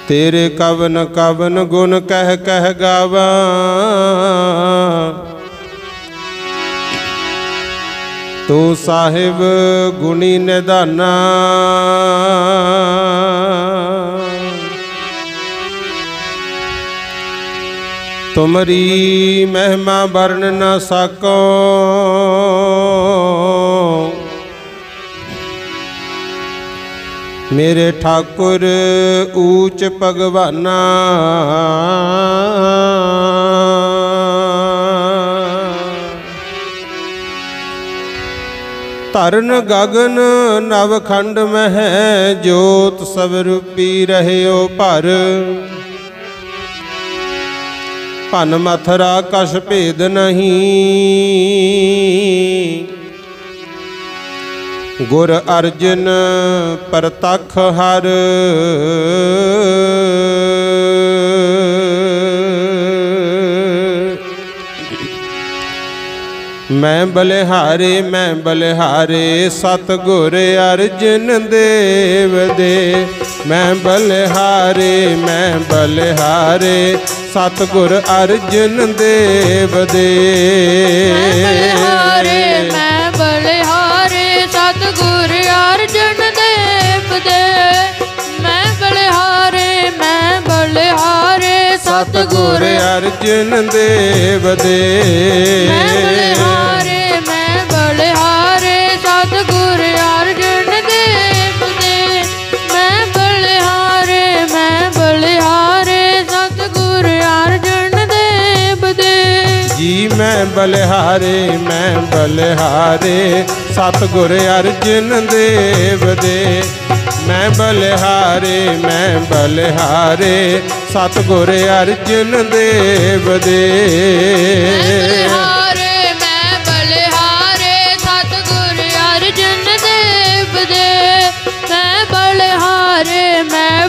तेरे कवन कवन गुण कह कह गावा, तू साहिब गुणी निधाना। तुमरी महिमा वर्ण न सको, मेरे ठाकुर ऊच भगवाना। धरन गगन नवखंड मह, जोत स्वरूपी रहयो भर। भन मथुरा कछ भेद नहीं, गुर अर्जन परतख हर। मैं बलिहारे सतगुर अर्जन देव दे। मैं बलिहारे सतगुर अर्जन देव दे। मैं बलिहारे सतगुर अर्जन देव दे। मैं बलिहारे सतगुर अर्जन देव दे। मैं बलिहारे सतगुर अर्जन देव दे। मैं बलिहारे सतगुर अर्जन देव दे। जी मैं बलिहारे सतगुर अर्जन देव दे। मैं बलिहारे सतगुर अर्जन देव दे। मैं बलिहारे सतगुर अर्जन देव दे। मैं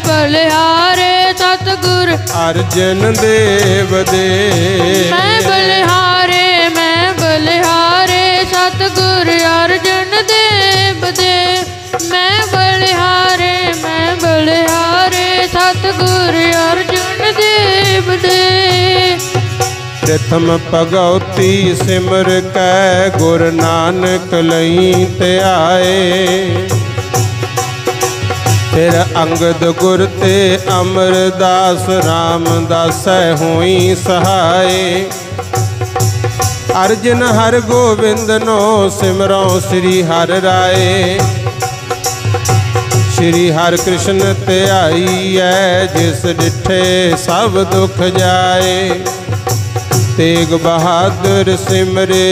बलिहारे सतगुर अर्जन देव दे। मैं बलिहारे सतगुर अर्जन देव दे। मैं बलिहारे सतगुर अर्जन देव दे। प्रथम भगवती सिमर कै, गुर नानक लई त्याए। फिर अंगद गुर ते अमरदास, रामदास होई सहाय। अर्जन हर गोविंद नो सिमरो श्री हर राय। श्री हर कृष्ण त्याई है, जिस डिठे सब दुख जाए। तेग बहादुर सिमरे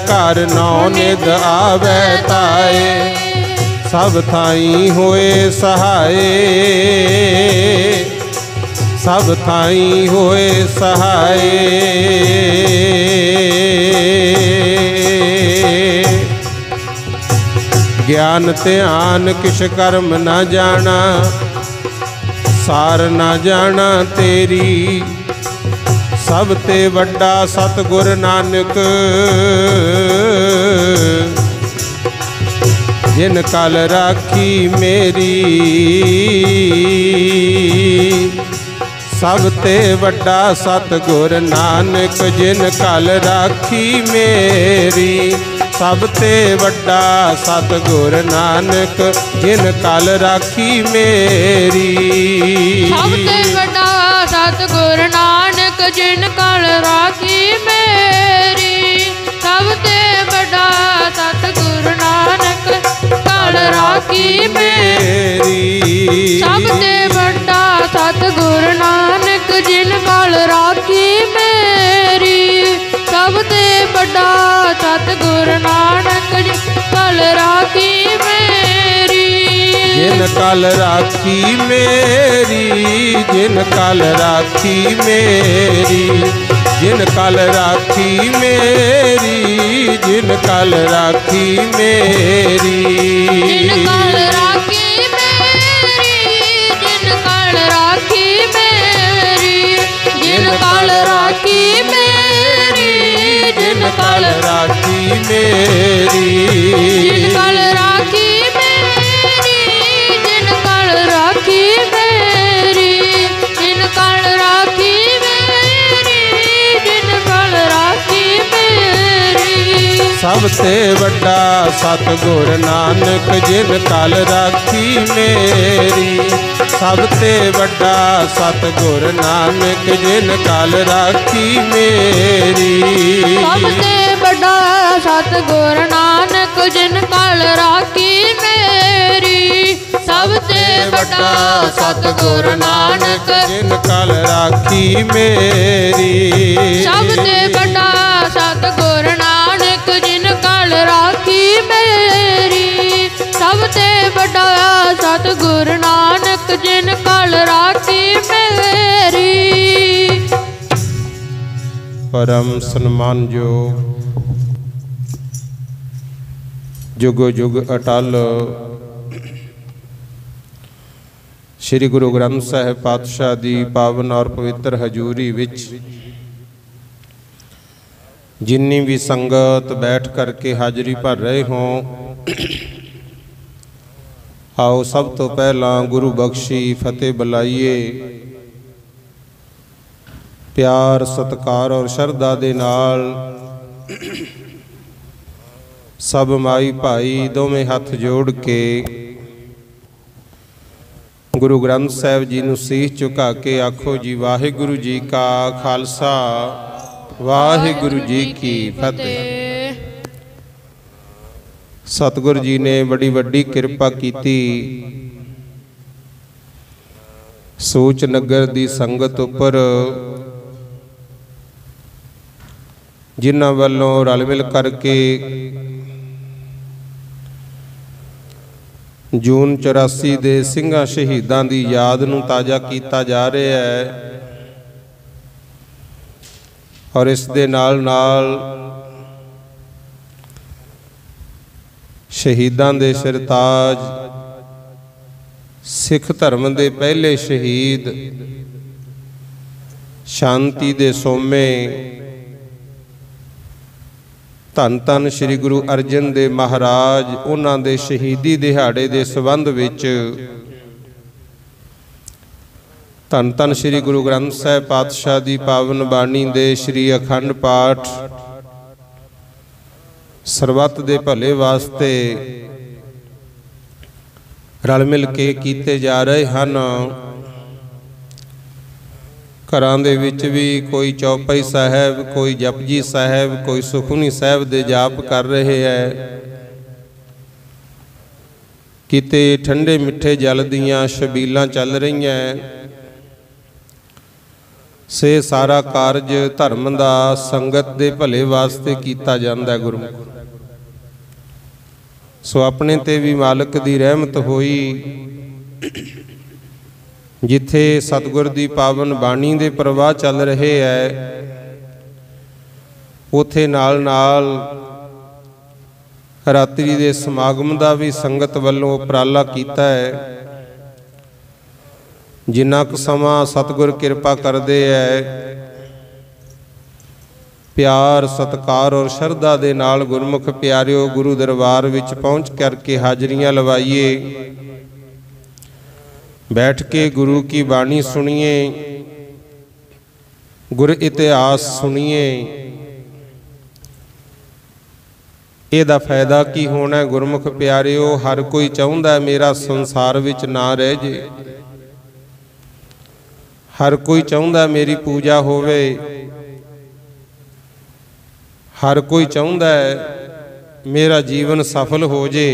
घर नौ निध आवे ताए। सब थाई होए सहाय, सब थाई होए सहाय। ज्ञान ध्यान किश कर्म न जाना, सार न जाना तेरी। सब ते वड्डा सतगुर नानक, जिन कल राखी मेरी। सब ते वड्डा सतगुर नानक, जिन कल राखी मेरी। सब ते वड्डा सतगुर नानक, जिन कल राखी मेरी। सब ते वड्डा सतगुर नानक, जिन कल राखी मेरी। सब ते वड्डा सतगुर नानक, कल राखी मेरी। सब ते वड्डा सतगुर नानक, जिन कल राखी मेरी। सब ते वड्डा सतगुर नानक, जिन कल राखी मेरी। जिन कल राखी मेरी, जिन कल राखी मेरी। जिन कल राखी मेरी, जिन कल राखी मेरी। जिन कल राखी मेरी, जिन कल राखी मेरी। जिन कल राखी मेरी, जिन कल राखी मेरी। जिन कल राखी मेरी, जिन कल राखी मेरी। सब ते वड्डा सतगुर नानक जिन कल राखी मेरी। सब ते वड्डा सतगुर नानक जिन कल राखी मेरी। सबसे बड़ा सतगुर नानक जिन कल राखी मेरी। सबसे बड़ा सतगुर नानक जिन कल राखी मेरी। सबसे बड़ा सतगुर नानक जिन कल राखी मेरी। सबसे बड़ा सतगुर नानक जिन कल राखी मेरी। परम सन्मान जुगो जुग अटल श्री गुरु ग्रंथ साहिब पातशाह दी पावन और पवित्र हजूरी विच जिन्नी भी संगत बैठ करके हाजरी भर रहे हों, आओ सब तो पहला गुरु बख्शी फतेह बुलाइए। प्यार सत्कार और शरधा दे नाल सब माई भाई दोवें हाथ जोड़ के गुरु ग्रंथ साहिब जी नूं सीस झुका के आखो जी वाहिगुरु जी का खालसा वाहिगुरु जी की फतेह। सतगुरु जी ने बड़ी वड्डी किरपा कीती। सूच नगर दी संगत उपर जिन्हां वल्लों रल मिल करके जून 84 दे ਸਿੰਘਾਂ शहीदां दी याद नूं ताज़ा कीता जा रहा है। और इस दे नाल नाल शहीदां दे सिरताज सिख धर्म दे पहले शहीद शांति दे सोमे धन धन श्री गुरु अर्जन देव महाराज उन्हां दे शहीदी दिहाड़े दे संबंध विच धन धन श्री गुरु ग्रंथ साहिब पातशाह दी पावन बाणी दे श्री अखंड पाठ सरबत दे भले वास्ते रल मिल के कीते जा रहे हैं। घरां दे विच भी कोई चौपाई साहब, कोई जपजी साहब, कोई सुखमनी साहब दे जाप कर रहे हैं। किते ठंडे मिठे जल दियां छबीलां चल रही हैं। से सारा कारज धर्म दा संगत दे भले वास्ते कीता जांदा है गुरमुख। सो अपने ते भी मालिक दी रहमत होई। जिथे सतगुर दी पावन बाणी दे प्रवाह चल रहे है, उथे नाल नाल रात्रि दे समागम दा भी संगत वल्लों उपराला कीता है। जिन्ना क समा सतगुर कृपा करदे है, प्यार सत्कार और शरधा दे नाल गुरमुख प्यारिओ गुरु दरबार विच पहुँच करके हाजरियां लवाइए। बैठ के गुरु की बाणी सुनिए, गुर इतिहास सुनिए। ਇਹਦਾ फायदा की होना गुरमुख प्यारिओ। हर कोई चाहुंदा है मेरा संसार विच ना रह जे। हर कोई चाहुंदा मेरी पूजा होवे। हर कोई चाहुंदा है मेरा जीवन सफल हो जे।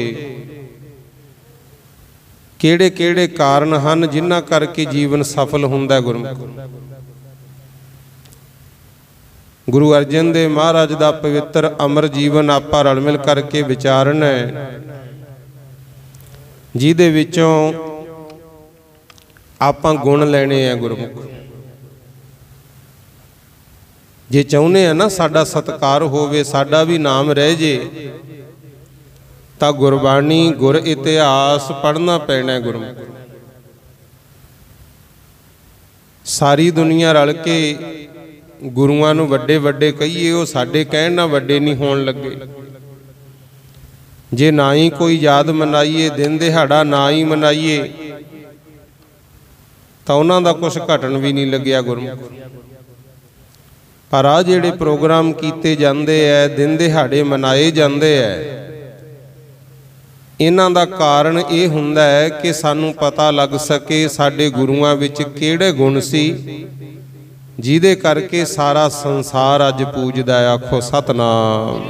किहड़े किहड़े कारण हन जिन्हां करके जीवन सफल हुंदा गुरमुख। गुरु अर्जन देव महाराज दा पवित्र अमर जीवन आपां रल मिल करके विचारना है, जिहदे विचों आपां गुण लैणे हैं गुरमुख। जे चाहुंदे आ ना साडा सत्कार होवे, साडा भी नाम रह जे, तां गुरबाणी गुर इतिहास पढ़ना पैना गुरमुख। सारी दुनिया रल के गुरुआं नूं वड्डे वड्डे कहिए, वो साडे कहण नाल वड्डे नहीं होण लगे। जे ना ही कोई याद मनाइए, दिन दिहाड़ा ना ही मनाइए, तां उन्हां दा कुछ घटन भी नहीं लग्या गुरमुख। पर आ जिहड़े प्रोग्राम कीते जांदे है, दिन दिहाड़े मनाए जांदे है, इन्हां दा कारण ये हुंदा है कि सानू पता लग सके साडे गुरुआं विच किहड़े गुण सी जिहदे करके सारा संसार अज पूजदा है। आखो सतनाम।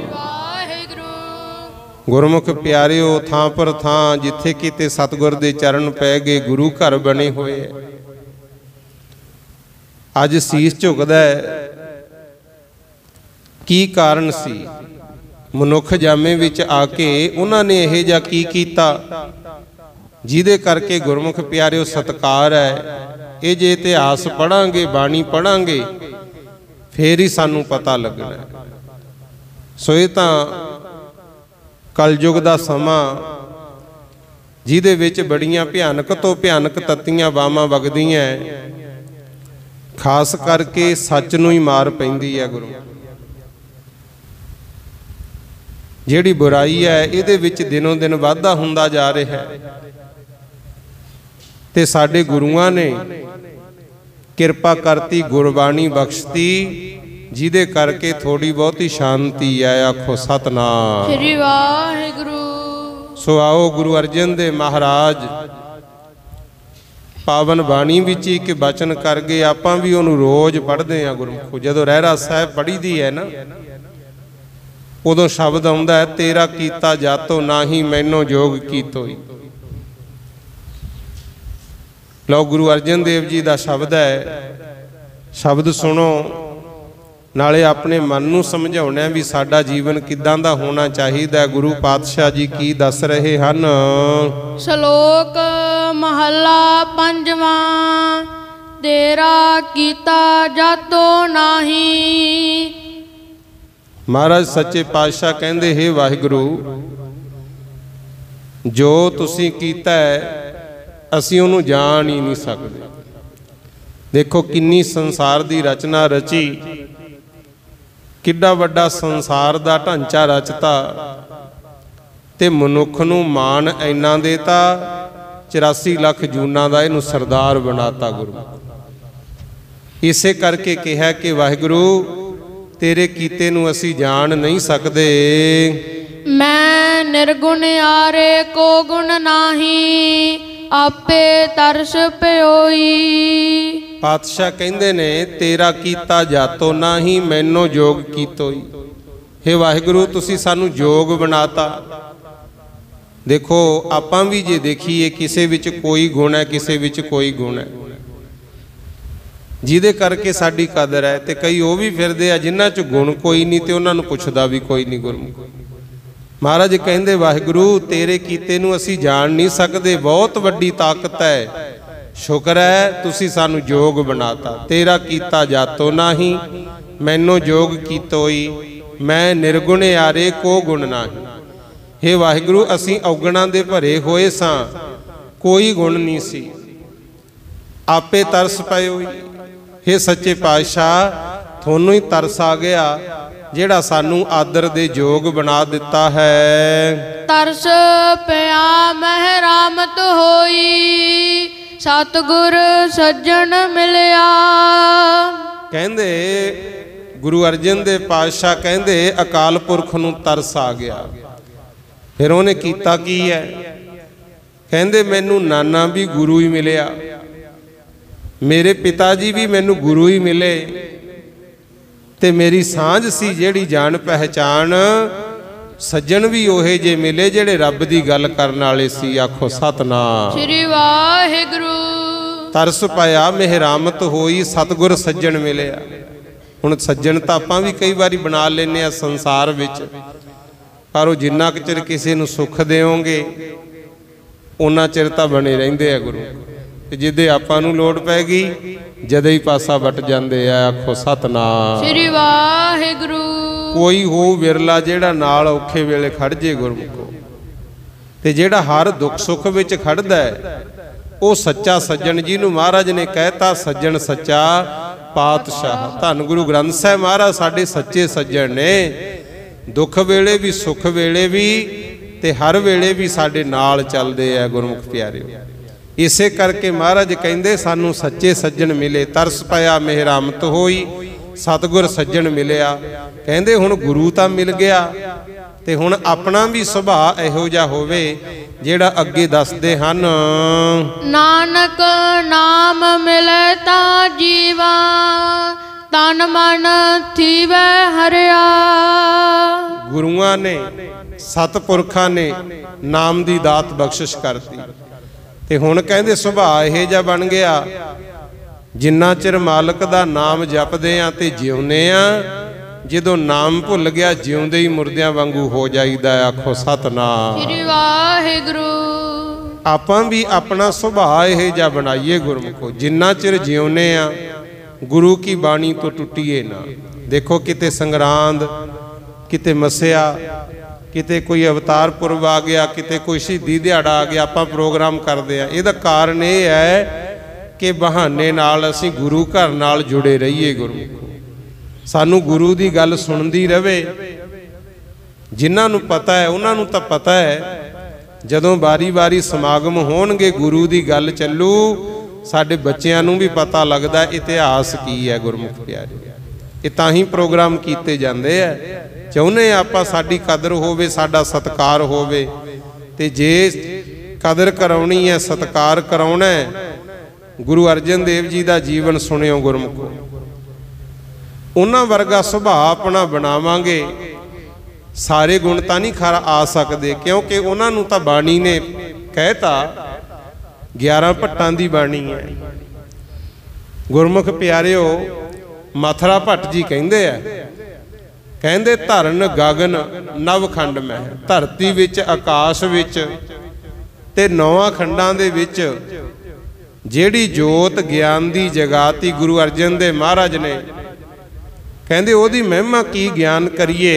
गुरमुख प्यारिओ, थां पर थां जिथे किते सतगुर दे चरण पै गए, गुरु घर बने हुए है। अज सीस झुकदा है, की कारण सी? मनुख जामे विच आके उन्होंने यह जा की कीता जिहदे करके गुरमुख प्यारिओ सत्कार है। ये जे इतिहास पढ़ांगे, बाणी पढ़ांगे, फिर ही सानू पता लगना है। सो ये तां कलयुग दा समा जिहदे विच बड़ियां भयानक तो भयानक तत्तियां वावां वगदियां, खास करके सच नूं ही मार पैंदी है। गुरु जिहड़ी बुराई है इहदे विच दिनों दिन वाधा हुंदा जा रहा है, ते साडे गुरुआं ने किरपा करती, गुरबाणी बख्शती, जिहदे करके थोड़ी बहुती शांति है। आखो सतनाम श्री वाहिगुरू। सो आओ गुरु अर्जन देव महाराज पावन बाणी विच एक बचन कर गए, आपां भी उहनूं रोज़ पढ़दे आ। गुरमुखो जदों रहरा साहिब पढ़ी दी है ना, उदों शब्द आउंदा है, तेरा कीता जातो नाही मैनों जोग कीतोई। लो गुरु अर्जन देव जी दा शब्द है, शब्द सुनो, नाले अपने मन नूं समझाउणा भी साडा जीवन किदां दा होना चाहिदा। गुरु पातशाह जी की दस रहे हन। श्लोक महला पंजवां, तेरा कीता जातो नाही। महाराज सच्चे पातशाह कहंदे, हे वाहिगुरू, जो तुसीं कीता है असीं उहनूं जान ही नहीं सकदे। देखो किन्नी संसार दी रचना रची, किड्डा वड्डा संसार दा ढांचा रचता, ते मनुख नूं मान इन्ना देता, 84 लाख जूना दा इहनूं सरदार बनाता। गुरु इसे करके कहा कि वाहिगुरू तेरे कीते नूं असीं जान नहीं सकदे। मैं निर्गुण आरे को गुण नाही, आपे तरस प्योई। पातशाह कहंदे ने, तेरा कीता जातो नाही मैनों जोग कीतोई। हे वाहिगुरू तुसीं सानू जोग बनाता। देखो आपां भी जे देखीए किसे विच कोई गुण है, किसे विच कोई गुण है, जिहदे करके साडी कदर है। ते कई वो भी फिरदे आ जिन्हां च गुण कोई नहीं, ते उन्हां नूं पुछदा भी कोई नहीं। गुरमुख महाराज कहंदे, वाहिगुरू तेरे कीते नूं असीं जान नहीं सकदे, बहुत वड्डी ताकत है। शुक्र है तुसीं सानू जोग बनाता। तेरा कीता जातो नाही मैनों जोग कीतोई, मैं निर्गुण आरे को गुण नाही। हे वाहिगुरू असीं औगणां दे भरे होए सां, कोई गुण नहीं सी, आपे तरस पए होई। हे सच्चे पातशाह थोनों ही तरस आ गया जेड़ा सानू आदर दे जोग बना दिता है। तरस पिया महरामत होई, सतगुर सज्जन मिलिया। कहंदे गुरु अर्जन देव पातशाह कहंदे अकाल पुरख नूं तरस आ गया। फिर उहने कीता की है? कहंदे मैनू नाना भी गुरु ही मिलिया, मेरे पिता जी भी मैनू गुरु ही मिले, ते मेरी सांझ सी जेड़ी जान पहचान, सज्जन भी ओहे जे मिले जेड़े रब दी गल करन वाले सी। आखो सतनाम श्री वाहिगुरू। तरस पाया मेहरामत होई, सतगुर सज्जन मिलिया। हुण सज्जन तां आपां भी कई बारी बना लेने आ संसार विच, पर वो जिन्ना क चिर किसी नूं सुख देओगे उन्ना चिर तां बने रहिंदे आ। गुरु जिदे आपां नूं लोड़ पैगी जदे ही पासा वट जांदे आ। आखो सतनाम श्री वाहिगुरू। कोई हो विरला जेड़ा नाल औखे वेले खड़ जे गुरमुखो, ते जेड़ा हर दुख सुख विच खड़दा है वो सच्चा सज्जन। जिन्हों महाराज ने कहता सज्जन सच्चा पातशाह। धन गुरु ग्रंथ साहिब महाराज साडे सच्चे सज्जन ने, दुख वेले भी सुख वेले भी ते हर वेले भी साडे नाल चलदे आ। गुरमुख प्यारे इसे करके महाराज कहंदे सानू सच्चे सज्जन मिले। तरस पाया मेहरामत होई, सतगुर सज्जन मिलिया। कहंदे हुण गुरु तां मिल गया ते हुण अपना भी सुभाअ इहो जिहा होवे जेड़ा अगे दसदे हन, नानक नाम मिले ता जीवा तन मन थीवै हरिया। गुरुआं ने सतपुरखां ने नाम दी दात बख्शिश करती ते हुण कहंदे सुभाअ इहो जिहा बन गया, जिन्ना चिर मालक दा नाम जपदे आ ते जिउंदे आ, जदों नाम भुल गया जिउंदे ही मुर्दियां वांगू हो जाईदा। आखो सतनाम श्री वाहिगुरू। आपां भी अपना सुभाअ इहो जिहा बनाईए गुरमुखो, जिन्ना चिर जिउंदे आ गुरु की बाणी तो टुटिए ना। देखो किते संगरांद, किते मसिया, किते कोई अवतार पुरब आ गया, किते कोई शहीदी दिहाड़ा आ गया, आपां प्रोग्राम करदे आ। इहदा कारण यह है कि बहाने नाल असीं गुरु घर नाल जुड़े रहीए। गुरमुखो सानू गुरु दी गल सुनदी रवे। जिन्हां नूं पता है उन्हां नूं तां पता है, जदों बारी बारी समागम होणगे गुरु दी गल चलू, साडे बच्चिआं नूं भी पता लगदा इतिहास की है। गुरमुख प्यारे, ये तां ही प्रोग्राम कीते जांदे आ। चाहुंदे आपां साडी कदर होवे, साडा सत्कार होवे, ते जे कदर कराउणी है, सत्कार कराउणा है, गुरु अर्जन देव जी का जीवन सुनियो गुरमुखो। उन्हां वर्गा सुभाअ अपना बनावांगे, सारे गुण तां नहीं खरा आ सकते, क्योंकि उन्हां नूं तां बाणी ने कहता 11 भट्टां दी बाणी है। गुरमुख प्यारिओ, मथरा भट्ट जी कहंदे आ, कहंदे धरन गगन नवखंड मैं, धरती विच आकाश विच ते 9 खंडां दे विच ਜਿਹੜੀ जोत ज्ञान की जगाती गुरु अर्जन देव महाराज ने, कहते ओदी महिमा की ज्ञान करिए।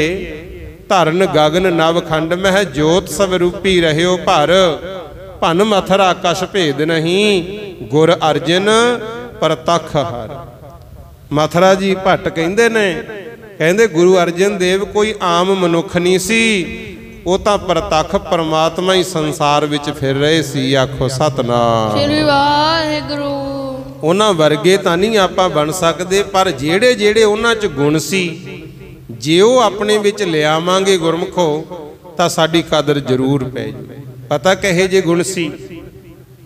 धरन गगन नवखंड मह जोत स्वरूपी रहियो भर, भन मथरा कछ भेद नहीं गुर अर्जन परतख हर। मथरा जी भट्ट कहते ने, कहते गुरु अर्जन देव कोई आम मनुख नहीं सी, वो तो प्रतख परमात्मा ही संसार विच फिर रहे सी। आखो सतनाम श्री वाहिगुरू। उन्हां वर्गे तां नहीं आपां बन सकदे, पर जेड़े जेड़े उन्हां च गुण सी जे वो अपने विच लियावांगे गुरमुखो तां साडी कदर जरूर पै जाए। पता कहे जे गुण सी,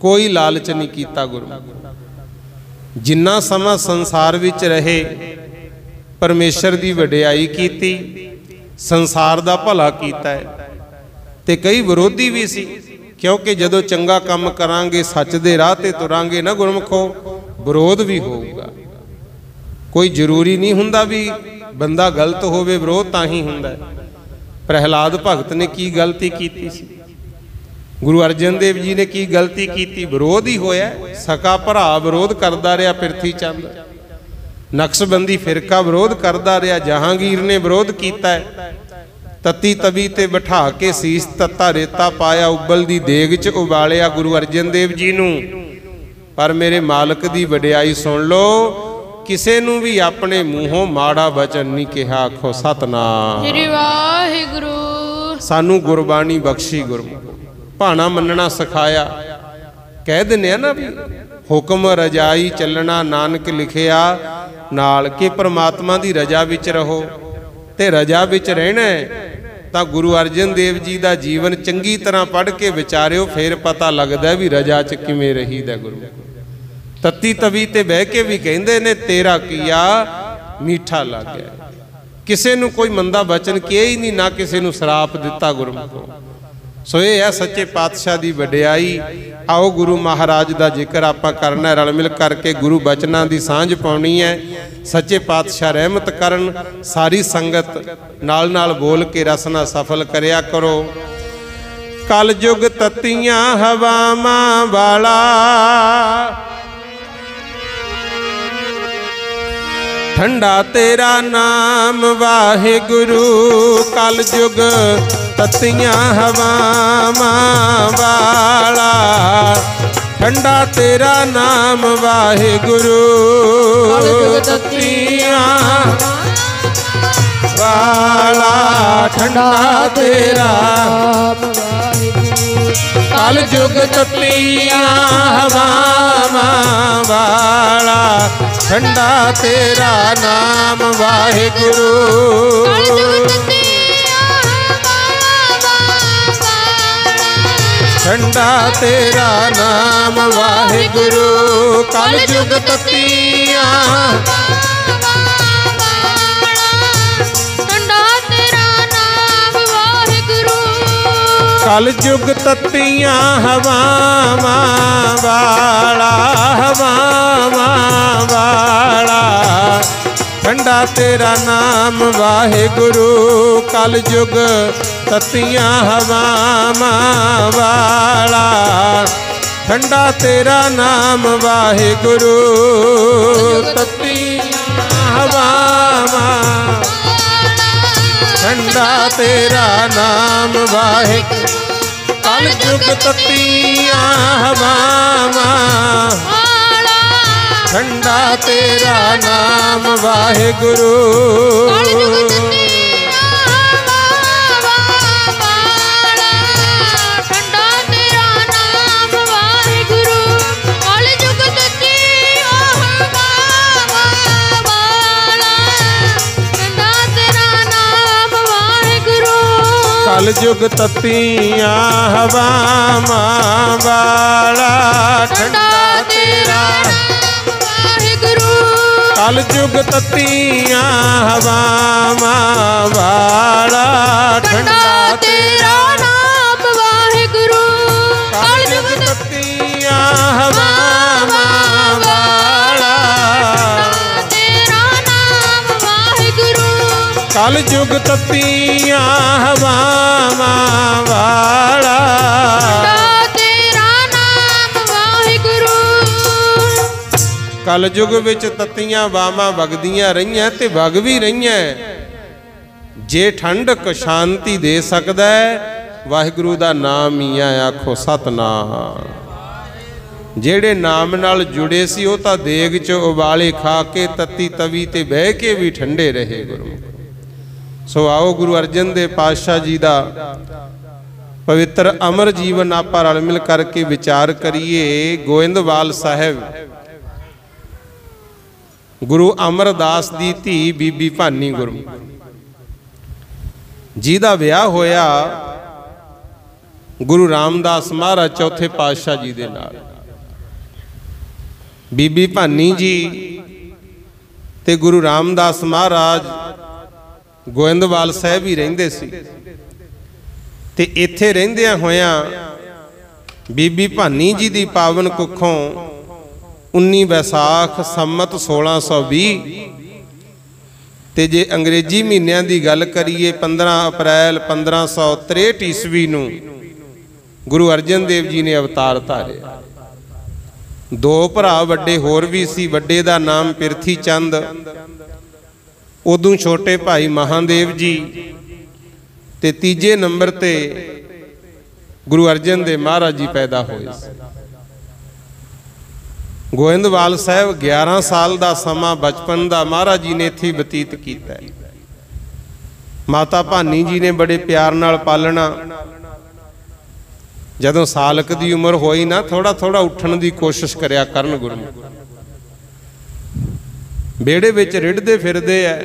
कोई लालच नहीं कीता गुरमुख। जिन्ना समा संसार विच रहे परमेश्वर दी वडियाई कीती, संसार दा भला कीता है। ते कई विरोधी भी सी, क्योंकि जदों चंगा काम करांगे, सच दे राह ते तुरांगे ना गुरमुखो, विरोध भी होगा। कोई जरूरी नहीं हुंदा भी बंदा गलत होवे, विरोध तां ही हुंदा है। प्रहलाद भगत ने की गलती कीती सी, गुरु अर्जन देव जी ने की गलती कीती, विरोध ही होया। सका भरा विरोध करदा रहा पिरथी चंद, नक्शबंदी फिरका विरोध करदा रहा, जहांगीर ने विरोध कीता है। तत्ती तवी ते बिठा के सीस तत्ता रेता पाया, उबल दी देग च उबालिया गुरु अर्जन देव जी नूं। पर मेरे मालक दी वडियाई सुन लो, किसे नूं भी अपने मूहों माड़ा वचन नहीं कहा। आखो सतनाम श्री वाहिगुरू। सानू गुरबाणी बख्शी गुरमुख, भाणा मनना सिखाया। कह दिने ना भी हुक्म रजाई चलना नानक लिखिया नाल, कि परमात्मा दी रजा विच रहो ते रजा विच रहना है। तां गुरु अर्जन देव जी का जीवन चंगी तरह पढ़ के विचारियो, फिर पता लगता भी रजा च किवें रहीदा। गुरु तत्ती तवी ते बह के भी कहंदे ने तेरा किया मीठा लग गया। किसे नूं कोई मंदा वचन किया ही नहीं, ना किसे नूं श्राप दिता गुरमुखो। सो ये है सच्चे पातशाह की वडियाई। आओ गुरु महाराज का जिक्र आपां करना, रल मिल करके गुरु बचनां की सांझ पाउणी है। सच्चे पातशाह रहमत करन, सारी संगत नाल नाल बोल के रसना सफल करया करो। कल युग तत्तियां हवावां वाला, ठंडा तेरा नाम वाहिगुरु। कल युग तत्तियां हवावां वाला, ठंडा तेरा नाम वाहिगुरु। कल युग तत्तियां वाला, ठंडा तेरा कल युग तत्तियां हवावां वाला, ठंडा तेरा नाम वाहिगुरु। ठंडा तेरा नाम वाहिगुरु। कल युग ततिया कल युग ततियां हवावां वाला हवावां वाला। ठंडा तेरा नाम वाहिगुरु। कल युग ततियां हवावां वाला। ठंडा तेरा नाम वाहिगुरु। ततियां हवावां ठंडा तेरा नाम वाहिगुरु। कल युग ततियां हवावां ठंडा तेरा नाम वाहिगुरु। कल युग ततियां हवावां वाला। ठंडा तेरा वाहिगुरु। कल युग ततियां हवावां वाला। ठंडा तेरा नाम वाहिगुरु। कल युग ततियां हवावां वाला। तेरा नाम वाहिगुरु। कल युग ततियां हवावां वाला। तेरा नाम वाहिगुरु। कल युग विच ततियां वावां वगदियां रहियां ते वग भी रहियां। जे ठंडक शांति दे सकदा है वाहिगुरु दा नाम ही आ। आखो सतनाम। जेड़े नाम नाल जुड़े सी वो तां देग च उबाले खा के तत्ती तवी ते बह के भी ठंडे रहे गुरु। सो आओ गुरु अर्जन देव पातशाह जी का पवित्र अमर जीवन आप रल मिल करके विचार करिए। गोविंदवाल साहब गुरु अमरदास दी धी बीबी भानी गुरु जी का विआह होया गुरु रामदास महाराज चौथे पातशाह जी दे नाल। बीबी भानी जी ते गुरु रामदास महाराज गोविंदवाल साहब ही रहिंदे सी ते इत्थे रहिंदियां होयां बीबी भानी जी दी पावन कुखों 19 वैसाख संमत 1620 ते जे अंग्रेजी महीनों की गल करिए 15 अप्रैल 1563 ईस्वी नूं गुरु अर्जन देव जी ने अवतार धारे। दो भरा वड्डे होर भी सी। वड्डे दा नाम पिरथी चंद, उदों छोटे भाई महादेव जी ते तीजे नंबर ते गुरु अर्जन देव महाराज जी पैदा होए। गोविंदवाल साहब 11 साल का समा बचपन का महाराज जी ने इत्थे बतीत किया। माता भानी जी ने बड़े प्यार नाल पालना। जदों सालक दी उम्र होई ना थोड़ा थोड़ा उठण की कोशिश करया करन गुरु। बेड़े विच रिड़दे फिरदे है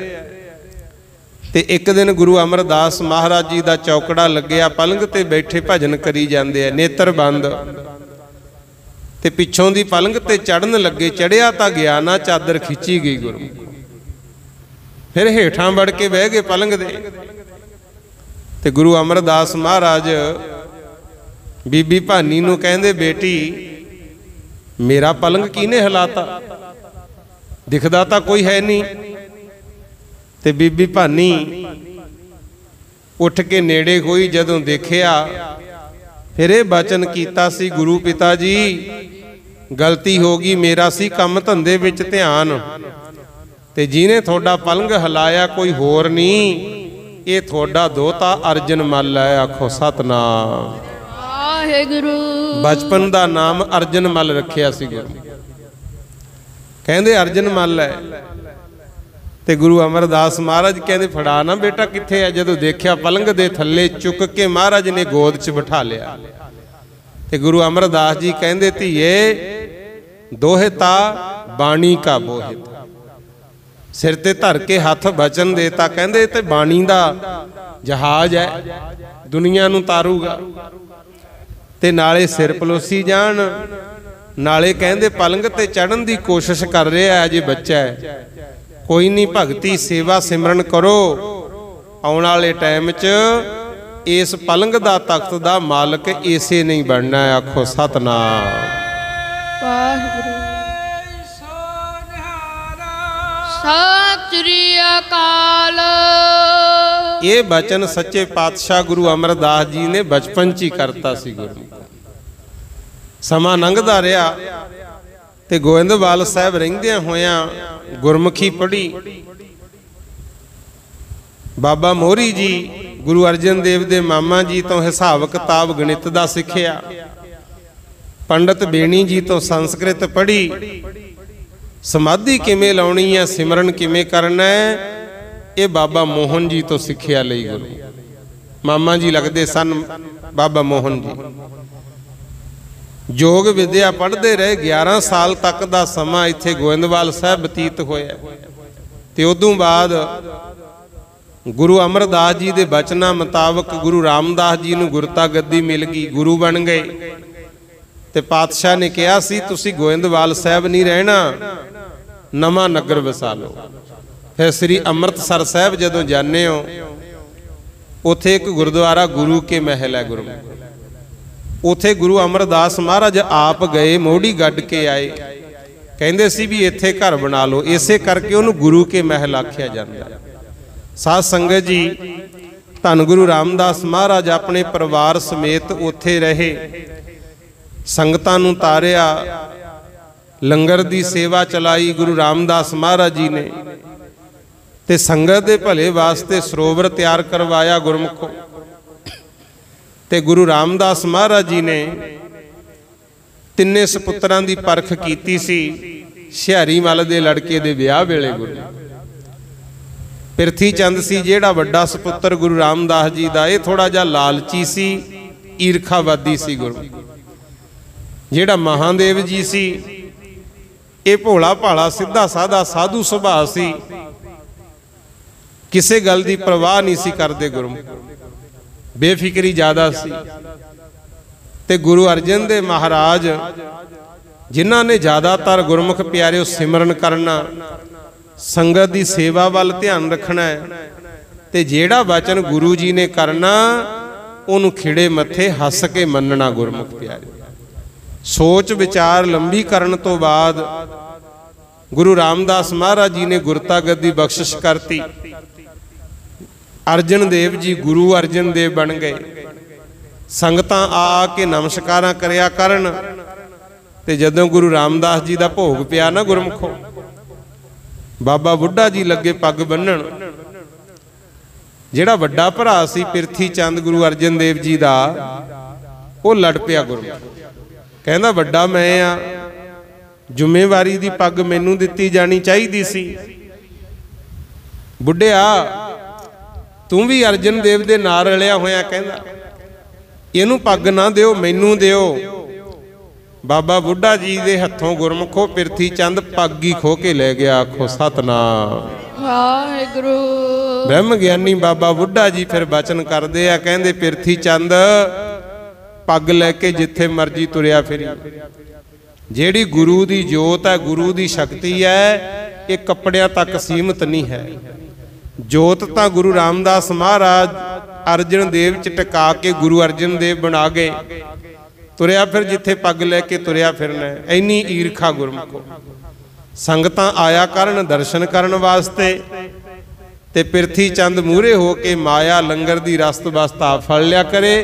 ते एक दिन गुरु अमरदास महाराज जी का चौकड़ा लग्या। पलंग ते बैठे भजन करी जांदे है, नेत्र बंद ते पिछों दी पलंग ते चढ़न लगे। चढ़िया तां गया ना, चादर खिंची गई गुरु। फिर हेठां वड़ के बह गए पलंग दे ते गुरु अमरदास महाराज बीबी भानी नूं कहंदे, बेटी मेरा पलंग किने हिलाता, दिखदा तां कोई है नहीं। ते बीबी भानी उठ के नेड़े होई, जदों देखिया फिर ये बचन कीता सी, गुरु पिता जी गलती हो गई, मेरा सी काम धंधे विच ध्यान, ते जिने थोड़ा पलंग हिलाया कोई होर नहीं, ये थोड़ा दोता अर्जन मल है। आखो सतनाम। वाहिगुरु। बचपन का नाम अर्जन मल रखिया सी गुरु, कहंदे अर्जन मल है। ते गुरु अमरदास महाराज कहंदे फड़ा ना बेटा किथे है। जदों देखिया पलंग दे थल्ले चुक के महाराज ने गोद च बिठा लिया। ते गुरु अमरदास जी कहंदे, धीए दोहिता बाणी का बोहित, सिर ते धर के हथ बचन देता, कहंदे ते बाणी दा जहाज है, दुनिया नूं तारूगा। ते नाले सिर पलोसी जान, नाले कहंदे पलंग ते चढ़न दी कोशिश कर रहा है, अजे बच्चा है। कोई नहीं, भगती सेवा सिमरन करो, आउण वाले टाइम च इस पलंग दा तख्त दा मालक इसे नहीं बनना है। आखो सतनाम वाहिगुरू। सत श्री अकाल। ये बचन सच्चे पातशाह गुरु अमरदास जी ने बचपन च ही करता सी। गुरु समा लंघदा रहा ते गोविंदवाल साहब रहिंदियां होयां गुरमुखी पढ़ी। बाबा मोहरी जी गुरु अर्जन देव दे मामा जी तो हिसाब किताब गणित दा सिखिया। पंडित बेणी जी तो संस्कृत पढ़ी। समाधि किवें लाउणी है, सिमरन किवें करना है, ये बाबा मोहन जी तो सिक्ख्या लई। गुरु मामा जी लगदे सन बाबा मोहन जी। जोग विद्या पढ़ते रहे, 11 साल तक का समा इत्थे गोविंदवाल साहब बतीत होया। ते उदों बाद गुरु अमरदास जी के बचना मुताबक गुरु रामदास जी नूं गुरता गद्दी मिल गई, गुरु बन गए। ते पातशाह ने कहा सी तुसी गोविंदवाल साहब नहीं रहना, नवा नगर वसा लो। फिर श्री अमृतसर साहब जदों जाने हो, उथे एक गुरुद्वारा गुरु के महल है। गुरु उथे गुरु अमरदास महाराज आप गए, मोड़ी गड्ढ के आए, कहंदे सी भी इत्थे घर बना लो। इसे करके उन्होंने गुरु के महल आख्या जाता है। साध संगत जी, धन गुरु रामदास महाराज अपने परिवार समेत उथे रहे, संगतां नूं तारिया, लंगर दी सेवा चलाई गुरु रामदास महाराज जी ने। ते संगत दे भले वास्ते सरोवर तैयार करवाया गुरमुखों। ते गुरु रामदास महाराज जी ने तिन्ने सपुत्रां दी परख कीती सी। शिहारी मल दे लड़के दे विआह वेले गुरु पिरथी चंद सी जिहड़ा वड्डा सपुत्र गुरु रामदास जी दा, ये थोड़ा जा लालची सी, ईरखावादी सी। गुरु जिहड़ा महादेव जी सी, ये भोला भाला सीधा साधा साधु सुभाअ सी, किसी गल की परवाह नहीं सी करते। गुरु बेफिक्री ज्यादा सी। ते गुरु अर्जन देव महाराज जिन्हां ने ज्यादातर गुरमुख प्यारे सिमरन करना, संगत की सेवा वाल ध्यान रखना है। ते जेड़ा वचन गुरु जी ने करना, उन्होंने खिड़े मथे हस के मनना। गुरमुख प्यारे सोच विचार लंबी करन तो बाद गुरु रामदास महाराज जी ने गुरता गद्दी बख्शिश करती। अर्जन देव जी गुरु अर्जन देव बन गए। संगतां आ के नमस्कारां करया करन। ते जदों गुरु रामदास जी दा भोग पिया ना गुरमुखों, बाबा बुढ़ा जी लगे पग बन्नण। जिहड़ा वड्डा भरा सी पिरथी चंद गुरु अर्जन देव जी दा, वो लड़ पिया गुरु, कहंदा वड्डा मैं आ, जिम्मेवारी दी पग मैनूं दित्ती जानी चाहीदी सी। बुढ़िया तू भी अर्जन देव दे नाल रलिया होया, कहंदा इहनूं पग ना दिओ, मैनूं दिओ। बाबा बुढ़ा जी दे हत्थों गुरमुखो पिरथी चंद पग ही खो के ले गया। आखो सतनाम वाहिगुरू। ब्रह्म ज्ञानी बाबा बुढ़ा जी फिर बचन करदे आ, कहंदे पिरथी चंद पग लैके जिथे मर्जी तुरिया फिरी। जेड़ी गुरु दी जोत है, गुरु दी शक्ति है, ये कपड़ियां तक सीमित नहीं है। जोत तां गुरु रामदास महाराज अर्जन देव च टका के गुरु अर्जन देव बना गए। तुरिया फिर जिथे पग लैके तुरिया फिरना। इन्नी ईरखा गुरमुखो। संगतां आया करन दर्शन करन वास्ते, ते पिरथी चंद मूहरे हो के माया लंगर दी रस्त वस्त आप फड़ लिया करे,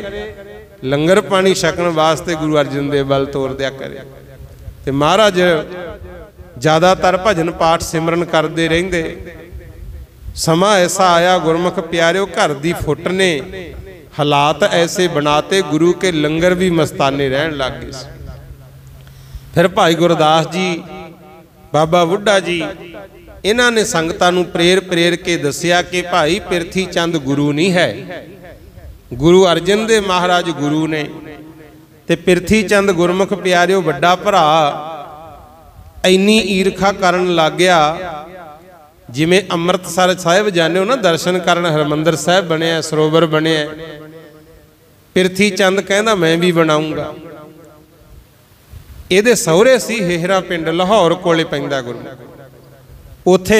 लंगर पानी छकण वास्ते गुरु अर्जन देव वल तोर दिया करे। ते महाराज ज्यादातर भजन पाठ सिमरन करते रहिंदे। समा ऐसा आया गुरमुख प्यारिओ, घर दी फुट ने हालात ऐसे बनाते, गुरु के लंगर भी मस्ताने रहन लग गए। फिर भाई गुरदास जी, बाबा बुढ़ा जी, इन्हां ने संगतां नूं प्रेर प्रेर के दसिया कि भाई पिरथी चंद गुरु नहीं है, गुरु अर्जन देव महाराज गुरु ने। ते पिरथी चंद गुरमुख प्यारिओ वड्डा भरा इन्नी ईरखा करन लग गया जिमें अमृतसर साहिब जाने हो ना दर्शन करन, हरमंदर साहिब बनिया, सरोवर बनिया, पिरथी चंद कहना मैं भी बनाऊंगा। ਇਹਦੇ ਸਹੁਰੇ ਸੀ ਹੇਹਰਾ ਪਿੰਡ ਲਾਹੌਰ ਕੋਲੇ ਪੈਂਦਾ ਗੁਰਮੁਖ, ਉਥੇ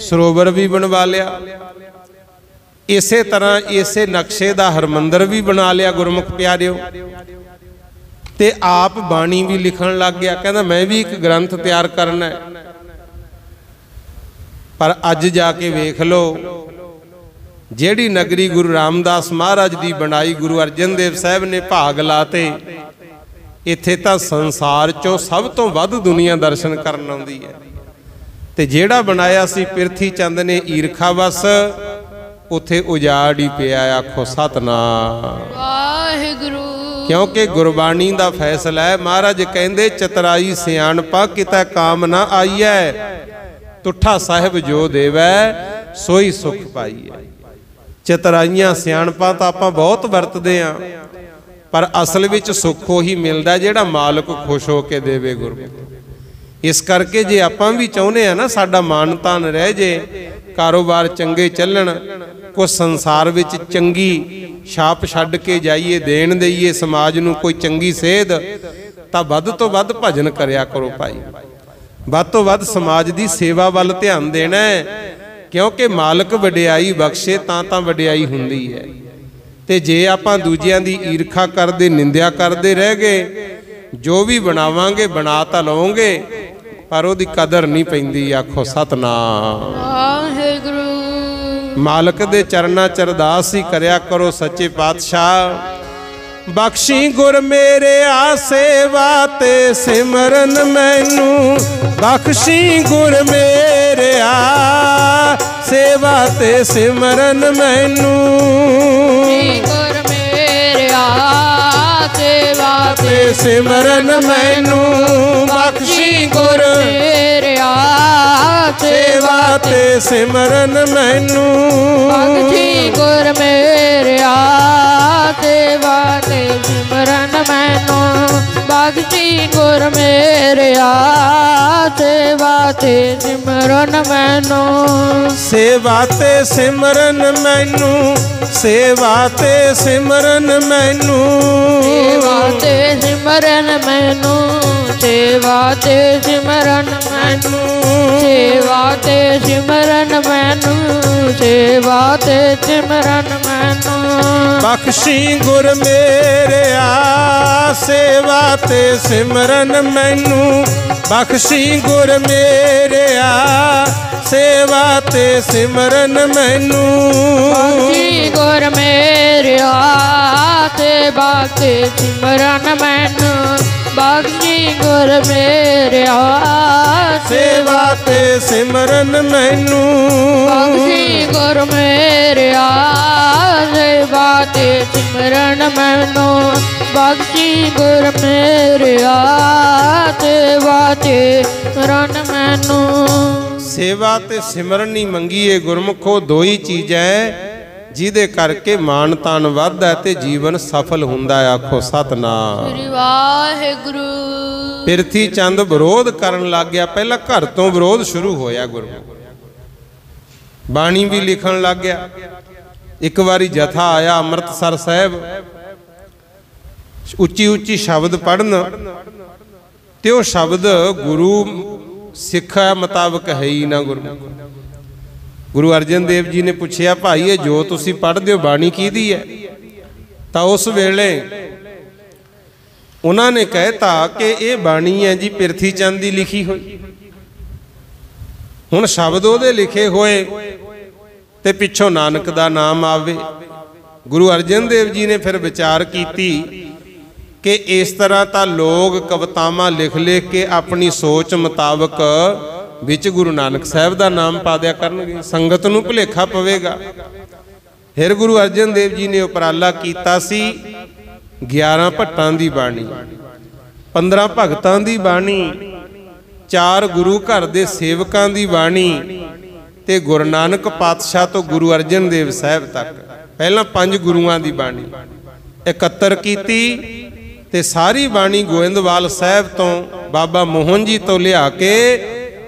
ਸਰੋਵਰ ਵੀ ਬਣਵਾ ਲਿਆ। ਇਸੇ ਤਰ੍ਹਾਂ ਇਸੇ ਨਕਸ਼ੇ ਦਾ ਹਰਮੰਦਰ ਵੀ ਬਣਾ ਲਿਆ ਗੁਰਮੁਖ ਪਿਆਰਿਓ, ਤੇ ਆਪ ਬਾਣੀ ਵੀ ਲਿਖਣ ਲੱਗ ਗਿਆ। ਕਹਿੰਦਾ ਮੈਂ ਵੀ ਇੱਕ ਗ੍ਰੰਥ ਤਿਆਰ ਕਰਨਾ ਹੈ। ਪਰ ਅੱਜ ਜਾ ਕੇ ਵੇਖ ਲਓ, ਜਿਹੜੀ ਨਗਰੀ ਗੁਰੂ ਰਾਮਦਾਸ ਮਹਾਰਾਜ ਦੀ ਬਣਾਈ, ਗੁਰੂ ਅਰਜਨ ਦੇਵ ਸਾਹਿਬ ਨੇ ਭਾਗ ਲਾਤੇ, ਇੱਥੇ ਤਾਂ ਸੰਸਾਰ ਚੋਂ ਸਭ ਤੋਂ ਵੱਧ ਦੁਨੀਆ ਦਰਸ਼ਨ ਕਰਨ ਆਉਂਦੀ ਹੈ। ਤੇ ਜਿਹੜਾ ਬਣਾਇਆ ਸੀ ਪਿਰਥੀ ਚੰਦ ਨੇ ਈਰਖਾ ਵਸ, ਉੱਥੇ ਉਜਾੜ ਹੀ ਪਿਆ। ਆਖੋ ਸਤਨਾਮ ਵਾਹਿਗੁਰੂ। ਕਿਉਂਕਿ ਗੁਰਬਾਣੀ ਦਾ ਫੈਸਲਾ ਹੈ। ਮਹਾਰਾਜ ਕਹਿੰਦੇ ਚਤਰਾਈ ਸਿਆਣਪਾ ਕਿਤੇ ਕਾਮ ਨਾ ਆਈਐ, ਤੁਠਾ ਸਾਹਿਬ ਜੋ ਦੇਵੈ ਸੋਈ ਸੁਖ ਪਾਈਐ। ਚਤਰਾਈਆਂ ਸਿਆਣਪਾਂ ਤਾਂ ਆਪਾਂ ਬਹੁਤ ਵਰਤਦੇ ਆਂ, ਪਰ ਅਸਲ ਵਿੱਚ ਸੁੱਖ ਉਹੀ ਮਿਲਦਾ ਜਿਹੜਾ ਮਾਲਕ ਖੁਸ਼ ਹੋ ਕੇ ਦੇਵੇ ਗੁਰਮੁਖ। ਇਸ ਕਰਕੇ ਜੇ ਆਪਾਂ ਵੀ ਚਾਹੁੰਦੇ ਆ ਨਾ ਸਾਡਾ ਮਾਨ ਤਾਨ ਰਹਿ ਜੇ, ਕਾਰੋਬਾਰ ਚੰਗੇ ਚੱਲਣ, ਕੁਝ ਸੰਸਾਰ ਵਿੱਚ ਚੰਗੀ ਛਾਪ ਛੱਡ ਕੇ ਜਾਈਏ, ਦੇਣ ਦੇਈਏ ਸਮਾਜ ਨੂੰ ਕੋਈ ਚੰਗੀ ਸੇਧ, ਤਾਂ ਵੱਧ ਤੋਂ ਵੱਧ ਭਜਨ ਕਰਿਆ ਕਰੋ ਭਾਈ। ਵੱਧ ਤੋਂ ਵੱਧ ਸਮਾਜ ਦੀ ਸੇਵਾ ਵੱਲ ਧਿਆਨ ਦੇਣਾ ਹੈ, ਕਿਉਂਕਿ ਮਾਲਕ ਵਡਿਆਈ ਬਖਸ਼ੇ ਤਾਂ ਵਡਿਆਈ ਹੁੰਦੀ ਹੈ। ਤੇ ਜੇ ਆਪਾਂ ਦੂਜਿਆਂ ਦੀ ਈਰਖਾ ਕਰਦੇ, ਨਿੰਦਿਆ ਕਰਦੇ ਰਹਿ ਗਏ, ਜੋ ਵੀ ਬਣਾਵਾਂਗੇ ਬਣਾ ਤਾਂ ਲਵਾਂਗੇ, ਪਰ ਉਹਦੀ ਕਦਰ ਨਹੀਂ ਪੈਂਦੀ। ਆਖੋ ਸਤਨਾਮ ਵਾਹਿਗੁਰੂ। ਮਾਲਕ ਦੇ ਚਰਨਾਂ ਚ ਅਰਦਾਸ ਹੀ ਕਰਿਆ ਕਰੋ, ਸੱਚੇ ਪਾਤਸ਼ਾਹ ਬਖਸ਼ੀ ਗੁਰ ਮੇਰੇ ਆ ਸੇਵਾ ਤੇ ਸਿਮਰਨ ਮੈਨੂੰ, ਬਖਸ਼ੀ ਗੁਰ ਮੇਰੇ ਆ ਸੇਵਾ ਤੇ ਸਿਮਰਨ ਮੈਨੂੰ, ਗੁਰ ਮੇਰੇ ਆ ਸੇਵਾ ਤੇ ਸਿਮਰਨ ਮੈਨੂੰ, ਬਖਸ਼ੀ ਗੁਰ ਮੇਰੇ ਆ ਸੇਵਾ ਤੇ ਸਿਮਰਨ ਮੈਨੂੰ, ਬਖਸ਼ੀ ਗੁਰ ਮੇਰੇ ਆ ਸੇਵਾ ਤੇ ਸਿਮਰਨ ਮੈਨੂੰ, ਬਖਸ਼ੀ ਗੁਰ ਮੇਰੇ ਆ ਸੇਵਾ ਤੇ ਸਿਮਰਨ ਮੈਨੂੰ, ਸੇਵਾ ਤੇ ਸਿਮਰਨ ਮੈਨੂੰ, ਸੇਵਾ ਤੇ ਸਿਮਰਨ ਮੈਨੂੰ, ਸੇਵਾ ਤੇ ਸਿਮਰਨ ਮੈਨੂੰ, ਸੇਵਾ ਤੇ ਸਿਮਰਨ ਮੈਨੂੰ, ਸੇਵਾ ਤੇ ਸਿਮਰਨ ਮੈਨੂੰ, ਸੇਵਾ ਤੇ ਸਿਮਰਨ ਮੈਨੂੰ, ਬਖਸ਼ੀ ਗੁਰ ਮੇਰੇ ਆ ਸੇਵਾ ਤੇ ਸਿਮਰਨ ਮੈਨੂੰ, ਬਖਸ਼ੀ ਗੁਰ ਮੇਰੇ ਆ ਸੇਵਾ ਤੇ ਸਿਮਰਨ ਮੈਨੂੰ, ਬਖਸ਼ੀ ਗੁਰ ਮੇਰੇ ਆ ਸੇਵਾ ਤੇ ਸਿਮਰਨ ਮੈਨੂੰ, ਬਖਸ਼ੀ ਗੁਰ ਮੇਰੇ ਆ ਸੇਵਾ ਤੇ ਸਿਮਰਨ ਮੈਨੂੰ, ਬਖਸ਼ੀ ਗੁਰ ਮੇਰੇ ਆ ਸੇਵਾ ਤੇ ਸਿਮਰਨ ਮੈਨੂੰ, ਬਖਸ਼ੀ ਗੁਰ ਮੇਰੇ ਆ ਸੇਵਾ ਤੇ ਸਿਮਰਨ ਮੈਨੂੰ। ਸੇਵਾ ਤੇ ਸਿਮਰਨ ਹੀ ਮੰਗੀਏ ਗੁਰਮੁਖੋ, ਦੋ ਹੀ ਚੀਜ਼ਾਂ ਜਿਹਦੇ ਕਰਕੇ ਮਾਨ ਤਾਨ ਵੱਧਦਾ ਤੇ ਜੀਵਨ ਸਫਲ ਹੁੰਦਾ। ਆਖੋ ਸਤਨਾਮ ਸ੍ਰੀ ਵਾਹਿਗੁਰੂ। ਪਿਰਥੀ ਚੰਦ ਵਿਰੋਧ ਕਰਨ ਲੱਗ ਗਿਆ। ਪਹਿਲਾਂ ਘਰ ਤੋਂ ਵਿਰੋਧ ਸ਼ੁਰੂ ਹੋਇਆ ਗੁਰਮੁਖ, ਬਾਣੀ ਵੀ ਲਿਖਣ ਲੱਗ ਗਿਆ। ਇੱਕ ਵਾਰੀ ਜਥਾ ਆਇਆ ਅੰਮ੍ਰਿਤਸਰ ਸਾਹਿਬ, ਉੱਚੀ ਉੱਚੀ ਸ਼ਬਦ ਪੜਨ, ਤੇ ਉਹ ਸ਼ਬਦ ਗੁਰੂ ਸਿੱਖਿਆ ਮੁਤਾਬਕ ਹੈ ਹੀ ਨਾ ਗੁਰਮੁਖ। ਗੁਰੂ ਅਰਜਨ ਦੇਵ ਜੀ ਨੇ ਪੁੱਛਿਆ, ਭਾਈ ਇਹ ਜੋ ਤੁਸੀਂ ਪੜ੍ਹਦੇ ਹੋ ਬਾਣੀ ਕਿਹਦੀ ਹੈ? ਤਾਂ ਉਸ ਵੇਲੇ ਉਹਨਾਂ ਨੇ ਕਹਿਤਾ ਕਿ ਇਹ ਬਾਣੀ ਹੈ ਜੀ ਪਿਰਥੀ ਚੰਦ ਦੀ ਲਿਖੀ ਹੋਈ। ਹੁਣ ਸ਼ਬਦ ਉਹਦੇ ਲਿਖੇ ਹੋਏ ਤੇ ਪਿੱਛੋਂ ਨਾਨਕ ਦਾ ਨਾਮ ਆਵੇ। ਗੁਰੂ ਅਰਜਨ ਦੇਵ ਜੀ ਨੇ ਫਿਰ ਵਿਚਾਰ ਕੀਤੀ ਕਿ ਇਸ ਤਰ੍ਹਾਂ ਤਾਂ ਲੋਕ ਕਵਿਤਾਵਾਂ ਲਿਖ ਲਿਖ ਕੇ ਆਪਣੀ ਸੋਚ ਮੁਤਾਬਕ ਵਿੱਚ ਗੁਰੂ ਨਾਨਕ ਸਾਹਿਬ ਦਾ ਨਾਮ ਪਾ ਦਿਆ ਕਰਨਗੇ, ਸੰਗਤ ਨੂੰ ਭੁਲੇਖਾ ਪਵੇਗਾ। ਫਿਰ ਗੁਰੂ ਅਰਜਨ ਦੇਵ ਜੀ ਨੇ ਉਪਰਾਲਾ ਕੀਤਾ ਸੀ 11 ਭੱਟਾਂ ਦੀ ਬਾਣੀ, 15 ਭਗਤਾਂ ਦੀ ਬਾਣੀ, 4 ਗੁਰੂ ਘਰ ਦੇ ਸੇਵਕਾਂ ਦੀ ਬਾਣੀ ਤੇ ਗੁਰੂ ਨਾਨਕ ਪਾਤਸ਼ਾਹ ਤੋਂ ਗੁਰੂ ਅਰਜਨ ਦੇਵ ਸਾਹਿਬ ਤੱਕ ਪਹਿਲਾਂ 5 ਗੁਰੂਆਂ ਦੀ ਬਾਣੀ ਇਕੱਤਰ ਕੀਤੀ ਤੇ ਸਾਰੀ ਬਾਣੀ ਗੋਇੰਦਵਾਲ ਸਾਹਿਬ ਤੋਂ ਬਾਬਾ ਮੋਹਨ ਜੀ ਤੋਂ ਲਿਆ ਕੇ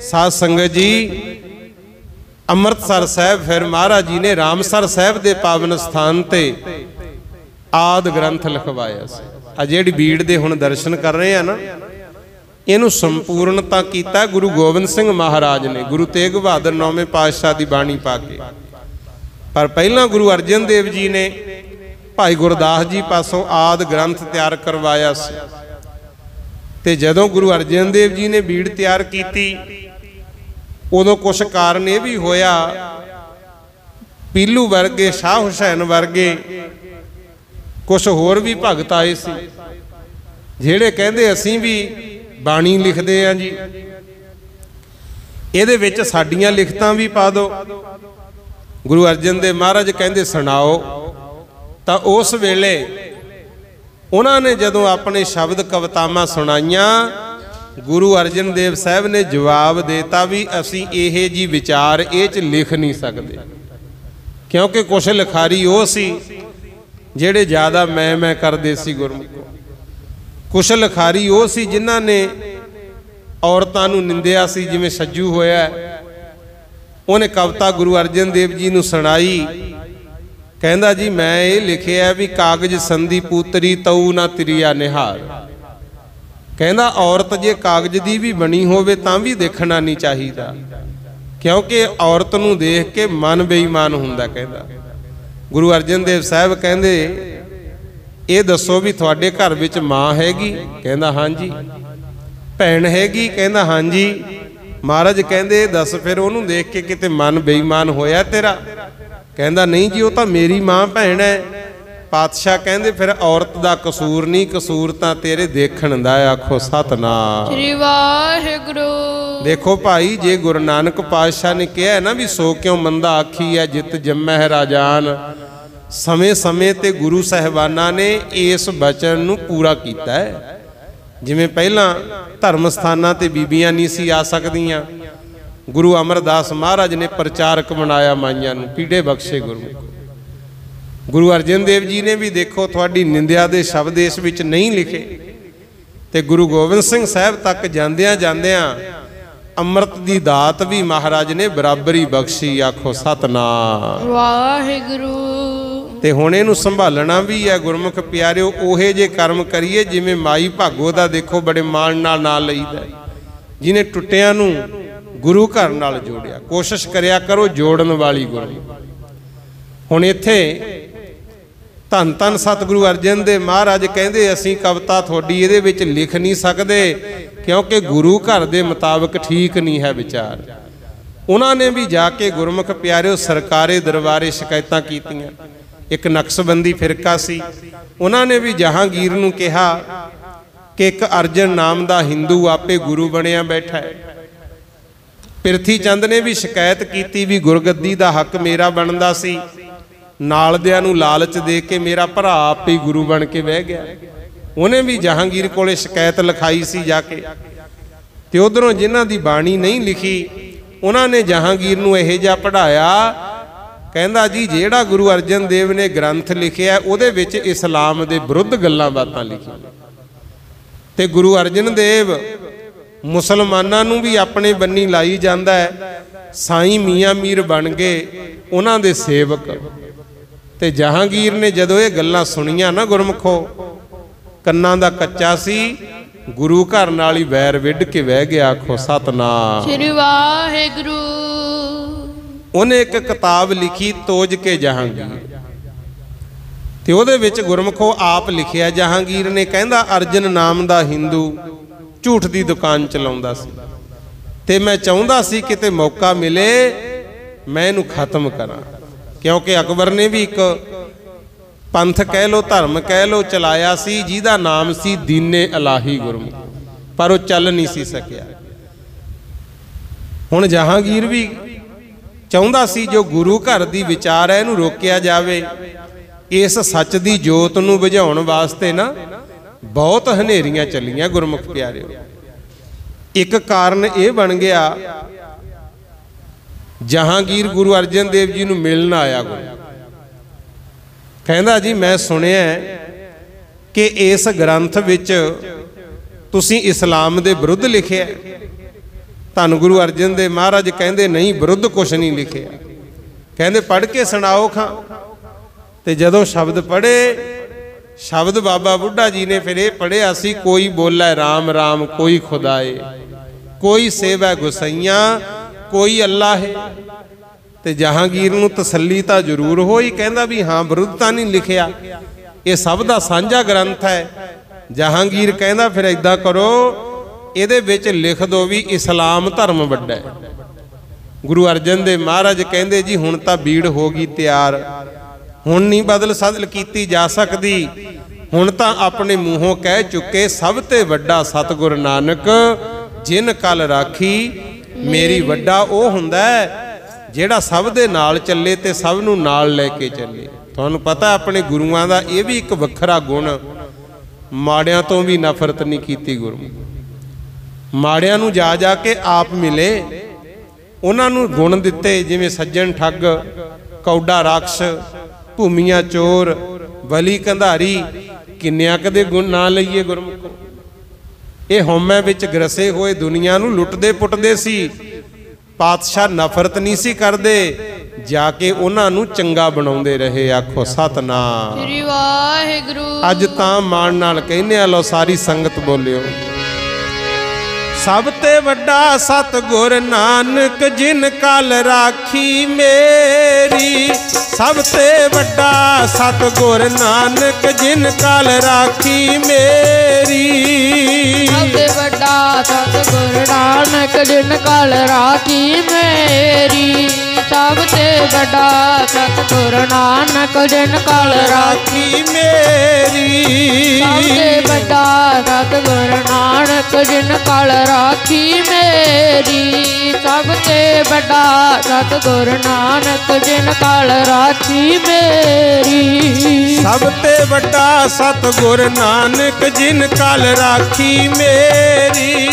ਸਾਧ ਸੰਗਤ ਜੀ ਅੰਮ੍ਰਿਤਸਰ ਸਾਹਿਬ ਫਿਰ ਮਹਾਰਾਜ ਜੀ ਨੇ ਰਾਮਸਰ ਸਾਹਿਬ ਦੇ ਪਾਵਨ ਸਥਾਨ ਤੇ ਆਦ ਗ੍ਰੰਥ ਲਿਖਵਾਇਆ ਸੀ। ਆ ਜਿਹੜੀ ਬੀੜ ਦੇ ਹੁਣ ਦਰਸ਼ਨ ਕਰ ਰਹੇ ਆ ਨਾ, ਇਹਨੂੰ ਸੰਪੂਰਨਤਾ ਕੀਤਾ ਗੁਰੂ ਗੋਬਿੰਦ ਸਿੰਘ ਮਹਾਰਾਜ ਨੇ, ਗੁਰੂ ਤੇਗ ਬਹਾਦਰ 9ਵੇਂ ਪਾਤਸ਼ਾਹ ਦੀ ਬਾਣੀ ਪਾ ਕੇ। ਪਰ ਪਹਿਲਾਂ ਗੁਰੂ ਅਰਜਨ ਦੇਵ ਜੀ ਨੇ ਭਾਈ ਗੁਰਦਾਸ ਜੀ ਪਾਸੋਂ ਆਦ ਗ੍ਰੰਥ ਤਿਆਰ ਕਰਵਾਇਆ ਸੀ। ਤੇ ਜਦੋਂ ਗੁਰੂ ਅਰਜਨ ਦੇਵ ਜੀ ਨੇ ਬੀੜ ਤਿਆਰ ਕੀਤੀ, ਉਦੋਂ ਕੁਝ ਕਾਰਨ ਇਹ ਵੀ ਹੋਇਆ, ਪੀਲੂ ਵਰਗੇ, ਸ਼ਾਹ ਹੁਸੈਨ ਵਰਗੇ ਕੁਝ ਹੋਰ ਵੀ ਭਗਤ ਆਏ ਸੀ, ਜਿਹੜੇ ਕਹਿੰਦੇ ਅਸੀਂ ਵੀ ਬਾਣੀ ਲਿਖਦੇ ਆਂ ਜੀ, ਇਹਦੇ ਵਿੱਚ ਸਾਡੀਆਂ ਲਿਖਤਾਂ ਵੀ ਪਾ ਦਿਓ। ਗੁਰੂ ਅਰਜਨ ਦੇਵ ਮਹਾਰਾਜ ਕਹਿੰਦੇ ਸੁਣਾਓ। ਤਾਂ ਉਸ ਵੇਲੇ ਉਹਨਾਂ ਨੇ ਜਦੋਂ ਆਪਣੇ ਸ਼ਬਦ ਕਵਿਤਾਵਾਂ ਸੁਣਾਈਆਂ, ਗੁਰੂ ਅਰਜਨ ਦੇਵ ਸਾਹਿਬ ਨੇ ਜਵਾਬ ਦੇਤਾ ਵੀ ਅਸੀਂ ਇਹ ਜੀ ਵਿਚਾਰ ਇਹ 'ਚ ਲਿਖ ਨਹੀਂ ਸਕਦੇ, ਕਿਉਂਕਿ ਕੁਛ ਲਿਖਾਰੀ ਉਹ ਸੀ ਜਿਹੜੇ ਜ਼ਿਆਦਾ ਮੈਂ ਕਰਦੇ ਸੀ ਗੁਰਮੁਖੋ। ਕੁਛ ਲਿਖਾਰੀ ਉਹ ਸੀ ਜਿਨ੍ਹਾਂ ਨੇ ਔਰਤਾਂ ਨੂੰ ਨਿੰਦਿਆ ਸੀ, ਜਿਵੇਂ ਸੱਜੂ ਹੋਇਆ, ਉਹਨੇ ਕਵਿਤਾ ਗੁਰੂ ਅਰਜਨ ਦੇਵ ਜੀ ਨੂੰ ਸੁਣਾਈ। ਕਹਿੰਦਾ ਜੀ ਮੈਂ ਇਹ ਲਿਖਿਆ ਵੀ ਕਾਗਜ਼ ਸੰਧੀ ਪੂਤਰੀ ਤਊ ਨਾ ਤਿਰਿਆ ਨਿਹਾਰ। ਕਹਿੰਦਾ ਔਰਤ ਜੇ ਕਾਗਜ਼ ਦੀ ਵੀ ਬਣੀ ਹੋਵੇ ਤਾਂ ਵੀ ਦੇਖਣਾ ਨਹੀਂ ਚਾਹੀਦਾ, ਕਿਉਂਕਿ ਔਰਤ ਨੂੰ ਦੇਖ ਕੇ ਮਨ ਬੇਈਮਾਨ ਹੁੰਦਾ। ਕਹਿੰਦਾ ਗੁਰੂ ਅਰਜਨ ਦੇਵ ਸਾਹਿਬ ਕਹਿੰਦੇ ਇਹ ਦੱਸੋ ਵੀ ਤੁਹਾਡੇ ਘਰ ਵਿੱਚ ਮਾਂ ਹੈਗੀ? ਕਹਿੰਦਾ ਹਾਂਜੀ। ਭੈਣ ਹੈਗੀ? ਕਹਿੰਦਾ ਹਾਂਜੀ। ਮਹਾਰਾਜ ਕਹਿੰਦੇ ਦੱਸ ਫਿਰ ਉਹਨੂੰ ਦੇਖ ਕੇ ਕਿਤੇ ਮਨ ਬੇਈਮਾਨ ਹੋਇਆ ਤੇਰਾ? ਕਹਿੰਦਾ ਨਹੀਂ ਜੀ, ਉਹ ਤਾਂ ਮੇਰੀ ਮਾਂ ਭੈਣ ਹੈ। ਪਾਤਸ਼ਾਹ ਕਹਿੰਦੇ ਫਿਰ ਔਰਤ ਦਾ ਕਸੂਰ ਨਹੀਂ, ਕਸੂਰ ਤਾਂ ਤੇਰੇ ਦੇਖਣ ਦਾ। ਆਖੋ ਸਤਨਾਮ ਸ੍ਰੀ ਵਾਹਿਗੁਰੂ। ਦੇਖੋ ਭਾਈ, ਜੇ ਗੁਰੂ ਨਾਨਕ ਪਾਤਸ਼ਾਹ ਨੇ ਕਿਹਾ ਨਾ ਵੀ ਸੋ ਕਿਉਂ ਮੰਦਾ ਆਖੀ ਹੈ ਜਿਤ ਜੰਮਹਿ ਰਾਜਾਨ, ਸਮੇਂ ਸਮੇਂ ਤੇ ਗੁਰੂ ਸਾਹਿਬਾਨਾਂ ਨੇ ਇਸ ਬਚਨ ਨੂੰ ਪੂਰਾ ਕੀਤਾ ਹੈ। ਜਿਵੇਂ ਪਹਿਲਾਂ ਧਰਮ ਸਥਾਨਾਂ ਤੇ ਬੀਬੀਆਂ ਨਹੀਂ ਸੀ ਆ ਸਕਦੀਆਂ, ਗੁਰੂ ਅਮਰਦਾਸ ਮਹਾਰਾਜ ਨੇ ਪ੍ਰਚਾਰਕ ਬਣਾਇਆ ਮਾਈਆਂ ਨੂੰ, ਪੀੜੇ ਬਖਸ਼ੇ ਗੁਰੂ। ਗੁਰੂ ਅਰਜਨ ਦੇਵ ਜੀ ਨੇ ਵੀ ਦੇਖੋ ਤੁਹਾਡੀ ਨਿੰਦਿਆ ਦੇ ਸ਼ਬਦ ਇਸ ਵਿੱਚ ਨਹੀਂ ਲਿਖੇ, ਤੇ ਗੁਰੂ ਗੋਬਿੰਦ ਸਿੰਘ ਸਾਹਿਬ ਤੱਕ ਜਾਂਦਿਆਂ ਜਾਂਦਿਆਂ ਅੰਮ੍ਰਿਤ ਦੀ ਦਾਤ ਵੀ ਮਹਾਰਾਜ ਨੇ ਬਰਾਬਰੀ ਬਖਸ਼ੀ। ਆਖੋ ਸਤਨਾਮ ਵਾਹਿਗੁਰੂ। ਤੇ ਹੁਣ ਇਹਨੂੰ ਸੰਭਾਲਣਾ ਵੀ ਹੈ ਗੁਰਮੁਖ ਪਿਆਰਿਓ। ਉਹੇ ਜੇ ਕਰਮ ਕਰੀਏ ਜਿਵੇਂ ਮਾਈ ਭਾਗੋ ਦਾ ਦੇਖੋ ਬੜੇ ਮਾਣ ਨਾਲ ਨਾਂ ਲਈਦਾ, ਜਿਹਨੇ ਟੁੱਟਿਆਂ ਨੂੰ ਗੁਰੂ ਘਰ ਨਾਲ ਜੋੜਿਆ। ਕੋਸ਼ਿਸ਼ ਕਰਿਆ ਕਰੋ ਜੋੜਨ ਵਾਲੀ ਗੁਰੂ। ਹੁਣ ਇੱਥੇ ਧੰਨ ਧੰਨ ਸਤਿਗੁਰੂ ਅਰਜਨ ਦੇਵ ਮਹਾਰਾਜ ਕਹਿੰਦੇ ਅਸੀਂ ਕਵਿਤਾ ਤੁਹਾਡੀ ਇਹਦੇ ਵਿੱਚ ਲਿਖ ਨਹੀਂ ਸਕਦੇ, ਕਿਉਂਕਿ ਗੁਰੂ ਘਰ ਦੇ ਮੁਤਾਬਕ ਠੀਕ ਨਹੀਂ ਹੈ ਵਿਚਾਰ। ਉਹਨਾਂ ਨੇ ਵੀ ਜਾ ਕੇ ਗੁਰਮੁਖ ਪਿਆਰਿਓ ਸਰਕਾਰੇ ਦਰਬਾਰੇ ਸ਼ਿਕਾਇਤਾਂ ਕੀਤੀਆਂ। ਇੱਕ ਨਕਸ਼ਬੰਦੀ ਫਿਰਕਾ ਸੀ, ਉਹਨਾਂ ਨੇ ਵੀ ਜਹਾਂਗੀਰ ਨੂੰ ਕਿਹਾ ਕਿ ਇੱਕ ਅਰਜਨ ਨਾਮ ਦਾ ਹਿੰਦੂ ਆਪੇ ਗੁਰੂ ਬਣਿਆ ਬੈਠਾ ਹੈ। ਪ੍ਰਿਥੀ ਚੰਦ ਨੇ ਵੀ ਸ਼ਿਕਾਇਤ ਕੀਤੀ ਵੀ ਗੁਰਗੱਦੀ ਦਾ ਹੱਕ ਮੇਰਾ ਬਣਦਾ ਸੀ, ਨਾਲਦਿਆਂ ਨੂੰ ਲਾਲਚ ਦੇ ਕੇ ਮੇਰਾ ਭਰਾ ਆਪੇ ਹੀ ਗੁਰੂ ਬਣ ਕੇ ਬਹਿ ਗਿਆ। ਉਹਨੇ ਵੀ ਜਹਾਂਗੀਰ ਕੋਲੇ ਸ਼ਿਕਾਇਤ ਲਿਖਾਈ ਸੀ ਜਾ ਕੇ। ਤੇ ਉਧਰੋਂ ਜਿਨ੍ਹਾਂ ਦੀ ਬਾਣੀ ਨਹੀਂ ਲਿਖੀ ਉਹਨਾਂ ਨੇ ਜਹਾਂਗੀਰ ਨੂੰ ਇਹੋ ਜਿਹਾ ਪੜ੍ਹਾਇਆ, ਕਹਿੰਦਾ ਜੀ ਜਿਹੜਾ ਗੁਰੂ ਅਰਜਨ ਦੇਵ ਨੇ ਗ੍ਰੰਥ ਲਿਖਿਆ ਉਹਦੇ ਵਿੱਚ ਇਸਲਾਮ ਦੇ ਵਿਰੁੱਧ ਗੱਲਾਂ ਬਾਤਾਂ ਲਿਖੀਆਂ। ਤੇ ਗੁਰੂ ਅਰਜਨ ਦੇਵ ਮੁਸਲਮਾਨਾਂ ਨੂੰ ਵੀ ਆਪਣੇ ਬੰਨੀ ਲਾਈ ਜਾਂਦਾ ਹੈ। ਸਾਈਂ ਮੀਆਂ ਮੀਰ ਬਣ ਗਏ ਉਹਨਾਂ ਦੇ ਸੇਵਕ। ਤੇ ਜਹਾਂਗੀਰ ਨੇ ਜਦੋਂ ਇਹ ਗੱਲਾਂ ਸੁਣੀਆਂ ਨਾ ਗੁਰਮੁਖੋ, ਕੰਨਾਂ ਦਾ ਕੱਚਾ ਸੀ, ਗੁਰੂ ਘਰ ਨਾਲ ਹੀ ਵੈਰ ਵਿੱਢ ਕੇ ਬਹਿ ਗਿਆ। ਆਖੋ ਸਤਨਾਮ ਸ੍ਰੀ ਵਾਹਿਗੁਰੂ। ਉਹਨੇ ਇੱਕ ਕਿਤਾਬ ਲਿਖੀ ਤੋਜ ਕੇ ਜਹਾਂਗੀਰ, ਤੇ ਉਹਦੇ ਵਿੱਚ ਗੁਰਮੁਖੋ ਆਪ ਲਿਖਿਆ ਜਹਾਂਗੀਰ ਨੇ, ਕਹਿੰਦਾ ਅਰਜਨ ਨਾਮ ਦਾ ਹਿੰਦੂ ਝੂਠ ਦੀ ਦੁਕਾਨ ਚਲਾਉਂਦਾ ਸੀ, ਤੇ ਮੈਂ ਚਾਹੁੰਦਾ ਸੀ ਕਿਤੇ ਮੌਕਾ ਮਿਲੇ ਮੈਂ ਇਹਨੂੰ ਖਤਮ ਕਰਾਂ। ਕਿਉਂਕਿ ਅਕਬਰ ਨੇ ਵੀ ਇੱਕ ਪੰਥ ਕਹਿ ਲੋ, ਧਰਮ ਕਹਿ ਲੋ, ਚਲਾਇਆ ਸੀ ਜਿਹਦਾ ਨਾਮ ਸੀ ਦੀਨੇ ਇਲਾਹੀ ਗੁਰਮੁਖ, ਪਰ ਉਹ ਚੱਲ ਨਹੀਂ ਸੀ ਸਕਿਆ। ਹੁਣ ਜਹਾਂਗੀਰ ਵੀ ਚਾਹੁੰਦਾ ਸੀ ਜੋ ਗੁਰੂ ਘਰ ਦੀ ਵਿਚਾਰ ਹੈ ਇਹਨੂੰ ਰੋਕਿਆ ਜਾਵੇ। ਇਸ ਸੱਚ ਦੀ ਜੋਤ ਨੂੰ ਬੁਝਾਉਣ ਵਾਸਤੇ ਨਾ ਬਹੁਤ ਹਨੇਰੀਆਂ ਚੱਲੀਆਂ ਗੁਰਮੁਖ ਪਿਆਰਿਓ। ਇੱਕ ਕਾਰਨ ਇਹ ਬਣ ਗਿਆ, ਜਹਾਂਗੀਰ ਗੁਰੂ ਅਰਜਨ ਦੇਵ ਜੀ ਨੂੰ ਮਿਲਣ ਆਇਆ। ਕਹਿੰਦਾ ਜੀ ਮੈਂ ਸੁਣਿਆ ਕਿ ਇਸ ਗ੍ਰੰਥ ਵਿੱਚ ਤੁਸੀਂ ਇਸਲਾਮ ਦੇ ਵਿਰੁੱਧ ਲਿਖਿਆ। ਧੰਨ ਗੁਰੂ ਅਰਜਨ ਦੇਵ ਮਹਾਰਾਜ ਕਹਿੰਦੇ ਨਹੀਂ, ਵਿਰੁੱਧ ਕੁਛ ਨਹੀਂ ਲਿਖਿਆ। ਕਹਿੰਦੇ ਪੜ੍ਹ ਕੇ ਸੁਣਾਓ ਖਾਂ। ਤੇ ਜਦੋਂ ਸ਼ਬਦ ਪੜ੍ਹੇ, ਸ਼ਬਦ ਬਾਬਾ ਬੁੱਢਾ ਜੀ ਨੇ ਫਿਰ ਇਹ ਪੜ੍ਹਿਆ ਸੀ, ਕੋਈ ਬੋਲੇ ਰਾਮ ਰਾਮ ਕੋਈ ਖੁਦਾਏ, ਕੋਈ ਸੇਵੈ ਗੁਸਈਆਂ ਕੋਈ ਅੱਲਾ ਹੈ। ਤੇ ਜਹਾਂਗੀਰ ਨੂੰ ਤਸੱਲੀ ਤਾਂ ਜ਼ਰੂਰ ਹੋਈ, ਕਹਿੰਦਾ ਵੀ ਹਾਂ ਵਿਰੁੱਧ ਤਾਂ ਨਹੀਂ ਲਿਖਿਆ, ਇਹ ਸਭ ਦਾ ਸਾਂਝਾ ਗ੍ਰੰਥ ਹੈ। ਜਹਾਂਗੀਰ ਕਹਿੰਦਾ ਫਿਰ ਏਦਾਂ ਕਰੋ, ਇਹਦੇ ਵਿੱਚ ਲਿਖ ਦਿਓ ਵੀ ਇਸਲਾਮ ਧਰਮ ਵੱਡਾ ਹੈ। ਗੁਰੂ ਅਰਜਨ ਦੇਵ ਮਹਾਰਾਜ ਕਹਿੰਦੇ ਜੀ ਹੁਣ ਤਾਂ ਬੀੜ ਹੋ ਗਈ ਤਿਆਰ, ਹੁਣ ਨਹੀਂ ਬਦਲ ਸਦਲ ਕੀਤੀ ਜਾ ਸਕਦੀ। ਹੁਣ ਤਾਂ ਆਪਣੇ ਮੂੰਹੋਂ ਕਹਿ ਚੁੱਕੇ, ਸਭ ਤੇ ਵੱਡਾ ਸਤਿਗੁਰ ਨਾਨਕ ਜਿਨ ਕਲ ਰਾਖੀ ਮੇਰੀ। ਵੱਡਾ ਉਹ ਹੁੰਦਾ ਜਿਹੜਾ ਸਭ ਦੇ ਨਾਲ ਚੱਲੇ ਤੇ ਸਭ ਨੂੰ ਨਾਲ ਲੈ ਕੇ ਚੱਲੇ। ਤੁਹਾਨੂੰ ਪਤਾ ਆਪਣੇ ਗੁਰੂਆਂ ਦਾ ਇਹ ਵੀ ਇੱਕ ਵੱਖਰਾ ਗੁਣ, ਮਾੜਿਆਂ ਤੋਂ ਵੀ ਨਫ਼ਰਤ ਨਹੀਂ ਕੀਤੀ ਗੁਰੂ। ਮਾੜਿਆਂ ਨੂੰ ਜਾ ਜਾ ਕੇ ਆਪ ਮਿਲੇ, ਉਹਨਾਂ ਨੂੰ ਗੁਣ ਦਿੱਤੇ, ਜਿਵੇਂ ਸੱਜਣ ਠੱਗ, ਕੌਡਾ ਰਾਖਸ਼, ਭੂਮੀਆਂ ਚੋਰ, ਬਲੀ ਕੰਧਾਰੀ, ਕਿੰਨਿਆਂ ਕਦੇ ਗੁਣ ਨਾ ਲਈਏ ਗੁਰਮੁਖੋ। ਇਹ ਹਉਮੈ ਵਿੱਚ ਗਰਸੇ ਹੋਏ ਦੁਨੀਆ ਨੂੰ ਲੁੱਟਦੇ ਪੁੱਟਦੇ ਸੀ। ਪਾਤਸ਼ਾਹ ਨਫ਼ਰਤ ਨਹੀਂ ਸੀ ਕਰਦੇ, ਜਾ ਕੇ ਉਹਨਾਂ ਨੂੰ ਚੰਗਾ ਬਣਾਉਂਦੇ ਰਹੇ। ਆਖੋ ਸਤਨਾਮ ਸ੍ਰੀ ਵਾਹਿਗੁਰੂ। ਅੱਜ ਤਾਂ ਮਾਣ ਨਾਲ ਕਹਿੰਦੇ ਆ, ਲੋ ਸਾਰੀ ਸੰਗਤ ਬੋਲਿਓ। ਸਭ ਤੇ ਵੱਡਾ ਸਤਿਗੁਰ ਨਾਨਕ ਜਿਨ ਕਲ ਰਾਖੀ ਮੇਰੀ। ਸਭ ਤੇ ਵੱਡਾ ਸਤਿਗੁਰ ਨਾਨਕ ਜਿਨ ਕਲ ਰਾਖੀ ਮੇਰੀ। ਸਭ ਤੇ ਵੱਡਾ ਸਤਿਗੁਰ ਨਾਨਕ ਜਿਨ ਕਲ ਰਾਖੀ ਮੇਰੀ। ਸਭ ਤੇ ਵੱਡਾ ਸਤਿਗੁਰ ਨਾਨਕ ਜਿਨ ਕਲ ਰਾਖੀ ਮੇਰੀ। ਸਭ ਤੇ ਵੱਡਾ ਸਤਿਗੁਰ ਨਾਨਕ ਜਿਨ ਕਲ ਰਾਖੀ ਮੇਰੀ। ਸਭ ਤੇ ਵੱਡਾ ਸਤਿਗੁਰ ਨਾਨਕ ਜਿਨ ਕਲ ਰਾਖੀ ਮੇਰੀ। ਸਭ ਤੇ ਵੱਡਾ ਸਤਿਗੁਰ ਨਾਨਕ ਜਿਨ ਕਲ ਰਾਖੀ ਮੇਰੀ।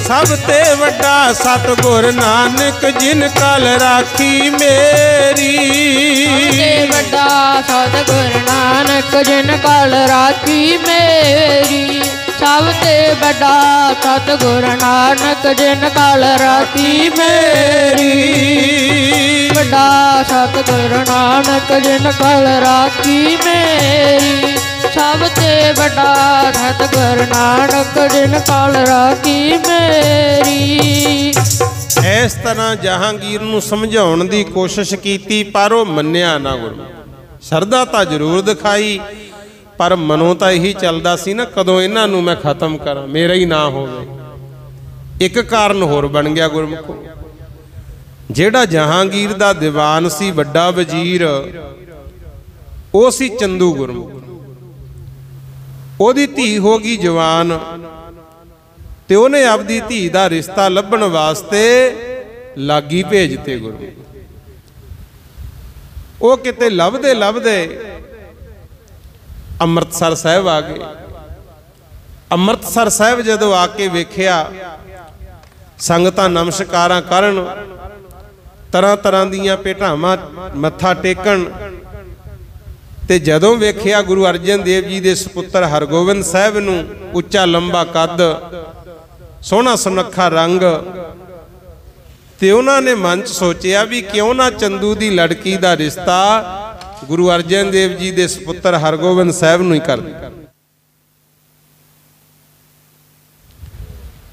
ਸਭ ਤੇ ਵੱਡਾ ਸਤਿਗੁਰ ਨਾਨਕ ਜਿਨ ਕਲ ਰਾਖੀ ਮੇਰੀ। ਸਭ ਤੇ ਵੱਡਾ ਸਤਿਗੁਰ ਨਾਨਕ ਜਿਨ ਕਲ ਰਾਖੀ ਮੇਰੀ। ਸਭ ਤੇ ਵੱਡਾ ਸਤਿਗੁਰ ਨਾਨਕ ਜਿਨ ਕਲ ਰਾਖੀ ਮੇਰੀ। ਵੱਡਾ ਸਤਿਗੁਰ ਨਾਨਕ ਜਿਨ ਕਲ ਰਾਖੀ ਮੇਰੀ। ਸਭ ਤੇ ਵੱਡਾ ਸਤਿਗੁਰ ਨਾਨਕ ਜਿਨ ਕਲ ਰਾਖੀ ਮੇਰੀ। ਇਸ ਤਰ੍ਹਾਂ ਜਹਾਂਗੀਰ ਨੂੰ ਸਮਝਾਉਣ ਦੀ ਕੋਸ਼ਿਸ਼ ਕੀਤੀ, ਪਰ ਉਹ ਮੰਨਿਆ ਨਾ ਗੁਰੂ। ਸ਼ਰਧਾ ਤਾਂ ਜ਼ਰੂਰ ਦਿਖਾਈ, ਪਰ ਮਨੋਂ ਤਾਂ ਇਹੀ ਚੱਲਦਾ ਸੀ ਨਾ, ਕਦੋਂ ਇਹਨਾਂ ਨੂੰ ਮੈਂ ਖਤਮ ਕਰਾਂ, ਮੇਰਾ ਹੀ ਨਾ ਹੋਵੇ। ਇੱਕ ਕਾਰਨ ਹੋਰ ਬਣ ਗਿਆ ਗੁਰਮੁਖੋ। ਜਿਹੜਾ ਜਹਾਂਗੀਰ ਦਾ ਦੀਵਾਨ ਸੀ, ਵੱਡਾ ਵਜ਼ੀਰ, ਉਹ ਸੀ ਚੰਦੂ ਗੁਰਮੁਖ। ਉਹਦੀ ਧੀ ਹੋ ਗਈ ਜਵਾਨ, ਤੇ ਉਹਨੇ ਆਪਦੀ ਧੀ ਦਾ ਰਿਸ਼ਤਾ ਲੱਭਣ ਵਾਸਤੇ ਲਾਗੀ ਭੇਜਤੇ ਗੁਰੂ। ਉਹ ਕਿਤੇ ਲੱਭਦੇ ਲੱਭਦੇ ਅੰਮ੍ਰਿਤਸਰ ਸਾਹਿਬ ਆ ਗਏ। ਅੰਮ੍ਰਿਤਸਰ ਸਾਹਿਬ ਜਦੋਂ ਆ ਕੇ ਵੇਖਿਆ, ਸੰਗਤਾਂ ਨਮਸਕਾਰਾਂ ਕਰਨ, ਤਰ੍ਹਾਂ ਤਰ੍ਹਾਂ ਦੀਆਂ ਭੇਟਾਵਾਂ ਮੱਥਾ ਟੇਕਣ, ਤੇ ਜਦੋਂ ਵੇਖਿਆ ਗੁਰੂ ਅਰਜਨ ਦੇਵ ਜੀ ਦੇ ਸੁਪੁੱਤਰ ਹਰਗੋਬਿੰਦ ਸਾਹਿਬ ਨੂੰ, ਉੱਚਾ ਲੰਬਾ ਕੱਦ, ਸੋਹਣਾ ਸੁਨੱਖਾ ਰੰਗ, ਤੇ ਉਹਨਾਂ ਨੇ ਮਨ 'ਚ ਸੋਚਿਆ ਵੀ ਕਿਉਂ ਨਾ ਚੰਦੂ ਦੀ ਲੜਕੀ ਦਾ ਰਿਸ਼ਤਾ ਗੁਰੂ ਅਰਜਨ ਦੇਵ ਜੀ ਦੇ ਸੁਪੁੱਤਰ ਹਰਗੋਬਿੰਦ ਸਾਹਿਬ ਨੂੰ ਹੀ ਕਰ ਦਿੱਤਾ।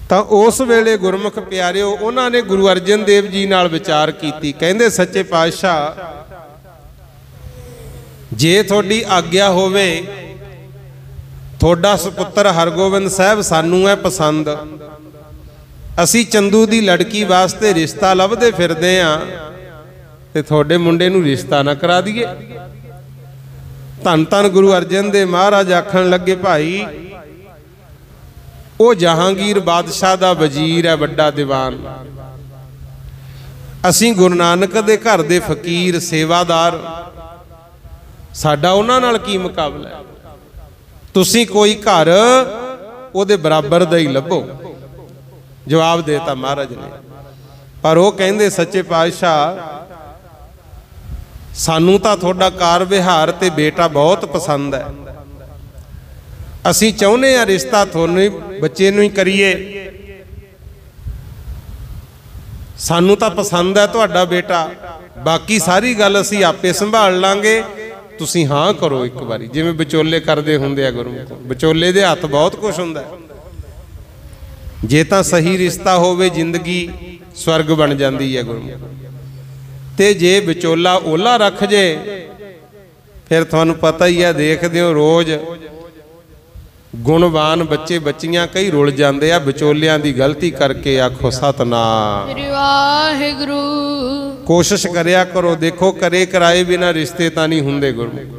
ਤਾਂ ਉਸ ਵੇਲੇ ਗੁਰਮੁਖ ਪਿਆਰਿਓ, ਉਹਨਾਂ ਨੇ ਗੁਰੂ ਅਰਜਨ ਦੇਵ ਜੀ ਨਾਲ ਵਿਚਾਰ ਕੀਤੀ। ਕਹਿੰਦੇ ਸੱਚੇ ਪਾਤਸ਼ਾਹ, ਜੇ ਤੁਹਾਡੀ ਆਗਿਆ ਹੋਵੇ, ਤੁਹਾਡਾ ਸੁਪੁੱਤਰ ਹਰਗੋਬਿੰਦ ਸਾਹਿਬ ਸਾਨੂੰ ਹੈ ਪਸੰਦ, ਅਸੀਂ ਚੰਦੂ ਦੀ ਲੜਕੀ ਵਾਸਤੇ ਰਿਸ਼ਤਾ ਲੱਭਦੇ ਫਿਰਦੇ ਆਂ, ਤੇ ਤੁਹਾਡੇ ਮੁੰਡੇ ਨੂੰ ਰਿਸ਼ਤਾ ਨਾ ਕਰਾ ਦਈਏ। ਧੰਨ ਧੰਨ ਗੁਰੂ ਅਰਜਨ ਦੇਵ ਮਹਾਰਾਜ ਆਖਣ ਲੱਗੇ, ਭਾਈ ਉਹ ਜਹਾਂਗੀਰ ਬਾਦਸ਼ਾਹ ਦਾ ਵਜ਼ੀਰ ਹੈ, ਵੱਡਾ ਦੀਵਾਨ। ਅਸੀਂ ਗੁਰੂ ਨਾਨਕ ਦੇ ਘਰ ਦੇ ਫਕੀਰ ਸੇਵਾਦਾਰ, ਸਾਡਾ ਉਹਨਾਂ ਨਾਲ ਕੀ ਮੁਕਾਬਲਾ ਹੈ। ਤੁਸੀਂ ਕੋਈ ਘਰ ਉਹਦੇ ਬਰਾਬਰ ਦਾ ਹੀ ਲੱਭੋ। ਜਵਾਬ ਦੇਤਾ ਮਹਾਰਾਜ ਨੇ। ਪਰ ਉਹ ਕਹਿੰਦੇ ਸੱਚੇ ਪਾਤਸ਼ਾਹ, ਸਾਨੂੰ ਤਾਂ ਤੁਹਾਡਾ ਕਾਰ ਵਿਹਾਰ ਤੇ ਬੇਟਾ ਬਹੁਤ ਪਸੰਦ ਹੈ, ਅਸੀਂ ਚਾਹੁੰਦੇ ਹਾਂ ਰਿਸ਼ਤਾ ਤੁਹਾਨੂੰ ਬੱਚੇ ਨੂੰ ਹੀ ਕਰੀਏ। सानू तां पसंद है तुहाडा बेटा, बाकी सारी गल असीं आपे संभाल लांगे, तुसीं हाँ करो एक बारी। जिवें विचोले करदे हुंदे आ गुरमुख, विचोले दे हत्थ बहुत कुछ हुंदा है। जे तां सही रिश्ता होवे जिंदगी स्वर्ग बन जाती है गुरमुख, ते जे विचोला ओला रख जे फिर तुहानू पता ही है, देखदे हो रोज गुणवान बच्चे बच्चियां कई रुल जाते आ विचोलियां दी गलती करके। आखो सतनाम वाहिगुरू। कोशिश करिया करो, देखो करे कराए बिना रिश्ते तां नहीं हुंदे गुरमुख।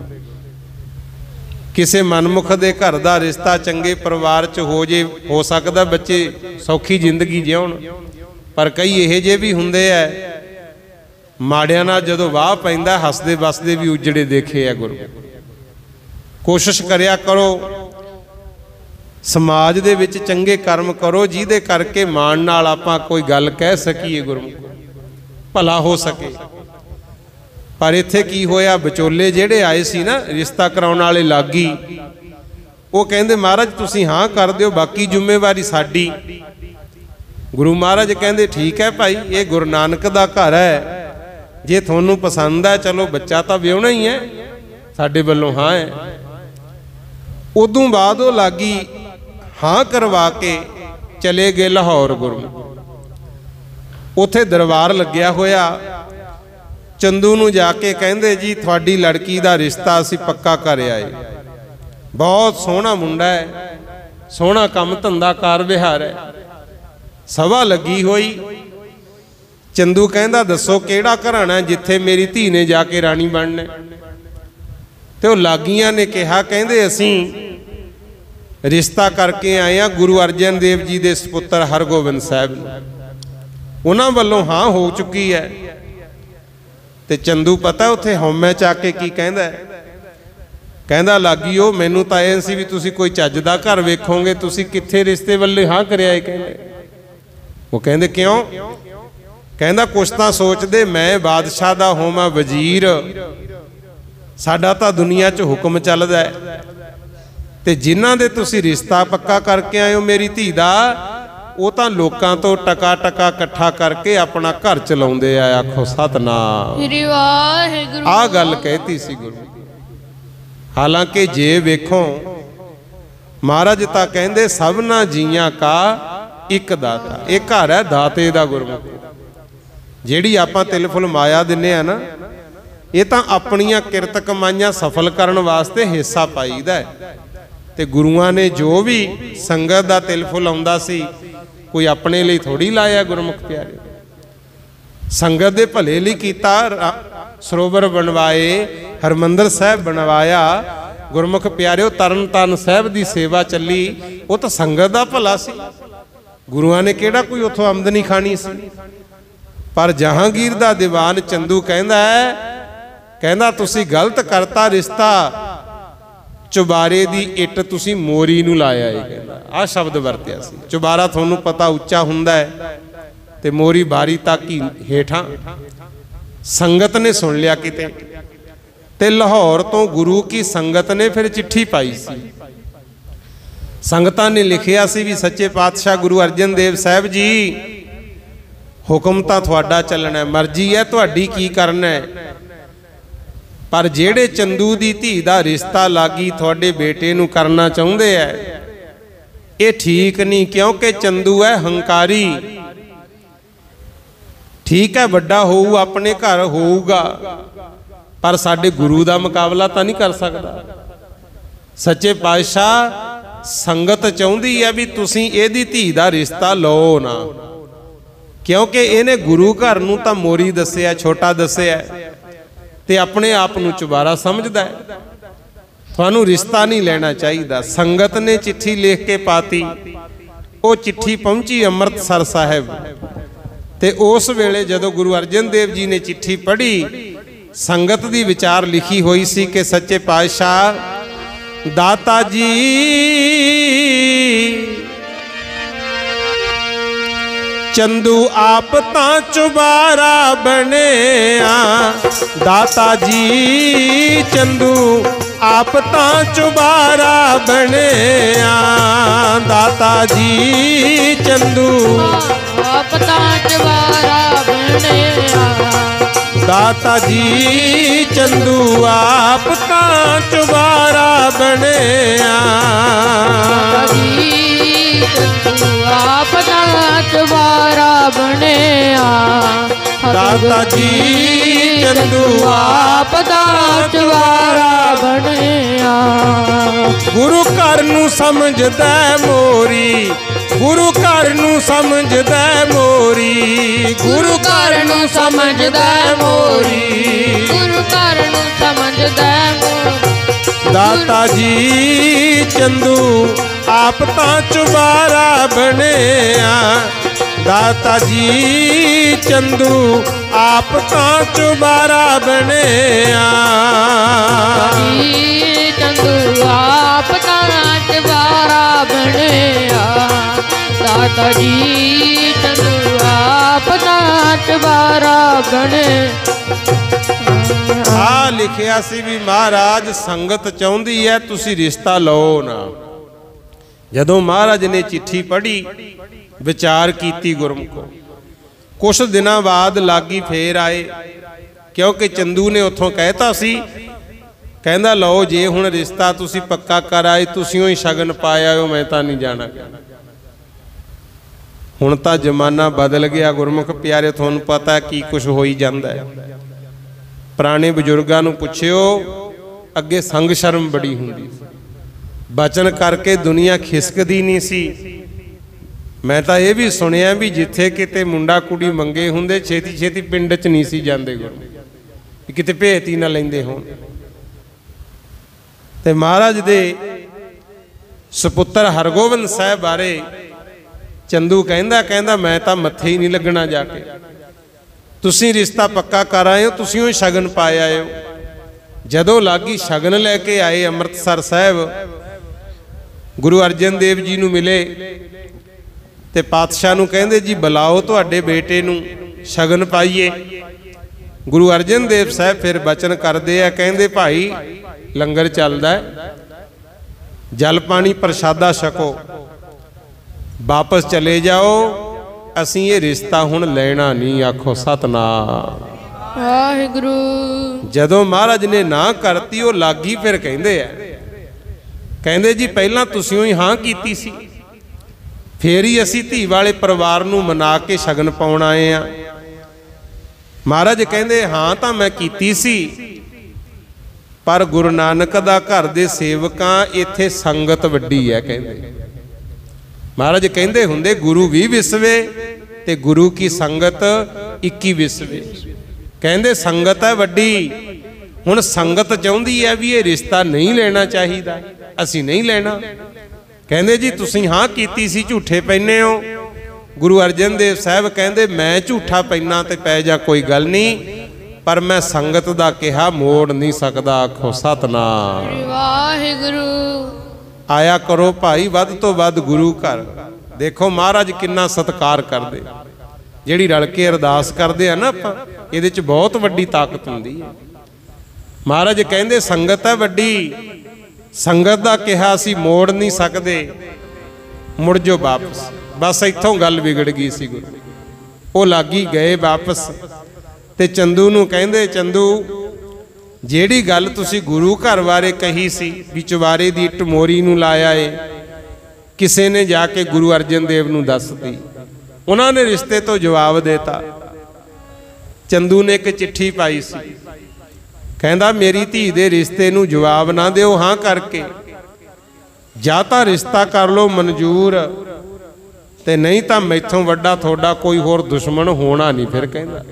किसी मनमुख दे घर दा रिश्ता चंगे परिवार च हो जे, हो सकदा बच्चे सौखी जिंदगी जिउण, पर कई इहे जे भी हुंदे आ माड़ियां नाल जदों वाह पैंदा हसदे वसदे भी उजड़े देखे आ गुरमुख। कोशिश करिया करो समाज दे विच चंगे कर्म करो जिहदे करके माण नाल आपां कोई गल कह सकीए गुरमुख, भला हो सके। पर इत्थे की होया, विचोले जिहड़े आए सी ना रिश्ता कराउण वाले लागी, वो कहंदे महाराज तुसीं हाँ कर दिओ, बाकी जिम्मेवारी साडी। गुरु महाराज कहंदे ठीक है भाई, ये गुरु नानक दा घर है, जे तुहानू पसंद है चलो बच्चा तां विआहना ही है, साडे वल्लों हाँ है। उदों बाद वो लागी हाँ करवा के चले गए लाहौर गुरमुख। उत्थे दरबार लग्या होया, चंदू नू जाके कहंदे जी थोड़ी लड़की दा रिश्ता असीं पक्का कर आए, बहुत सोहना मुंडा है, सोहना काम धंधा कार विहार है। सभा लगी हुई, चंदू कहंदा दसो किहड़ा घराना जिथे मेरी धी ने जाके राणी बनना। ते वो लागियां ने कहा, कहंदे असीं रिश्ता करके आए हैं गुरु अर्जन देव जी दे सपुत्र हरगोबिंद साहब, उन्हां वल्लों हाँ हो चुकी है। ते चंदू पता उत्थे हौमे च आके की कहंदा है, कहंदा लागियो मैनू तां इह सी भी तुसीं कोई चज दा घर वेखोगे, तुसीं कित्थे रिश्ते वल्ले हाँ करिया है। कहंदे वो कहंदे क्यों, कहंदा कुछ तां सोचदे मैं बादशाह दा होवां वजीर, साडा तां दुनिया च हुक्म चलदा है, ते जिन्हां दे तुसीं रिश्ता पक्का करके आए हो मेरी धी दा, वो तां लोकां तो टका टका इकट्ठा करके अपना घर चलाउंदे आ। आखो सतनाम आ गल कहती सी गुरु। हालांकि जे वेखो महाराज तां कहंदे सबना जीआं का एक दाता, एक घर है दाते दा गुरमुख। जिहड़ी आपां तिल फुल माया दिन्ने आ ना, ये तां अपनियां किरत कमाइयां सफल करन वास्ते हिस्सा पाईदा है। ते गुरुआं ने जो भी संगत दा तिल फुल आउंदा सी कोई अपने लिए थोड़ी लाया गुरमुख प्यारे, संगत दे भले लिए कीता। सरोवर बनवाए, हरमंदर साहब बनवाया, गुरमुख प्यारे तरन ताਰਨ साहब दी सेवा चली, वो तो संगत दा भला सी। गुरुआं ने किहड़ा कोई उत्थों आमदनी खानी सी। पर जहांगीर दा दीवान चंदू कहंदा है, कहंदा तुसीं गलत करता रिश्ता, चुबारे दी इट तुसीं मोरी नूं लाया है। कहंदा आ शब्द वरतिया सी। चुबारा तुहानूं पता उच्चा हुंदा है ते मोरी बारी तक ही हेठां। संगत ने सुन लिया किते, ते लाहौर तो गुरु की संगत ने फिर चिट्ठी पाई सी। संगतां ने लिखिया सी भी सच्चे पातशाह गुरु अर्जन देव साहब जी, हुक्म तां तुहाडा चलना है, मर्जी है तुहाडी की करना है, पर जेड़े चंदू दी धी दा रिश्ता लागी थोड़े बेटे नू करना चाहुंदे है, ये ठीक नहीं, क्योंकि चंदू है हंकारी। ठीक है वड्डा होऊ अपने घर होऊगा, पर साडे गुरु दा मुकाबला तां नहीं कर सकदा। सच्चे पातशाह संगत चाहुंदी है भी तुसीं इहदी धी दा रिश्ता लो ना, क्योंकि इहने गुरु घर नू तां मोरी दस्सिया, छोटा दस्सिया ते अपने आप नू चुबारा समझदा है। तुहानू रिश्ता नहीं लेना चाहिए। संगत ने चिट्ठी लिख के पाती, वो चिट्ठी पहुंची अमृतसर साहिब, ते उस वेले जदों गुरु अर्जन देव जी ने चिट्ठी पढ़ी, संगत दी विचार लिखी हुई सी कि सच्चे पातशाह दाता जी चंदू आप तां चुबारा बने दाता जी, चंदू आप तां चुबारा बने दाता जी, चंदू आप तां चुबारा दाता जी चंदू आप तां चुबारा बनिया। दाता जी चंदू आप तां चुबारा बनिया। दाता जी चंदू आप तां चुबारा बनिया। गुरु घर नूं समझदा मोरी, गुरु घर नूं समझदा मोरी, गुरु घर नूं समझदा मोरी, गुरु घर नूं समझदा मोरी। दाता जी चंदू आप तां चुबारा बनिया। दाता जी चंदू आप तां चुबारा बनिया। चंदू आप तां चुबारा बनिया। दाता जी चंदू आप तां चुबारा बने। आ लिखिया सी भी महाराज संगत चाहुंदी है तुसी रिश्ता लो ना। जदों महाराज ने चिट्ठी पढ़ी विचार कीती गुरमुखो, कुछ दिनों बाद लागी फेर आए, क्योंकि चंदू ने उथों कहता सी, कहंदा लो जे हुण रिश्ता तुसी पक्का कर आए, तुसीओ ही शगन पाया हो, मैं तां नहीं जाना। हुण तां जमाना बदल गया गुरमुख प्यारे, तुहानूं पता है की कुछ हो ही जांदा है। पुराने बजुर्गां नूं पुछिओ, अगे संग शर्म बड़ी हुंदी, बचन करके दुनिया खिसकदी नहीं सी। मैं तो यह भी सुनिया भी जिथे किते मुंडा कुड़ी मंगे हुंदे छेती छेती पिंड च नहीं सी जांदे, गुरु किते भेत ही ना लैंदे होण। ते महाराज दे सपुत्र हरगोबिंद साहब बारे चंदू कहंदा कहंदा मैं तो मत्थे ही नहीं लगना जाके, तुसीं रिश्ता पक्का कर आए हो, तुसीं ही शगन पाए आए हो। जदों लागी शगन लैके आए अमृतसर साहब, गुरु अर्जन देव जी नूं मिले ते पातशाह नूं कहंदे जी बुलाओ तुहाडे बेटे नूं शगन पाईए। गुरु अर्जन देव साहब फिर बचन करदे आ, कहंदे भाई लंगर चलदा है, जल पानी प्रसादा छको, वापस चले जाओ, असीं ये रिश्ता हुण लैणा नहीं। आखो सतनाम वाहिगुरू। जदों महाराज ने ना करती वो लागी फिर कहंदे आ, कहंदे जी पहलां तुसीं ही हां कीती सी, फिर ही असीं धी वाले परिवार नूं मना के शगन पाउण आए आ। महाराज कहंदे हां तां मैं कीती सी, पर गुरु नानक दा घर दे सेवकां इत्थे संगत वड्डी है। कहंदे महाराज कहंदे हुंदे गुरु 20 विसवे ते गुरु की संगत 21 विसवे। कहंदे संगत है वड्डी, हुण संगत चाहुंदी है भी ये रिश्ता नहीं लेना चाहिदा, असीं नहीं लेना। कहंदे जी तुसीं हां कीती सी, झूठे पैने हो। गुरु अर्जन देव साहब कहंदे मैं झूठा पैना ते पै जा कोई गल नहीं, पर मैं संगत दा कहा मोड़ नहीं सकदा। आखो सतनाम वाहिगुरू। आया करो भाई वध तो वध गुरु घर। देखो महाराज किन्ना सत्कार करदे, जिहड़ी रल के अरदास करदे आ ना आपां, इहदे च बहुत वड्डी ताकत हुंदी है। महाराज कहंदे संगत है वड्डी, संगत दा कहा असीं मोड़ नहीं सकदे, मुड़ जो वापस। बस इत्थों गल बिगड़ गई सी। गुरु वो लागी गए वापस ते चंदू नूं कहंदे चंदू ਜਿਹੜੀ ਗੱਲ ਤੁਸੀਂ ਗੁਰੂ ਘਰ ਬਾਰੇ ਕਹੀ ਸੀ ਵੀ ਚੁਬਾਰੇ ਦੀ ਇੱਟ ਮੋਰੀ ਨੂੰ ਲਾਇਆ ਏ, ਕਿਸੇ ਨੇ ਜਾ ਕੇ ਗੁਰੂ ਅਰਜਨ ਦੇਵ ਨੂੰ ਦੱਸਦੀ, ਉਹਨਾਂ ਨੇ ਰਿਸ਼ਤੇ ਤੋਂ ਜਵਾਬ ਦੇਤਾ। ਚੰਦੂ ਨੇ ਇੱਕ ਚਿੱਠੀ ਪਾਈ ਸੀ, ਕਹਿੰਦਾ ਮੇਰੀ ਧੀ ਦੇ ਰਿਸ਼ਤੇ ਨੂੰ ਜਵਾਬ ਨਾ ਦਿਓ ਹਾਂ ਕਰਕੇ, ਜਾਂ ਤਾਂ ਰਿਸ਼ਤਾ ਕਰ ਲਓ ਮਨਜ਼ੂਰ, ਤੇ ਨਹੀਂ ਤਾਂ ਮੈਥੋਂ ਵੱਡਾ ਤੁਹਾਡਾ ਕੋਈ ਹੋਰ ਦੁਸ਼ਮਣ ਹੋਣਾ ਨਹੀਂ। ਫਿਰ ਕਹਿੰਦਾ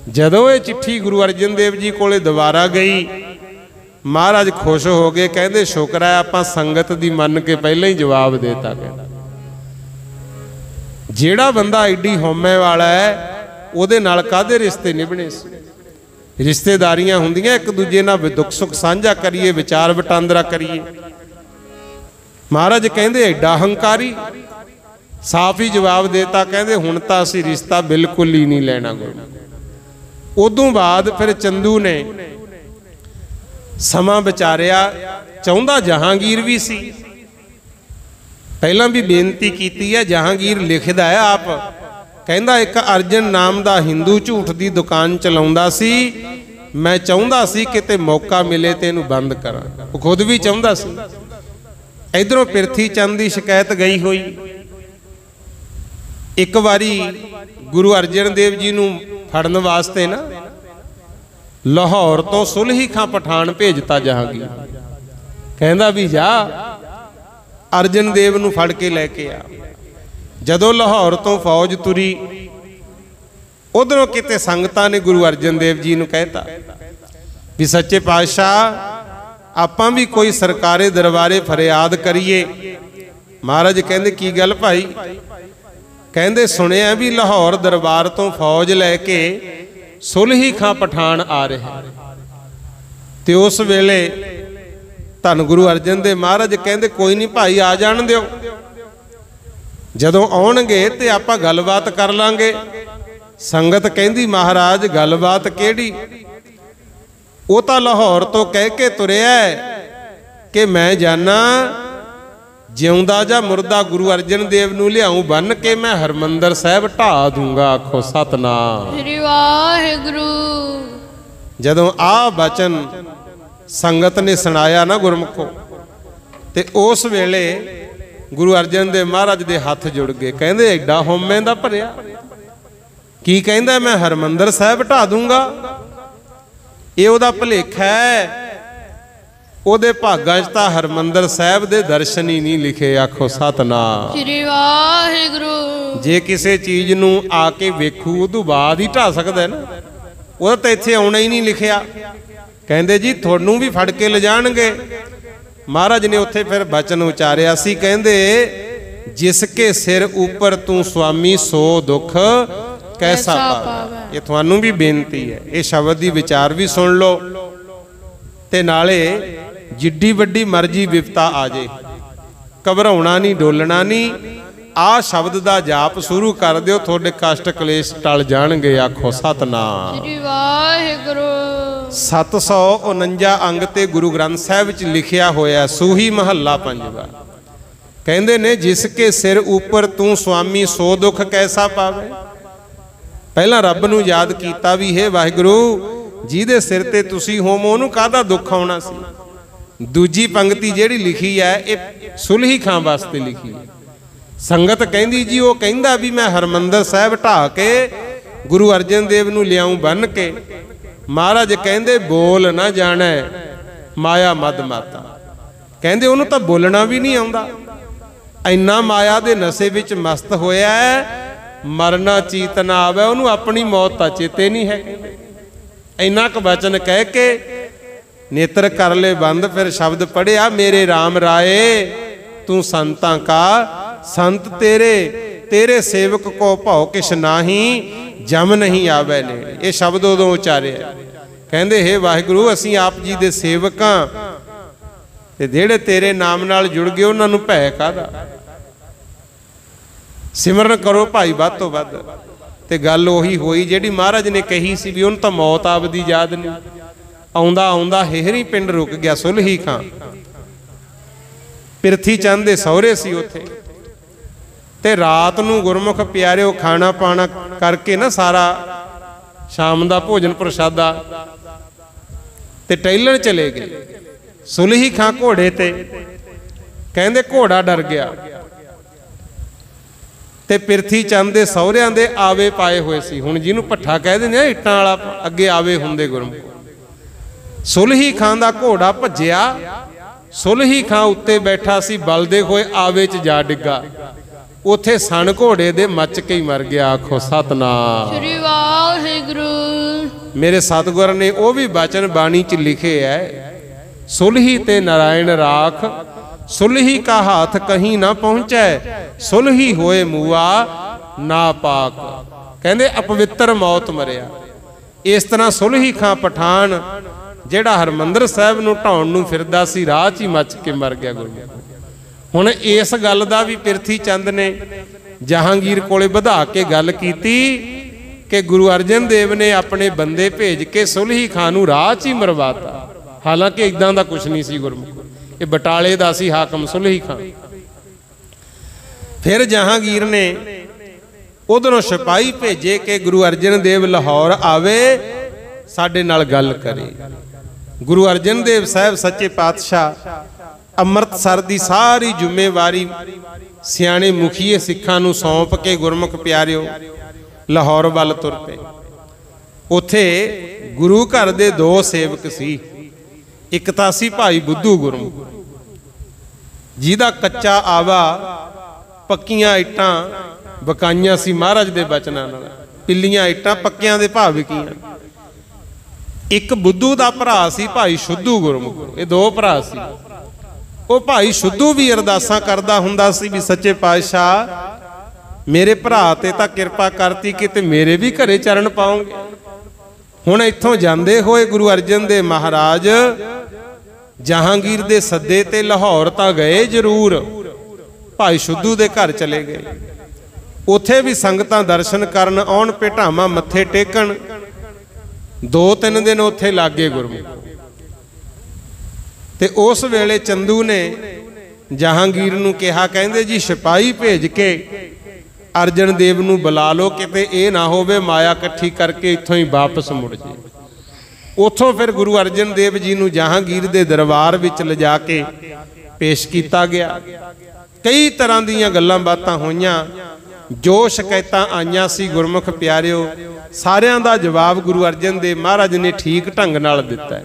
ਜਦੋਂ ਇਹ ਚਿੱਠੀ ਗੁਰੂ ਅਰਜਨ ਦੇਵ ਜੀ ਕੋਲੇ ਦੁਬਾਰਾ ਗਈ, ਮਹਾਰਾਜ ਖੁਸ਼ ਹੋ ਗਏ, ਕਹਿੰਦੇ ਸ਼ੁਕਰ ਹੈ ਆਪਾਂ ਸੰਗਤ ਦੀ ਮੰਨ ਕੇ ਪਹਿਲਾਂ ਹੀ ਜਵਾਬ ਦੇਤਾ। ਕਹਿੰਦਾ ਜਿਹੜਾ ਬੰਦਾ ਐਡੀ ਹਉਮੈ ਵਾਲਾ ਹੈ ਉਹਦੇ ਨਾਲ ਕਾਹਦੇ ਰਿਸ਼ਤੇ ਨਿਭਣੇ ਸੀ। ਰਿਸ਼ਤੇਦਾਰੀਆਂ ਹੁੰਦੀਆਂ ਇੱਕ ਦੂਜੇ ਨਾਲ ਦੁੱਖ ਸੁੱਖ ਸਾਂਝਾ ਕਰੀਏ, ਵਿਚਾਰ ਵਟਾਂਦਰਾ ਕਰੀਏ। ਮਹਾਰਾਜ ਕਹਿੰਦੇ ਐਡਾ ਹੰਕਾਰੀ, ਸਾਫ਼ ਹੀ ਜਵਾਬ ਦੇਤਾ, ਕਹਿੰਦੇ ਹੁਣ ਤਾਂ ਅਸੀਂ ਰਿਸ਼ਤਾ ਬਿਲਕੁਲ ਹੀ ਨਹੀਂ ਲੈਣਾ। ਉਦੋਂ ਬਾਅਦ ਫਿਰ ਚੰਦੂ ਨੇ ਸਮਾਂ ਵਿਚਾਰਿਆ, ਚਾਹੁੰਦਾ ਜਹਾਂਗੀਰ ਵੀ ਸੀ, ਪਹਿਲਾਂ ਵੀ ਬੇਨਤੀ ਕੀਤੀ ਹੈ। ਜਹਾਂਗੀਰ ਲਿਖਦਾ ਹੈ ਆਪ, ਕਹਿੰਦਾ ਇੱਕ ਅਰਜਨ ਨਾਮ ਦਾ ਹਿੰਦੂ ਝੂਠ ਦੀ ਦੁਕਾਨ ਚਲਾਉਂਦਾ ਸੀ, ਮੈਂ ਚਾਹੁੰਦਾ ਸੀ ਕਿਤੇ ਮੌਕਾ ਮਿਲੇ ਤੇ ਇਹਨੂੰ ਬੰਦ ਕਰਾਂ। ਉਹ ਖੁਦ ਵੀ ਚਾਹੁੰਦਾ ਸੀ। ਇਧਰੋਂ ਪ੍ਰਿਥੀ ਚੰਦ ਦੀ ਸ਼ਿਕਾਇਤ ਗਈ ਹੋਈ। ਇੱਕ ਵਾਰੀ ਗੁਰੂ ਅਰਜਨ ਦੇਵ ਜੀ ਨੂੰ ਫੜਨ ਵਾਸਤੇ ਨਾ ਲਾਹੌਰ ਤੋਂ ਸੁਲਹੀ ਖਾਂ ਪਠਾਨ ਭੇਜਤਾ ਜਹਾਂਗੀਰ। ਕਹਿੰਦਾ ਵੀ ਜਾ ਅਰਜਨ ਦੇਵ ਨੂੰ ਫੜ ਕੇ ਲੈ ਕੇ ਆ। ਜਦੋਂ ਲਾਹੌਰ ਤੋਂ ਫੌਜ ਤੁਰੀ, ਉਧਰੋਂ ਕਿਤੇ ਸੰਗਤਾਂ ਨੇ ਗੁਰੂ ਅਰਜਨ ਦੇਵ ਜੀ ਨੂੰ ਕਹਿਤਾ ਵੀ ਸੱਚੇ ਪਾਤਸ਼ਾਹ ਆਪਾਂ ਵੀ ਕੋਈ ਸਰਕਾਰੇ ਦਰਬਾਰੇ ਫਰਿਆਦ ਕਰੀਏ। ਮਹਾਰਾਜ ਕਹਿੰਦੇ ਕੀ ਗੱਲ ਭਾਈ? ਕਹਿੰਦੇ ਸੁਣਿਆ ਵੀ ਲਾਹੌਰ ਦਰਬਾਰ ਤੋਂ ਫੌਜ ਲੈ ਕੇ ਸੁਲਹੀ ਖਾਂ ਪਠਾਨ ਆ ਰਿਹਾ। ਤੇ ਉਸ ਵੇਲੇ ਧੰਨ ਗੁਰੂ ਅਰਜਨ ਦੇਵ ਮਹਾਰਾਜ ਕਹਿੰਦੇ ਕੋਈ ਨਹੀਂ ਭਾਈ, ਆ ਜਾਣ ਦਿਓ, ਜਦੋਂ ਆਉਣਗੇ ਤੇ ਆਪਾਂ ਗੱਲਬਾਤ ਕਰ ਲਾਂਗੇ। ਸੰਗਤ ਕਹਿੰਦੀ ਮਹਾਰਾਜ ਗੱਲਬਾਤ ਕਿਹੜੀ? ਉਹ ਤਾਂ ਲਾਹੌਰ ਤੋਂ ਕਹਿ ਕੇ ਤੁਰਿਆ ਕਿ ਮੈਂ ਜਾਣਾ ਜਿਉਂਦਾ ਜਾਂ ਮੁਰਦਾ ਗੁਰੂ ਅਰਜਨ ਦੇਵ ਨੂੰ ਲਿਆਉਂ ਬੰਨ ਕੇ ਮੈਂ ਹਰਮੰਦਰ ਸਾਹਿਬ ਢਾ ਦੂੰਗਾ। ਆਖੋ ਸਤਨਾਮ ਸ੍ਰੀ ਵਾਹਿਗੁਰੂ। ਜਦੋਂ ਆ ਬਚਨ ਸੰਗਤ ਨੇ ਸੁਣਾਇਆ ਨਾ ਗੁਰਮੁਖੋ, ਤੇ ਉਸ ਵੇਲੇ ਗੁਰੂ ਅਰਜਨ ਦੇਵ ਮਹਾਰਾਜ ਦੇ ਹੱਥ ਜੁੜ ਗਏ। ਕਹਿੰਦੇ ਐਡਾ ਹਉਮੈ ਦਾ ਭਰਿਆ ਕੀ ਕਹਿੰਦਾ ਮੈਂ ਹਰਮੰਦਰ ਸਾਹਿਬ ਢਾ ਦੂੰਗਾ? ਇਹ ਉਹਦਾ ਭੁਲੇਖਾ ਹੈ। ਉਹਦੇ ਭਾਗਾਂ 'ਚ ਤਾਂ ਹਰਮੰਦਰ ਸਾਹਿਬ ਦੇ ਦਰਸ਼ਨ ਹੀ ਨਹੀਂ ਲਿਖੇ। ਆਖੋ ਸਤਨਾਮ ਸ੍ਰੀ ਵਾਹਿਗੁਰੂ। ਜੇ ਕਿਸੇ ਚੀਜ਼ ਨੂੰ ਆ ਕੇ ਵੇਖੂ ਉਦੋਂ ਬਾਅਦ ਹੀ ਢਾ ਸਕਦਾ ਨਾ, ਉਹਦਾ ਤਾਂ ਇੱਥੇ ਆਉਣਾ ਹੀ ਨਹੀਂ ਲਿਖਿਆ। ਕਹਿੰਦੇ ਜੀ ਤੁਹਾਨੂੰ ਵੀ ਫੜ ਕੇ ਲਿਜਾਣਗੇ। ਮਹਾਰਾਜ ਨੇ ਉੱਥੇ ਫਿਰ ਬਚਨ ਉਚਾਰਿਆ ਸੀ, ਕਹਿੰਦੇ ਜਿਸ ਕੇ ਸਿਰ ਉੱਪਰ ਤੂੰ ਸੁਆਮੀ ਸੋ ਦੁੱਖ ਕੈਸਾ ਪਾਵੇ। ਇਹ ਤੁਹਾਨੂੰ ਵੀ ਬੇਨਤੀ ਹੈ, ਇਹ ਸ਼ਬਦ ਦੀ ਵਿਚਾਰ ਵੀ ਸੁਣ ਲਓ ਤੇ ਨਾਲੇ ਜਿੱਡੀ ਵੱਡੀ ਮਰਜ਼ੀ ਵਿਪਤਾ ਆ ਜੇ ਘਬਰਾਉਣਾ ਨਹੀਂ, ਡੋਲਣਾ ਨਹੀਂ। ਆਹ ਸ਼ਬਦ ਦਾ ਜਾਪ ਸ਼ੁਰੂ ਕਰ ਦਿਓ, ਤੁਹਾਡੇ ਕਸ਼ਟ ਕਲੇਸ਼ ਟਲ ਜਾਣਗੇ। ਆਖੋ ਸਤਨਾਮ ਸ੍ਰੀ ਵਾਹਿਗੁਰੂ। 749 ਅੰਗ ਤੇ ਗੁਰੂ ਗ੍ਰੰਥ ਸਾਹਿਬ ਵਿੱਚ ਲਿਖਿਆ ਹੋਇਆ ਸੂਹੀ ਮਹੱਲਾ ਪੰਜਵਾ। ਕਹਿੰਦੇ ਨੇ ਜਿਸ ਕੇ ਸਿਰ ਉੱਪਰ ਤੂੰ ਸੁਆਮੀ ਸੋ ਦੁੱਖ ਕੈਸਾ ਪਾਵੇ। ਪਹਿਲਾਂ ਰੱਬ ਨੂੰ ਯਾਦ ਕੀਤਾ ਵੀ ਹੇ ਵਾਹਿਗੁਰੂ ਜਿਹਦੇ ਸਿਰ ਤੇ ਤੁਸੀਂ ਹੋਵੋ ਉਹਨੂੰ ਕਾਹਦਾ ਦੁੱਖ ਆਉਣਾ ਸੀ। ਦੂਜੀ ਪੰਕਤੀ ਜਿਹੜੀ ਲਿਖੀ ਹੈ ਇਹ ਸੁਲਹੀ ਖਾਂ ਵਾਸਤੇ ਲਿਖੀ ਹੈ। ਸੰਗਤ ਕਹਿੰਦੀ ਜੀ ਉਹ ਕਹਿੰਦਾ ਵੀ ਮੈਂ ਹਰਮੰਦਰ ਸਾਹਿਬ ਢਾ ਕੇ ਗੁਰੂ ਅਰਜਨ ਦੇਵ ਨੂੰ ਲਿਆਉਂ ਬੰਨ ਕੇ। ਮਹਾਰਾਜ ਕਹਿੰਦੇ ਬੋਲ ਨਾ ਜਾਣੈ ਮਾਇਆ ਮਦ ਮਾਤਾ। ਕਹਿੰਦੇ ਉਹਨੂੰ ਤਾਂ ਬੋਲਣਾ ਵੀ ਨਹੀਂ ਆਉਂਦਾ, ਇੰਨਾ ਮਾਇਆ ਦੇ ਨਸ਼ੇ ਵਿੱਚ ਮਸਤ ਹੋਇਆ ਹੈ, ਮਰਨਾ ਚੀਤ ਨਾ ਆਵੇ, ਉਹਨੂੰ ਆਪਣੀ ਮੌਤ ਤਾਂ ਚੇਤੇ ਨਹੀਂ ਹੈ। ਇੰਨਾ ਕੁ ਵਚਨ ਕਹਿ ਕੇ ਨੇਤਰ ਕਰ ਲੈ ਬੰਦ। ਫਿਰ ਸ਼ਬਦ ਪੜਿਆ ਮੇਰੇ RAM ਰਾਏ ਤੂੰ ਸੰਤਾਂ ਕਾ ਸੰਤ ਤੇਰੇ ਸੇਵਕ ਕੋ ਭਉ ਕਿਛ ਨਾਹੀ ਜਮ ਨਹੀਂ ਆਵੇ ਨੇੜੇ। ਇਹ ਸ਼ਬਦ ਉਦੋਂ ਉਚਾਰਿਆ। ਕਹਿੰਦੇ ਹੇ ਵਾਹਿਗੁਰੂ ਅਸੀਂ ਆਪ ਜੀ ਦੇ ਸੇਵਕਾਂ ਤੇ ਜਿਹੜੇ ਤੇਰੇ ਨਾਮ ਨਾਲ ਜੁੜ ਗਏ ਉਹਨਾਂ ਨੂੰ ਭੈ ਕਾਹਦਾ। ਸਿਮਰਨ ਕਰੋ ਭਾਈ ਵੱਧ ਤੋਂ ਵੱਧ। ਤੇ ਗੱਲ ਉਹੀ ਹੋਈ ਜਿਹੜੀ ਮਹਾਰਾਜ ਨੇ ਕਹੀ ਸੀ ਵੀ ਉਹਨੂੰ ਤਾਂ ਮੌਤ ਆਪਦੀ ਯਾਦ ਨਹੀਂ। ਆਉਂਦਾ ਆਉਂਦਾ ਹੇਹਰੀ ਪਿੰਡ ਰੁਕ ਗਿਆ ਸੁਲਹੀ ਖਾਂ। ਪ੍ਰਿਥੀ ਚੰਦ ਦੇ ਸਹੁਰੇ ਸੀ ਉੱਥੇ। ਤੇ ਰਾਤ ਨੂੰ ਗੁਰਮੁਖ ਪਿਆਰਿਓ ਖਾਣਾ ਪਾਣਾ ਕਰਕੇ ਨਾ ਸਾਰਾ ਸ਼ਾਮ ਦਾ ਭੋਜਨ ਪ੍ਰਸ਼ਾਦਾ ਤੇ ਟਹਿਲਣ ਚਲੇ ਗਏ। ਸੁਲਹੀ ਖਾਂ ਘੋੜੇ ਤੇ, ਕਹਿੰਦੇ ਘੋੜਾ ਡਰ ਗਿਆ ਤੇ ਪ੍ਰਿਥੀ ਚੰਦ ਦੇ ਸਹੁਰਿਆਂ ਦੇ ਆਵੇ ਪਾਏ ਹੋਏ ਸੀ। ਹੁਣ ਜਿਹਨੂੰ ਭੱਠਾ ਕਹਿ ਦਿੰਦੇ ਆ ਇੱਟਾਂ ਵਾਲਾ, ਅੱਗੇ ਆਵੇ ਹੁੰਦੇ ਗੁਰਮੁਖ। ਸੁਲਹੀ ਖਾਂ ਦਾ ਘੋੜਾ ਭੱਜਿਆ, ਸੁਲਹੀ ਖਾਂ ਉੱਤੇ ਬੈਠਾ ਸੀ, ਬਲਦੇ ਹੋਏ ਆਵੇ 'ਚ ਜਾ ਡਿੱਗਾ। ਉੱਥੇ ਸਣ ਘੋੜੇ ਦੇ ਮੱਚ ਕੇ ਹੀ ਮਰ ਗਿਆ। ਆਖੋ ਸਤਨਾਮ ਸ੍ਰੀ ਵਾਹਿਗੁਰੂ। ਮੇਰੇ ਸਤਿਗੁਰ ਨੇ ਉਹ ਵੀ ਬਚਨ ਬਾਣੀ 'ਚ ਲਿਖੇ ਹੈ, ਸੁਲਹੀ ਤੇ ਨਾਰਾਇਣ ਰਾਖ, ਸੁਲਹੀ ਕਾ ਹੱਥ ਕਹੀਂ ਨਾ ਪਹੁੰਚੈ, ਸੁਲਹੀ ਹੋਏ ਮੂਆ ਨਾ ਪਾਕ। ਕਹਿੰਦੇ ਅਪਵਿੱਤਰ ਮੌਤ ਮਰਿਆ। ਇਸ ਤਰ੍ਹਾਂ ਸੁਲਹੀ ਖਾਂ ਪਠਾਨ ਜਿਹੜਾ ਹਰਮੰਦਰ ਸਾਹਿਬ ਨੂੰ ਢਾਉਣ ਨੂੰ ਫਿਰਦਾ ਸੀ, ਰਾਹ 'ਚ ਹੀ ਮੱਚ ਕੇ ਮਰ ਗਿਆ ਗੁਰੂ। ਹੁਣ ਇਸ ਗੱਲ ਦਾ ਵੀ ਪ੍ਰਿਥੀ ਚੰਦ ਨੇ ਜਹਾਂਗੀਰ ਕੋਲੇ ਵਧਾ ਕੇ ਗੱਲ ਕੀਤੀ ਕਿ ਗੁਰੂ ਅਰਜਨ ਦੇਵ ਨੇ ਆਪਣੇ ਬੰਦੇ ਭੇਜ ਕੇ ਸੁਲਹੀ ਖਾਂ ਨੂੰ ਰਾਹ 'ਚ ਹੀ ਮਰਵਾਤਾ। ਹਾਲਾਂਕਿ ਇਦਾਂ ਦਾ ਕੁਝ ਨਹੀਂ ਸੀ ਗੁਰਮੁਖ, ਇਹ ਬਟਾਲੇ ਦਾ ਸੀ ਹਾਕਮ ਸੁਲਹੀ ਖਾਂ। ਫਿਰ ਜਹਾਂਗੀਰ ਨੇ उधरों सिपाही भेजे कि गुरु अर्जन देव लाहौर आवे साडे नाल गल करे। गुरु अर्जन देव साहब सच्चे पातशाह अमृतसर की सारी जिम्मेवारी सियाणे मुखीए सिखां नूं सौंप के गुरमुख प्यारिओ लाहौर वल तुर पे। उत्थे गुरु घर दे दो सेवक सी, एक तां सी भाई बुद्धू गुरमुख जिहदा कच्चा आवा पक्कियां इट्टां बकाइयां सी महाराज दे बचनां नाल, पिल्लियां इट्टां पक्कियां दे भाव विकीआं। एक बुद्धू दा भरा सी भाई शुद्धू गुरमुख, ये दो भरा सी। वो भाई शुद्धू भी अरदासां करदा हुंदा सी भी सच्चे पातशाह मेरे भरा ते तां किरपा करती कि ते मेरे भी घरे चरण पाओगे। हुण इत्थों जांदे होए गुरु अर्जन देव महाराज जहांगीर दे सद्दे ते लाहौर तां गए जरूर, भाई शुद्धू दे घर चले गए। उत्थे भी संगतां दर्शन करन आउण, भेटावां मत्थे टेकण, 2-3 दिन उत्थे लागे गुरमुख। ते उस वेले चंदू ने जहांगीर नूं कहा, कहंदे जी सिपाही भेज के अर्जन देव नूं बुला लो, किते ये ना होवे माया इकट्ठी करके इत्थों ही वापस मुड़ जाए। उत्थों फिर गुरु अर्जन देव जी नूं जहांगीर दे दरबार विच लिजा के पेश किया गया। कई तरह दीयां गल्लां बातां होईयां, जो शिकायतां आईयां सी गुरमुख प्यारिओ सारियां दा जवाब गुरु अर्जन देव महाराज ने ठीक ढंग नाल दिता है।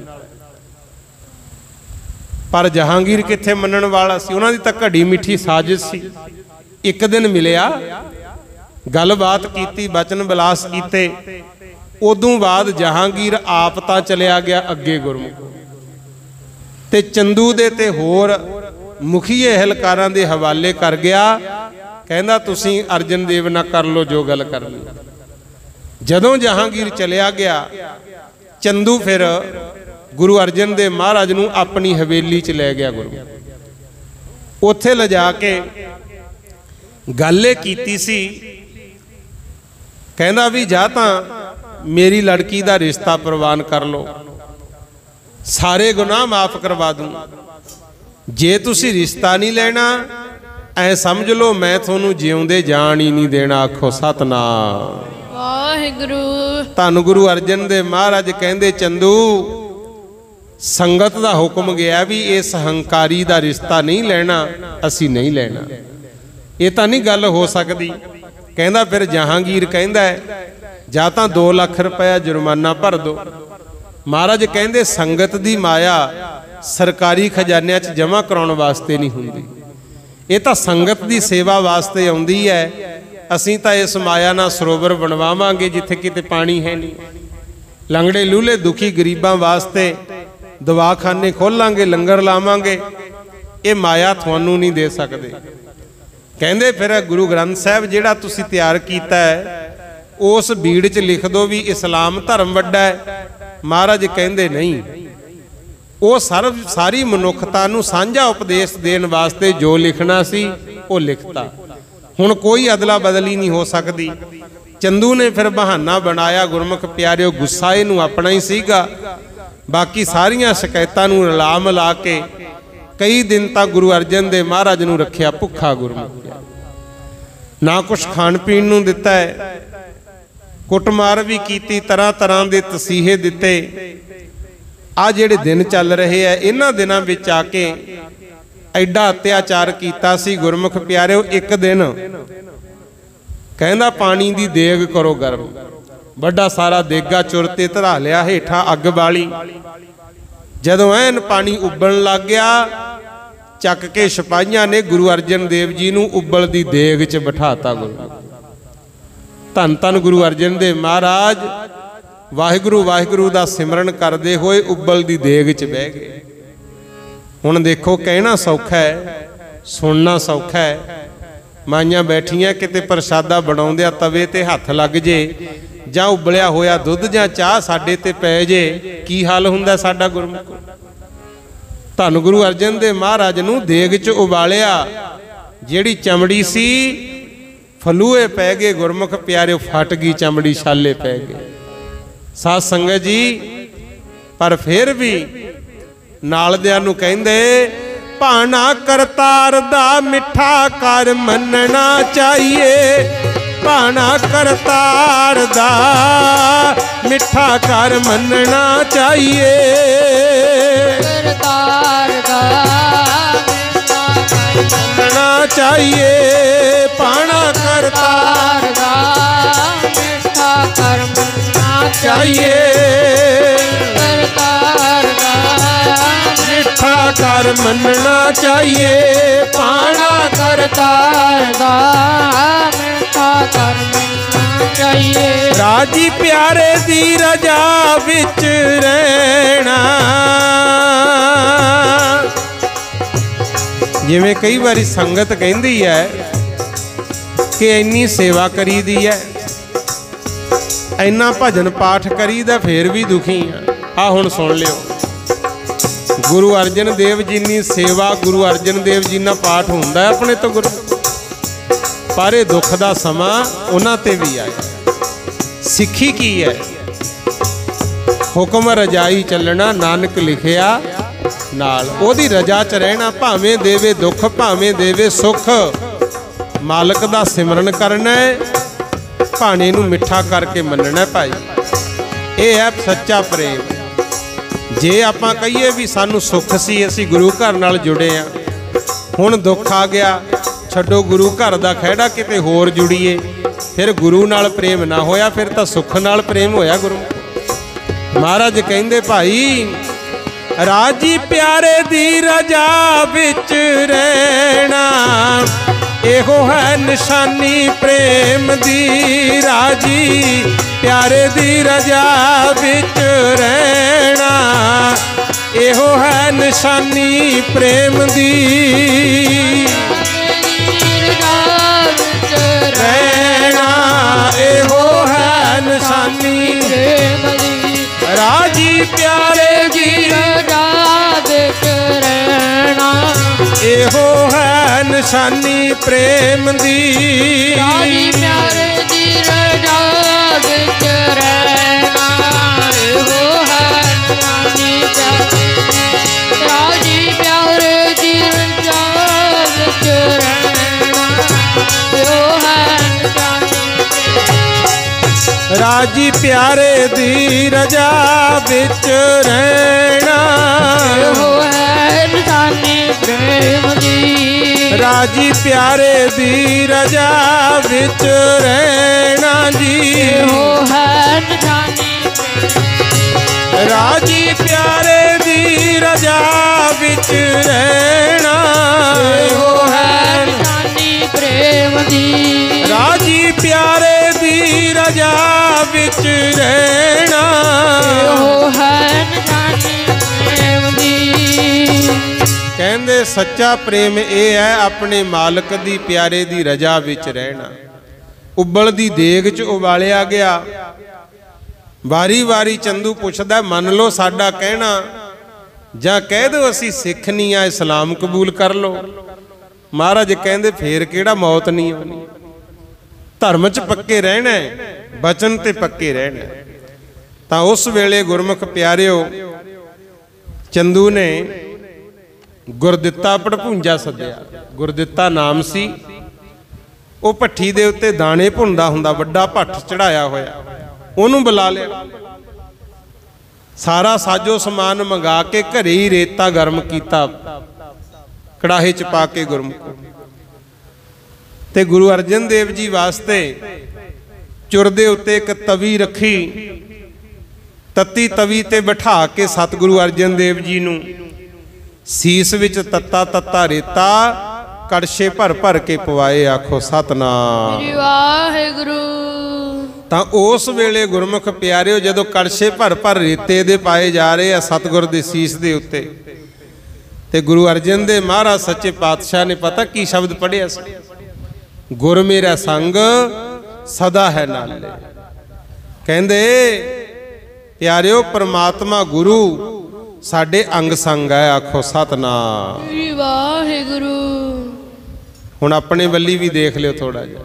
पर जहांगीर कित्थे मनण वाला सी, उन्हां दी तां घड़ी मिठी साजिश सी। एक दिन मिलिया, गलबात कीती, बचन बिलास कीते, उदों बाद जहांगीर आप तां चलिया गया अगे गुरमुख, ते चंदू दे ते होर मुखीए एहलकारां दे हवाले कर गया। कहंदा तुसीं अर्जन देव ना कर लो जो गल करनी। जदों जहांगीर चलिया गया, चंदू फिर गुरु अर्जन देव महाराज नूं अपनी हवेली च लै गया गुरमुख। उत्थे लिजा के गल कीती सी, कहंदा भी जा तां मेरी लड़की दा रिश्ता प्रवान कर लो, सारे गुनाह माफ करवा दूं। जे तुसी रिश्ता नहीं लेना ऐ समझ लो मैं थोनू जिउंदे जान ही नहीं देना। आखो सतनाम वाहिगुरू। धन गुरु अर्जन देव महाराज कहंदे चंदू संगत दा हुक्म गया भी इस हंकारी दा रिश्ता नहीं लेना, असी नहीं लेना, ये तां नहीं गल हो सकती। कहंदा फिर जहांगीर कहंदा है जा तां 2 लाख रुपया जुर्माना भर दो। महाराज कहंदे संगत दी माया सरकारी खजानिया च जमा कराउण वास्ते नहीं हुंदी, ये तां संगत दी सेवा वास्ते आउंदी है। असीं तां इस माया नाल सरोवर बनवावांगे जिथे किते पानी है नहीं, लंगड़े लूले दुखी गरीबां वास्ते दवाखाने खोलांगे, लंगर लावांगे, ये माया तुहानू नहीं दे सकदे। कहंदे फिर गुरु ग्रंथ साहब जिहड़ा तुसीं तैयार कीता है उस बीड़ च लिख दो भी इस्लाम धर्म वड्डा है। महाराज कहंदे नहीं, वो सारी मनुखता नूं सांझा उपदेश देण वास्ते जो लिखना सी वो लिखता, हुण कोई अदला बदली नहीं हो सकती। चंदू ने फिर बहाना बनाया, गुरमुख प्यारिओ गुस्सा इहनूं अपना ही सीगा, बाकी सारियां शिकायतां नूं रला मिला के कई दिन तक गुरु अर्जन देव महाराज नूं रखिया भुखा। गुरमुख ना कुछ खाण पीण नूं दिता है, कुटमार भी कीती, तरह तरह के तसीहे दिते। आ जिहड़े दिन चल रहे हैं इन्हां दिनां विच आके एडा अत्याचार कीता सी गुरमुख प्यारिओ। एक दिन कहंदा पानी दी देग करो गर्म, बड़ा सारा देगा चुरते धरा लिया, हेठा अग बाली। जदों ऐन पानी उबलण लग गया, चक के सिपाहियां ने गुरु अर्जन देव जी नूं उबल दी देग च बिठाता। गुरु धन धन गुरु अर्जन देव महाराज वाहिगुरू वाहिगुरू दा सिमरन करते हुए उबल दी देग च बह गए। हुण देखो कहना सौखा है, सुनना सौखा है। माइयां बैठियां किते प्रसादा बनाउंदिया तवे ते हथ लग जे, जां उबलिया होया दुध जां चाह साडे ते पै जे, की हाल हुंदा साडा गुरमुख। धन गुरु अर्जन देव महाराज नूं देग च उबालिया, जिहड़ी चमड़ी सी फलूए पै गए। गुरमुख प्यारे फट गई चमड़ी, छाले पै गए। साध संगत जी पर फिर भी नालदियां नूं कहंदे भाना करतार दा मिठा कर मनना चाहिए। ਭਾਣਾ ਕਰਤਾਰ ਦਾ ਮਿੱਠਾ ਕਰ ਮੰਨਣਾ ਚਾਹੀਏ। ਕਰਤਾਰ ਦਾ ਮਿੱਠਾ ਕਰ ਮੰਨਣਾ ਚਾਹੀਏ। ਭਾਣਾ ਕਰਤਾਰ ਦਾ ਮਿੱਠਾ ਕਰ ਮੰਨਣਾ ਚਾਹੀਏ। ਕਰਤਾਰ ਦਾ ਮਿੱਠਾ ਕਰ ਮੰਨਣਾ ਚਾਹੀਏ। ਭਾਣਾ ਕਰਤਾਰ ਦਾ ਮਿੱਠਾ ਕਰ ਮੰਨਣਾ ਚਾਹੀਏ। ਰਾਜੀ ਪਿਆਰੇ ਦੀ ਰਜਾ ਵਿੱਚ ਰਹਿਣਾ। ਜਿਵੇਂ ਕਈ ਵਾਰੀ ਸੰਗਤ ਕਹਿੰਦੀ ਹੈ ਕਿ ਇੰਨੀ ਸੇਵਾ ਕਰੀਦੀ ਹੈ, ਇੰਨਾ ਭਜਨ ਪਾਠ ਕਰੀਦਾ, ਫੇਰ ਵੀ ਦੁਖੀ ਆ। ਹੁਣ ਸੁਣ ਲਿਓ, ਗੁਰੂ ਅਰਜਨ ਦੇਵ ਜੀ ਦੀ ਸੇਵਾ, ਗੁਰੂ ਅਰਜਨ ਦੇਵ ਜੀ ਨਾਲ ਪਾਠ ਹੁੰਦਾ ਆਪਣੇ ਤੋਂ ਗੁਰੂ, ਪਰ ਇਹ ਦੁੱਖ ਦਾ ਸਮਾਂ ਉਹਨਾਂ ਤੇ ਵੀ ਆਇਆ। ਸਿੱਖੀ ਕੀ ਹੈ? ਹੁਕਮ ਰਜਾਈ ਚੱਲਣਾ, ਨਾਨਕ ਲਿਖਿਆ ਨਾਲ। ਉਹਦੀ ਰਜਾ 'ਚ ਰਹਿਣਾ, ਭਾਵੇਂ ਦੇਵੇ ਦੁੱਖ ਭਾਵੇਂ ਦੇਵੇ ਸੁੱਖ। ਮਾਲਕ ਦਾ ਸਿਮਰਨ ਕਰਨਾ, ਭਾਣੇ ਨੂੰ ਮਿੱਠਾ ਕਰਕੇ ਮੰਨਣਾ ਭਾਈ। ਇਹ ਹੈ ਸੱਚਾ ਪ੍ਰੇਮ। ਜੇ ਆਪਾਂ ਕਹੀਏ ਵੀ ਸਾਨੂੰ ਸੁੱਖ ਸੀ, ਅਸੀਂ ਗੁਰੂ ਘਰ ਨਾਲ ਜੁੜੇ ਆ, ਹੁਣ ਦੁੱਖ ਆ ਗਿਆ, ਛੱਡੋ ਗੁਰੂ ਘਰ ਦਾ ਖਹਿੜਾ, ਕਿਤੇ ਹੋਰ ਜੁੜੀਏ, ਫਿਰ ਗੁਰੂ ਨਾਲ ਪ੍ਰੇਮ ਨਾ ਹੋਇਆ, ਫਿਰ ਤਾਂ ਸੁੱਖ ਨਾਲ ਪ੍ਰੇਮ ਹੋਇਆ ਗੁਰੂ। ਮਹਾਰਾਜ ਕਹਿੰਦੇ ਭਾਈ ਰਾਜੀ ਪਿਆਰੇ ਦੀ ਰਜਾ ਵਿੱਚ ਰਹਿਣਾ, ਇਹੋ ਹੈ ਨਿਸ਼ਾਨੀ ਪ੍ਰੇਮ ਦੀ। ਰਾਜੀ ਪਿਆਰੇ ਦੀ ਰਜਾ ਵਿੱਚ ਰਹਿਣਾ, ਇਹੋ ਹੈ ਨਿਸ਼ਾਨੀ ਪ੍ਰੇਮ ਦੀ। ਰਹਿਣਾ ਇਹੋ ਹੈ ਨਿਸ਼ਾਨੀ ਪ੍ਰੇਮ ਦੀ। ਰਾਜੀ ਪਿਆਰੇ ਦੀ ਰਜਾ ਵਿੱਚ ਰਹਿਣਾ, ਇਹੋ ਹੈ ਨਿਸ਼ਾਨੀ ਪ੍ਰੇਮ ਦੀ। ਰਾਜੀ ਪਿਆਰੇ ਦੀ ਰਜਾ ਵਿੱਚ ਰਹਿਣਾ, ਇਹੋ ਹੈ ਨਿਸ਼ਾਨੀ ਪ੍ਰੇਮ। ਰਾਜੀ ਪਿਆਰੇ ਦੀ ਰਜਾ ਵਿੱਚ ਰਹਿਣਾ, ਇਹੋ ਹੈ ਨਿਸ਼ਾਨੀ। ਰਾਜੀ ਪਿਆਰੇ ਦੀ ਰਜਾ ਵਿੱਚ ਰਹਿਣਾ, ਇਹੋ ਹੈ ਨਿਸ਼ਾਨੀ ਪ੍ਰੇਮ ਦੀ। ਰਾਜੀ ਪਿਆਰੇ ਦੀ ਰਜਾ ਵਿੱਚ ਰਹਿਣਾ ਜੀ, ਇਹੋ ਹੈ ਨਿਸ਼ਾਨੀ ਪ੍ਰੇਮ। ਰਾਜੀ ਪਿਆਰੇ ਦੀ ਰਜਾ ਵਿੱਚ ਰਹਿਣਾ, ਇਹੋ ਹੈ ਨਿਸ਼ਾਨੀ ਪ੍ਰੇਮ ਦੀ। ਰਾਜੀ ਪਿਆਰੇ ਦੀ ਰਜਾ ਵਿੱਚ ਰਹਿਣਾ, ਇਹੋ ਹੈ ਨਿਸ਼ਾਨੀ ਪ੍ਰੇਮ ਦੀ। ਕਹਿੰਦੇ ਸੱਚਾ ਪ੍ਰੇਮ ਇਹ ਹੈ ਆਪਣੇ ਮਾਲਕ ਦੀ ਪਿਆਰੇ ਦੀ ਰਜਾ ਵਿੱਚ ਰਹਿਣਾ। ਉਬਲਦੀ ਦੇਗ 'ਚ ਉਬਾਲਿਆ ਗਿਆ, ਵਾਰੀ ਵਾਰੀ ਚੰਦੂ ਪੁੱਛਦਾ ਮੰਨ ਲਓ ਸਾਡਾ ਕਹਿਣਾ, ਜਾਂ ਕਹਿ ਦਿਓ ਅਸੀਂ ਸਿੱਖ ਨਹੀਂ ਆ, ਇਸਲਾਮ ਕਬੂਲ ਕਰ ਲਓ। ਮਹਾਰਾਜ ਕਹਿੰਦੇ ਫੇਰ ਕਿਹੜਾ ਮੌਤ ਨਹੀਂ ਆਉਣੀ। ਧਰਮ 'ਚ ਪੱਕੇ ਰਹਿਣਾ, ਬਚਨ ਤੇ ਪੱਕੇ ਰਹਿਣਾ। ਤਾਂ ਉਸ ਵੇਲੇ ਗੁਰਮੁਖ ਪਿਆਰਿਓ ਚੰਦੂ ਨੇ ਗੁਰਦਿੱਤਾ ਭੜਪੂੰਜਾ ਸੱਦਿਆ। ਗੁਰਦਿੱਤਾ ਨਾਮ ਸੀ। ਉਹ ਭੱਠੀ ਦੇ ਉੱਤੇ ਦਾਣੇ ਭੁੰਨਦਾ ਹੁੰਦਾ, ਵੱਡਾ ਭੱਠ ਚੜਾਇਆ ਹੋਇਆ, ਉਹਨੂੰ ਬੁਲਾ ਲਿਆ। ਸਾਰਾ ਸਾਜੋ ਸਮਾਨ ਮੰਗਾ ਕੇ ਘਰੇ ਹੀ ਰੇਤਾ ਗਰਮ ਕੀਤਾ, ਕੜਾਹੇ 'ਚ ਪਾ ਕੇ ਗੁਰਮੁਖ, ਤੇ ਗੁਰੂ ਅਰਜਨ ਦੇਵ ਜੀ ਵਾਸਤੇ ਚੁਰ ਦੇ ਉੱਤੇ ਇੱਕ ਤਵੀ ਰੱਖੀ। ਤੱਤੀ ਤਵੀ ਤੇ ਬਿਠਾ ਕੇ ਸਤਿਗੁਰੂ ਅਰਜਨ ਦੇਵ ਜੀ ਨੂੰ ਸੀਸ ਵਿੱਚ ਤੱਤਾ ਤੱਤਾ ਰੇਤਾ ਕੜਛੇ ਭਰ ਭਰ ਕੇ ਪਵਾਏ। ਆਖੋ ਸਤਨਾਮ ਵਾਹਿਗੁਰੂ। ਤਾਂ ਉਸ ਵੇਲੇ ਗੁਰਮੁਖ ਪਿਆਰਿਓ ਜਦੋਂ ਕੜਛੇ ਭਰ ਭਰ ਰੇਤੇ ਦੇ ਪਾਏ ਜਾ ਰਹੇ ਆ ਸਤਿਗੁਰ ਦੇ ਸੀਸ ਦੇ ਉੱਤੇ, ਤੇ ਗੁਰੂ ਅਰਜਨ ਦੇ ਮਹਾਰਾਜ ਸੱਚੇ ਪਾਤਸ਼ਾਹ ਨੇ ਪਤਾ ਕੀ ਸ਼ਬਦ ਪੜ੍ਹਿਆ ਸੀ? ਗੁਰ ਮੇਰਾ ਸੰਗ ਸਦਾ ਹੈ ਨਾਲੇ। ਕਹਿੰਦੇ ਪਿਆਰਿਓ ਪ੍ਰਮਾਤਮਾ ਗੁਰੂ ਸਾਡੇ ਅੰਗ ਸੰਗ ਹੈ। ਆਖੋ ਸਤਨਾਮ ਵਾਹਿਗੁਰੂ। ਹੁਣ ਆਪਣੇ ਵੱਲੀ ਵੀ ਦੇਖ ਲਿਓ ਥੋੜਾ ਜਿਹਾ।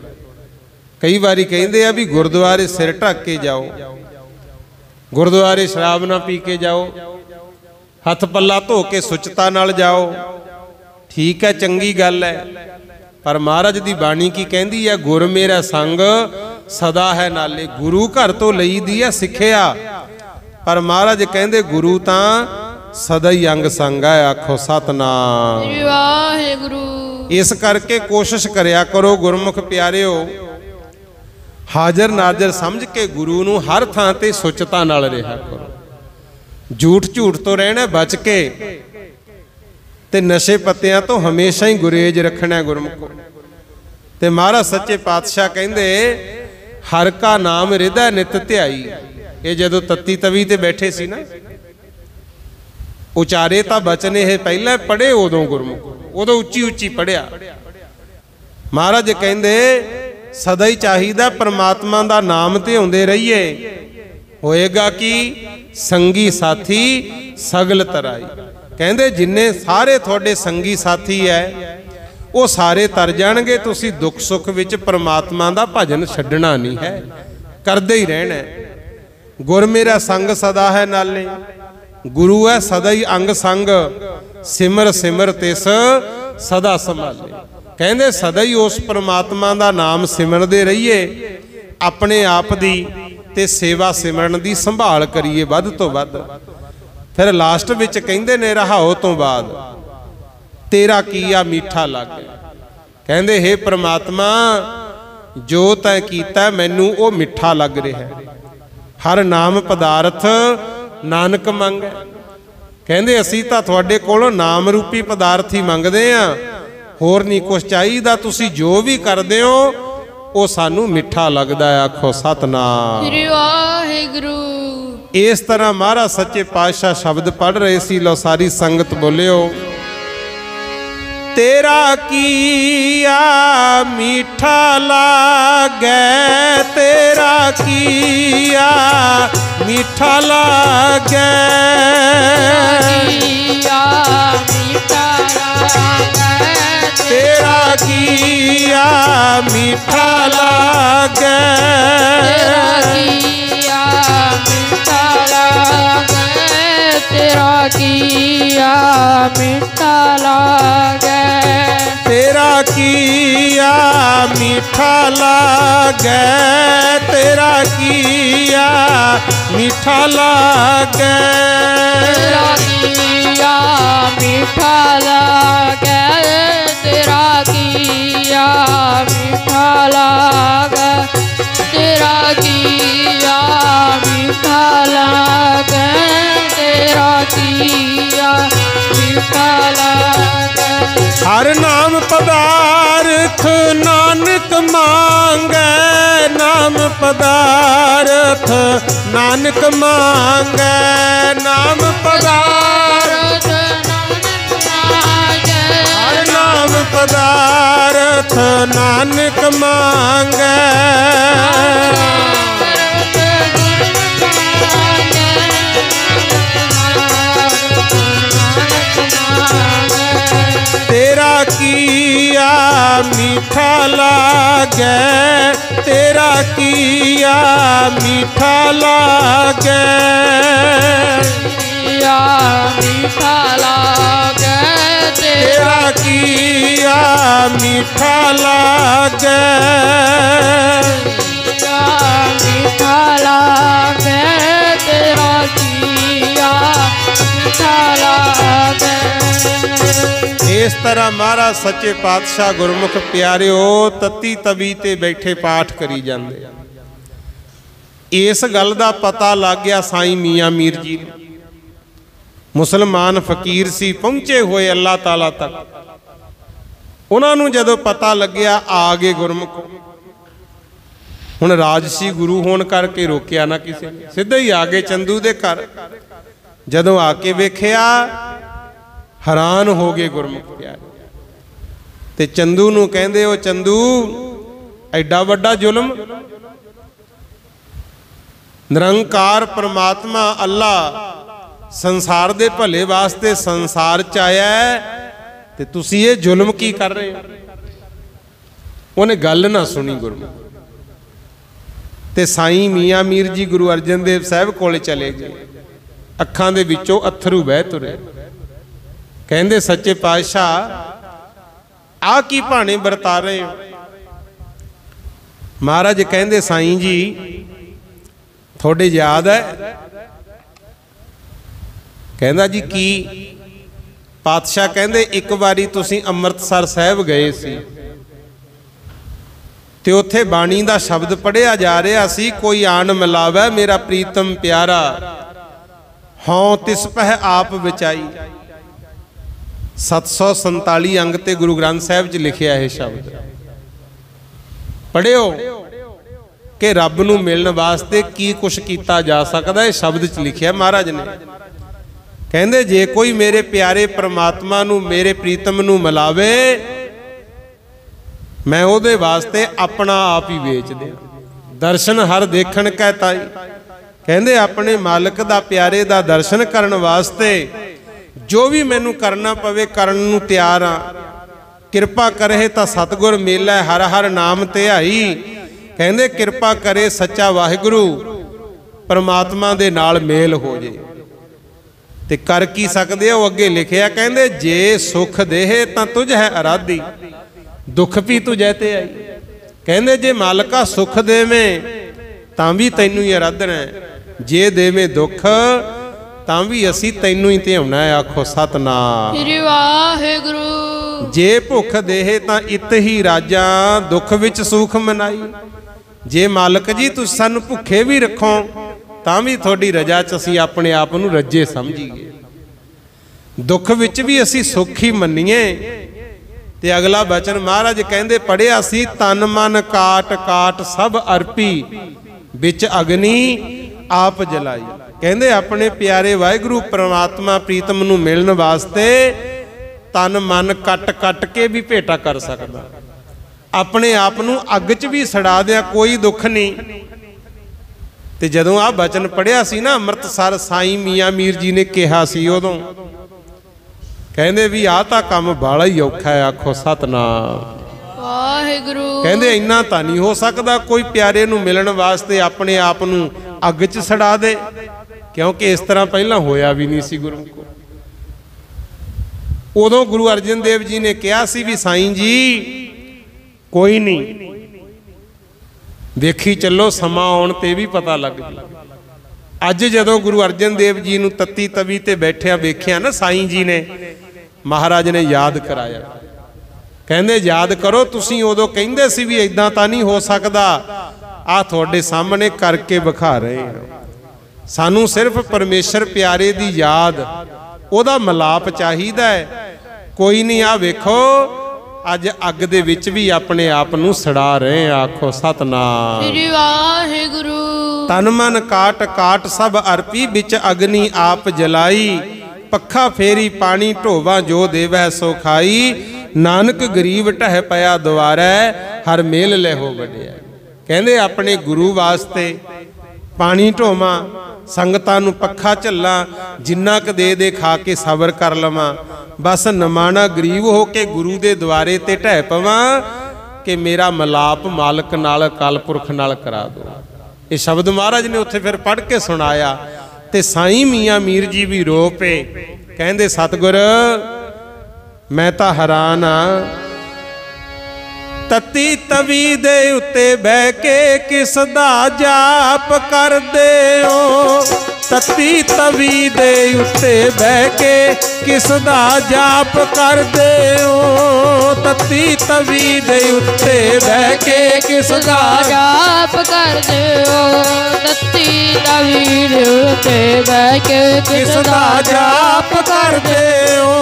ਕਈ ਵਾਰੀ ਕਹਿੰਦੇ ਆ ਵੀ ਗੁਰਦੁਆਰੇ ਸਿਰ ਢੱਕ ਕੇ ਜਾਓ, ਗੁਰਦੁਆਰੇ ਸ਼ਰਾਬ ਨਾ ਪੀ ਕੇ ਜਾਓ, ਹੱਥ ਪੱਲਾ ਧੋ ਕੇ ਸੁੱਚਤਾ ਨਾਲ ਜਾਓ। ਠੀਕ ਹੈ, ਚੰਗੀ ਗੱਲ ਹੈ, पर महाराज दी बाणी की कहती है, गुर मेरा संग सदा है नाले। गुरु घर तो लई दी है सिक्ख्या, पर महाराज कहते गुरु तां सदा ही अंग संग है। आखो सतनाम वाहिगुरु। इस करके कोशिश करया करो गुरमुख प्यारिओ, हाजर नाजर समझ के गुरु नूं हर थां ते सुचता नाल रहा करो। झूठ झूठ तो रहना बच के, ते नशे पत्तियां तो हमेशा ही गुरेज रखना गुरमुखो। ते महाराज सच्चे पातशाह कहंदे हर का नाम हृदय नित ध्याई। ये जदों तत्ती तवी ते बैठे सी ना, उचारे तां बचन ये पहले पढ़े उदों गुरमुखो, उदों उच्ची उच्ची पढ़िया। महाराज कहंदे सदा ही चाहिदा परमात्मा दा नाम ते आउंदे रहिए, होएगा कि संगी साथी सगल तराई। कहंदे जिन्ने सारे थोड़े संगी साथी है वो सारे तर जाणगे। तुसी दुख सुख विच परमात्मा दा भजन छड्डना नहीं है, करदे ही रहना है। गुर मेरा संग सदा है नाले, गुरु है सदा ही अंग संग। सिमर सिमर तिस सदा संभाले। कहंदे सदा ही उस परमात्मा दा नाम सिमरदे रहिए, अपने आप दी ते सेवा सिमरन दी संभाल करिए वध तो वध। फिर लास्ट विच कहंदे ने रहाओ तो बाद तेरा कीया मीठा लगे। कहंदे हे परमात्मा जो तैं कीता मैनू वो मिठा लग रहा है। हर नाम पदार्थ नानक मंगे। कहंदे असीं तां तुहाडे कोलों नाम रूपी पदार्थ ही मंगदे आ, होर नहीं कुछ चाहिदा। तुसीं जो भी करदे हो वो सानू मिठा लगदा है। आखो सतनाम श्री वाहिगुरु। इस तरह महाराज सच्चे पातशाह शब्द पढ़ रहे सी। लो सारी संगत बोलियो, तेरा किया मीठा लागे, तेरा किया मीठा लागे, तेरा किया मीठा लागे, तेरा किया मीठा लागे, तेरा किया मीठा लागे, तेरा किया मीठा लागे, तेरा किया मीठा लागे, तेरा किया मीठा लागे, तेरा किया मीठा लागे, तेरा किया मीठा लागे। हर नाम पदार्थ नानक मांगे, नाम पदार्थ नानक मांगे, नाम पदार्थ हर नाम पदार्थ नानक मांगे, तेरा किया मीठा लागे, तेरा किया मीठा लागे, किया मीठा लागे, तेरा किया मीठा लागे, किया मीठा लागे, तेरा किया मीठा लागे। इस तरह महाराज सच्चे पातशाह गुरमुख प्यारिओ तत्ती तवी ते बैठे पाठ करी जाते। इस गल का पता लग गया साईं मियाँ मीर जी ने। मुसलमान फकीर सी, पहुंचे हुए अल्लाह ताला तक। उन्होंने जदों पता लग्या आ गए गुरमुख। हुण राजसी गुरु होने करके रोकिया ना किसी ने, सीधा ही आ गए चंदू दे घर। जदों आके वेखिया हैरान हो गए गुरमुख प्यारे। ते चंदू नूं कहंदे ओ चंदू एडा वड्डा जुल्म। निरंकार परमात्मा अल्लाह संसार दे भले वास्ते संसार च आया है, ते तुसीं ये जुल्म की कर रहे हो। उन्हें गल ना सुनी गुरमुख। ते साईं मियाँ मीर जी गुरु अर्जन देव साहब कोले चले गए। अखां दे विचों अथरू बह तुरे। कहंदे सच्चे पातशाह आ की भाने वरता रहे हो। महाराज कहंदे साईं जी थोड़े याद है? कहंदा जी की? पातशाह कहंदे एक बारी तुसीं अमृतसर साहिब गए सी ते उत्थे बाणी दा शब्द पढ़िया जा रहा सी, कोई आन मिलावै मेरा प्रीतम प्यारा, हों तिस पह आप विचाई। 747 अंग ते गुरु ग्रंथ साहिब च लिखिया है शब्द, पढ़ियो कि रब नूं मिलण वास्ते की कुछ कीता जा सकदा है। शब्द च लिखिया महाराज ने। कहंदे जे कोई मेरे प्यारे परमात्मा नूं मेरे प्रीतम नूं मिलावे, मैं उहदे वास्ते अपना आप ही बेच दियां। दर्शन हर देखण कै ताई। कहंदे अपने मालिक दा प्यारे दा दर्शन करन वास्ते जो भी मैनू करना पवे करन नूं तैयार हाँ। किरपा करे तां सतगुर मेला हर हर नाम धियाई। कहंदे किरपा करे सच्चा वाहिगुरू परमात्मा दे नाल मेल हो जे। ते कर की सकदे हो? अगे लिखिया कहंदे जे सुख देहे तां तुझ है अराधी, दुख भी तुझे ते आई। कहंदे जे मालका सुख देवें तां भी तैनू ही आराधना है, जे देवें दुख तां भी असी तैनू ही ध्याना है। आखो सतनाम श्री वाहिगुरू। जे भुख देहे तां इत ही राजा, दुख विच सुख मनाई। जे मालक जी तुसीं सानू भुखे भी रखो तां भी थोड़ी रजा च असी अपने आप नूं रजे समझीए, दुख विच भी असी सुख ही मन्नीए। ते अगला बचन महाराज कहंदे पढ़िया सी, तन मन काट काट सब अर्पी, बिच अग्नि आप जलाई। कहंदे अपने प्यारे वाहिगुरू परमात्मा प्रीतम नूं मिलण वास्ते तन मन कट कट के भी भेटा कर सकदा, अपने आप नूं अग च भी सड़ा दिया, कोई दुख नहीं। ते जदों आ बचन पढ़िया सी ना अमृतसर, साईं मियाँ मीर जी ने कहा सी उदों, कहंदे भी आ तां काम बाला ही औखा है। आखो सतनाम वाहिगुरू। कहंदे इन्ना तां नहीं हो सकदा कोई प्यारे नूं मिलण वास्ते अपने आप नूं अग च सड़ा दे, क्योंकि इस तरह पहला होया भी नहीं सी गुरु को। उदों गुरु अर्जन देव जी ने कहा सी भी साईं जी कोई नहीं, देखी चलो समा आउण ते भी पता लग जाए। अज जदों गुरु अर्जन देव जी नूं तत्ती तवी ते बैठिया वेखिया ना साईं जी ने, महाराज ने याद कराया। कहंदे याद करो तुसीं उदों कहिंदे सी भी इदां तां नहीं हो सकदा, आ तुहाडे सामने करके विखा रहे हैं। सानू सिर्फ परमेश्वर प्यारे दी याद, ओदा मिलाप चाहिदा है। कोई नहीं, आ वेखो अज अग दे विच भी अपने आप नूं सड़ा रहे। आखो सतनाम श्री वाहिगुरू। तन मन काट काट सब अर्पी, बिच अग्नि आप जलाई। पखा फेरी पानी ढोवा जो देवै सो खाई। नानक गरीब ढह पया द्वारै, हर मेल ले हो वड्या। कहंदे अपने गुरु वास्ते पानी ढोवा, संगतां नूं पखा झल्ला, जिन्ना क दे खा के सबर कर लवां, बस नमाना गरीब हो के गुरु दे द्वारे ते ढह पवां कि मेरा मिलाप मालक नाल अकाल पुरख नाल करा दो। ये शब्द महाराज ने उत्थे फिर पढ़ के सुनाया। ते साईं मियाँ मीर जी भी रो पे, कहंदे सतगुर मैं तां हैरान हाँ, तत्ती तवी दे उत्ते बह के किस दा जाप कर दे हो। तत्ती तवी दे उत्ते बह के किस दा जाप कर दे हो। तत्ती तवी दे उत्ते बह के किस दा जाप कर दे हो। तत्ती तवी दे उत्ते बह के किस दा जाप कर दे हो।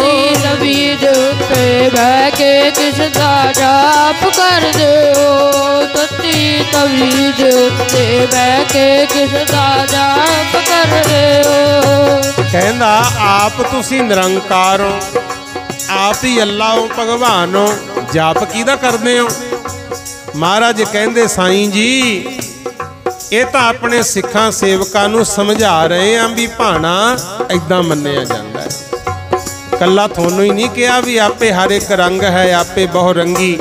तत्ती तवी दे उत्ते बह के किस दा जाप कर दे हो। तत्ती तवी दे उत्ते बह के किस दा जाप कर दे हो। कहंदा आप तुसी निरंकार हो, आप ही अल्लाह हो, भगवान हो, जाप किहदा करदे हो? महाराज कहंदे साईं जी ये तां अपने सिखां सेवकां नूं समझा रहे हैं भी भाना इदां मन्निया जांदा है। कल्ला थोनों ही नहीं कहा भी आपे हर एक रंग है, आपे बहु रंगी,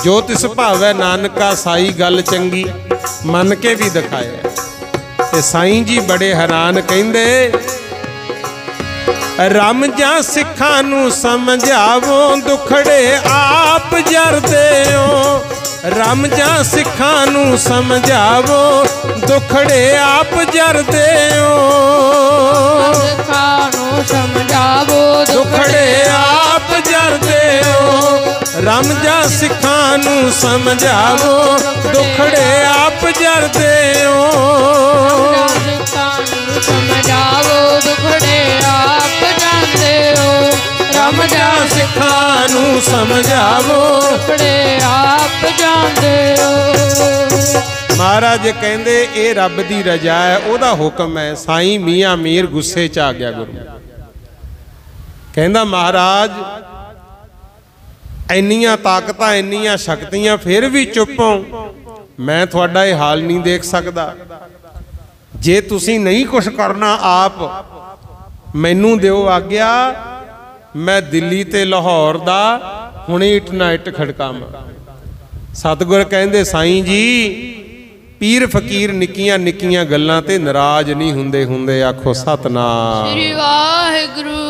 जो तिस भावै नानका साई गल चंगी, मन के भी दिखाया। ते साईं जी बड़े हैरान कहंदे ਰਮਜਾਂ ਸਿੱਖਾਂ ਨੂੰ ਸਮਝਾਵੋ ਦੁਖੜੇ ਆਪ ਜਰਦੇ ਹੋ। ਰਮਜਾਂ ਸਿੱਖਾਂ ਨੂੰ ਸਮਝਾਵੋ ਦੁਖੜੇ ਆਪ ਜਰਦੇ ਹੋ। ਸਿੱਖਾਂ ਨੂੰ ਸਮਝਾਵੋ ਦੁਖੜੇ ਆਪ ਜਰਦੇ ਹੋ। ਰਮਜਾਂ ਸਿੱਖਾਂ ਨੂੰ ਸਮਝਾਵੋ ਦੁਖੜੇ ਆਪ ਜਰਦੇ ਹੋ। ਸਿੱਖਾਂ ਨੂੰ ਸਮਝਾਵੋ ਦੁਖੜੇ ਆਪ ਜਰਦੇ ਹੋ। ਰਮਜਾਂ ਸਿੱਖਾਂ ਨੂੰ ਸਮਝਾਵੋ ਦੁਖੜੇ ਆਪ ਜਾਂਦੇ ਹੋ। ਮਹਾਰਾਜ ਕਹਿੰਦੇ ਇਹ ਰੱਬ ਦੀ ਰਜ਼ਾ ਹੈ, ਉਹਦਾ ਹੁਕਮ ਹੈ। ਸਾਈਂ ਮੀਆਂ ਮੀਰ ਗੁੱਸੇ 'ਚ ਆ ਗਿਆ ਗੁਰੂ, ਕਹਿੰਦਾ ਮਹਾਰਾਜ ਇੰਨੀਆਂ ਤਾਕਤਾਂ ਇੰਨੀਆਂ ਸ਼ਕਤੀਆਂ ਫਿਰ ਵੀ ਚੁੱਪ ਹੋ। ਮੈਂ ਤੁਹਾਡਾ ਇਹ ਹਾਲ ਨਹੀਂ ਦੇਖ ਸਕਦਾ। ਜੇ ਤੁਸੀਂ ਨਹੀਂ ਕੁਛ ਕਰਨਾ ਆਪ ਮੈਨੂੰ ਦਿਓ ਆਗਿਆ, ਮੈਂ ਦਿੱਲੀ ਤੇ ਲਾਹੌਰ ਦਾ ਹੁਣੇ ਇੱਟ ਨਾ ਇੱਟ ਖੜਕਾਵਾਂ। ਸਤਿਗੁਰ ਕਹਿੰਦੇ ਸਾਈਂ ਜੀ ਪੀਰ ਫਕੀਰ ਨਿੱਕੀਆਂ ਨਿੱਕੀਆਂ ਗੱਲਾਂ ਤੇ ਨਾਰਾਜ਼ ਨਹੀਂ ਹੁੰਦੇ। ਆਖੋ ਸਤਨਾਮ ਸ੍ਰੀ ਵਾਹਿਗੁਰੂ।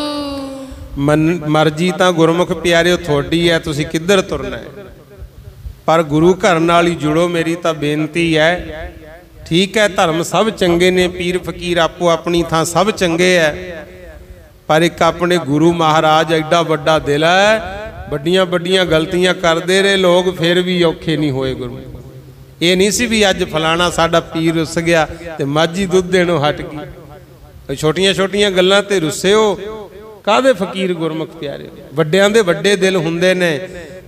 ਮਰਜ਼ੀ ਤਾਂ ਗੁਰਮੁਖ ਪਿਆਰਿਓ ਤੁਹਾਡੀ ਹੈ, ਤੁਸੀਂ ਕਿੱਧਰ ਤੁਰਨਾ ਹੈ, ਪਰ ਗੁਰੂ ਘਰ ਨਾਲ ਹੀ ਜੁੜੋ। ਮੇਰੀ ਤਾਂ ਬੇਨਤੀ ਹੈ। ਠੀਕ ਹੈ ਧਰਮ ਸਭ ਚੰਗੇ ਨੇ, ਪੀਰ ਫਕੀਰ ਆਪੋ ਆਪਣੀ ਥਾਂ ਸਭ ਚੰਗੇ ਹੈ, ਪਰ ਇੱਕ ਆਪਣੇ ਗੁਰੂ ਮਹਾਰਾਜ ਐਡਾ ਵੱਡਾ ਦਿਲ ਹੈ। ਵੱਡੀਆਂ ਵੱਡੀਆਂ ਗਲਤੀਆਂ ਕਰਦੇ ਰਹੇ ਲੋਕ, ਫਿਰ ਵੀ ਔਖੇ ਨਹੀਂ ਹੋਏ ਗੁਰੂ। ਇਹ ਨਹੀਂ ਸੀ ਵੀ ਅੱਜ ਫਲਾਣਾ ਸਾਡਾ ਪੀਰ ਰੁੱਸ ਗਿਆ ਤੇ ਮਾਝੀ ਦੁੱਧ ਦੇਣੋਂ ਹਟ ਗਈ। ਛੋਟੀਆਂ ਛੋਟੀਆਂ ਗੱਲਾਂ ਤੇ ਰੁੱਸੇ ਹੋ ਕਾਹਦੇ ਫਕੀਰ ਗੁਰਮੁਖ ਪਿਆਰੇ। ਵੱਡਿਆਂ ਦੇ ਵੱਡੇ ਦਿਲ ਹੁੰਦੇ ਨੇ।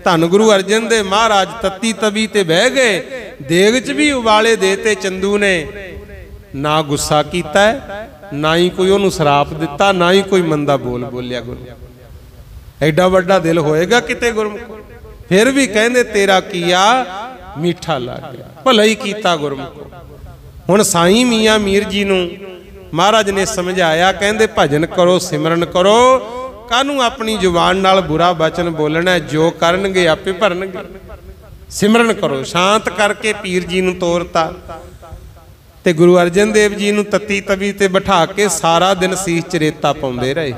ਧੰਨ ਗੁਰੂ ਅਰਜਨ ਦੇ ਮਹਾਰਾਜ ਤੱਤੀ ਤਵੀ ਤੇ ਬਹਿ ਗਏ, ਦੇਗ 'ਚ ਵੀ ਉਬਾਲੇ ਦੇਤੇ ਚੰਦੂ ਨੇ। ਨਾ ਗੁੱਸਾ ਕੀਤਾ, ਨਾ ਹੀ ਕੋਈ ਉਹਨੂੰ ਸ਼ਰਾਪ ਦਿੱਤਾ, ਨਾ ਹੀ ਕੋਈ ਮੰਦਾ ਬੋਲ ਬੋਲਿਆ ਗੁਰੂ। ਐਡਾ ਵੱਡਾ ਦਿਲ ਹੋਏਗਾ ਕਿਤੇ ਗੁਰਮੁਖ। ਫਿਰ ਵੀ ਕਹਿੰਦੇ ਤੇਰਾ ਕੀਆ ਮਿੱਠਾ ਲੱਗ ਗਿਆ, ਭਲਾ ਹੀ ਕੀਤਾ ਗੁਰਮੁਖ। ਹੁਣ ਸਾਈਂ ਮੀਆਂ ਮੀਰ ਜੀ ਨੂੰ ਮਹਾਰਾਜ ਨੇ ਸਮਝਾਇਆ, ਕਹਿੰਦੇ ਭਜਨ ਕਰੋ ਸਿਮਰਨ ਕਰੋ, ਕਾਹਨੂੰ ਆਪਣੀ ਜ਼ੁਬਾਨ ਨਾਲ ਬੁਰਾ ਬਚਨ ਬੋਲਣਾ, ਜੋ ਕਰਨਗੇ ਆਪੇ ਭਰਨਗੇ। ਸਿਮਰਨ ਕਰੋ। ਸ਼ਾਂਤ ਕਰਕੇ ਪੀਰ ਜੀ ਨੂੰ ਤੋਰਤਾ ਤੇ ਗੁਰੂ ਅਰਜਨ ਦੇਵ ਜੀ ਨੂੰ ਤੱਤੀ ਤਵੀ ਤੇ ਬਿਠਾ ਕੇ ਸਾਰਾ ਦਿਨ ਸੀਸ 'ਚ ਰੇਤਾ ਪਾਉਂਦੇ ਰਹੇ।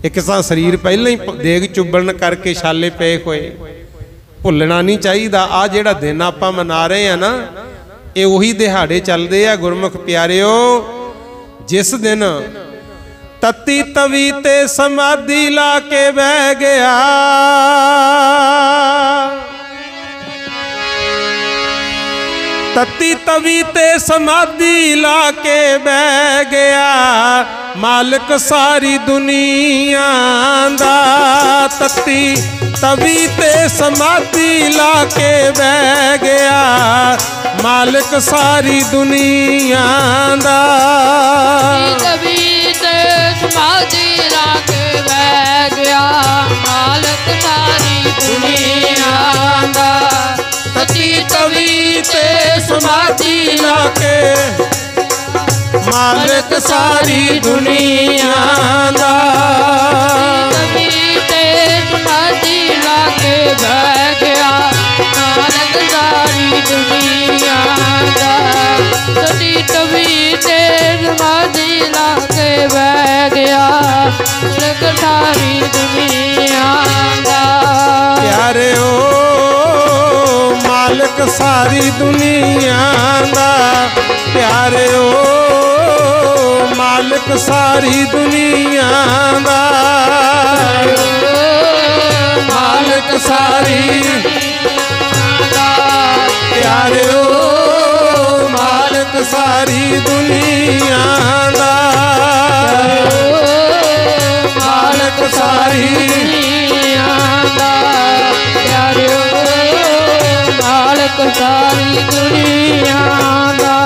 ਇੱਕ ਤਾਂ ਸਰੀਰ ਪਹਿਲਾਂ ਹੀ ਦੇਗ ਚੁੱਬਣ ਕਰਕੇ ਛਾਲੇ ਪਏ ਹੋਏ, ਭੁੱਲਣਾ ਨਹੀਂ ਚਾਹੀਦਾ। ਆ ਜਿਹੜਾ ਦਿਨ ਆਪਾਂ ਮਨਾ ਰਹੇ ਆ ਨਾ, ਇਹ ਉਹੀ ਦਿਹਾੜੇ ਚੱਲਦੇ ਆ ਗੁਰਮੁਖ ਪਿਆਰਿਓ, ਜਿਸ ਦਿਨ ਤੱਤੀ ਤਵੀ ਤੇ ਸਮਾਧੀ ਲਾ ਕੇ ਬਹਿ ਗਿਆ। ਤੱਤੀ ਤਵੀ ਤੇ ਸਮਾਧੀ ਲਾ ਕੇ ਬਹਿ ਗਿਆ, ਮਾਲਕ ਸਾਰੀ ਦੁਨੀਆ ਦਾ। ਤੱਤੀ ਤਵੀ ਤੇ ਸਮਾਧੀ ਲਾ ਕੇ ਬਹਿ ਗਿਆ, ਮਾਲਕ ਸਾਰੀ ਦੁਨੀਆ ਦਾ। ਤਵੀ ਤੇ ਸਮਾਧੀ ਲਾ ਕੇ ਬਹਿ ਗਿਆ, ਮਾਲਕ ਸਾਰੀ ਦੁਨੀਆ ਦਾ। ਤੱਤੀ ਤਵੀ ਤੇ ਸਮਾਧੀ ਲਾ ਕੇ, ਮਾਲਕ ਸਾਰੀ ਦੁਨੀਆ ਦਾ। ਤਵੀ ਤੇ ਸਮਾਧੀ ਲਾ ਕੇ ਬਹਿ ਗਿਆ, ਮਾਲਕ ਸਾਰੀ ਦੁਨੀਆ ਦਾ। ਤਵੀ ਤੇ ਸਮਾਧੀ ਲਾ ਕੇ ਬਹਿ ਗਿਆ, ਮਾਲਕ ਸਾਰੀ ਦੁਨੀਆ ਦਾ। ਪਿਆਰਿਓ ਮਾਲਕ ਸਾਰੀ ਦੁਨੀਆ ਦਾ, ਪਿਆਰਿਓ ਮਾਲਕ ਸਾਰੀ ਦੁਨੀਆ ਦਾ। ਮਾਲਕ ਸਾਰੀ ਪਿਆਰਿਓ ਮਾਲਕ ਸਾਰੀ ਦੁਨੀਆ ਦਾ। ਮਾਲਕ ਸਾਰੀ ਦੁਨੀਆ ਦਾ ਪਿਆਰਿਓ, ਮਾਲਕ ਸਾਰੀ ਦੁਨੀਆ ਦਾ।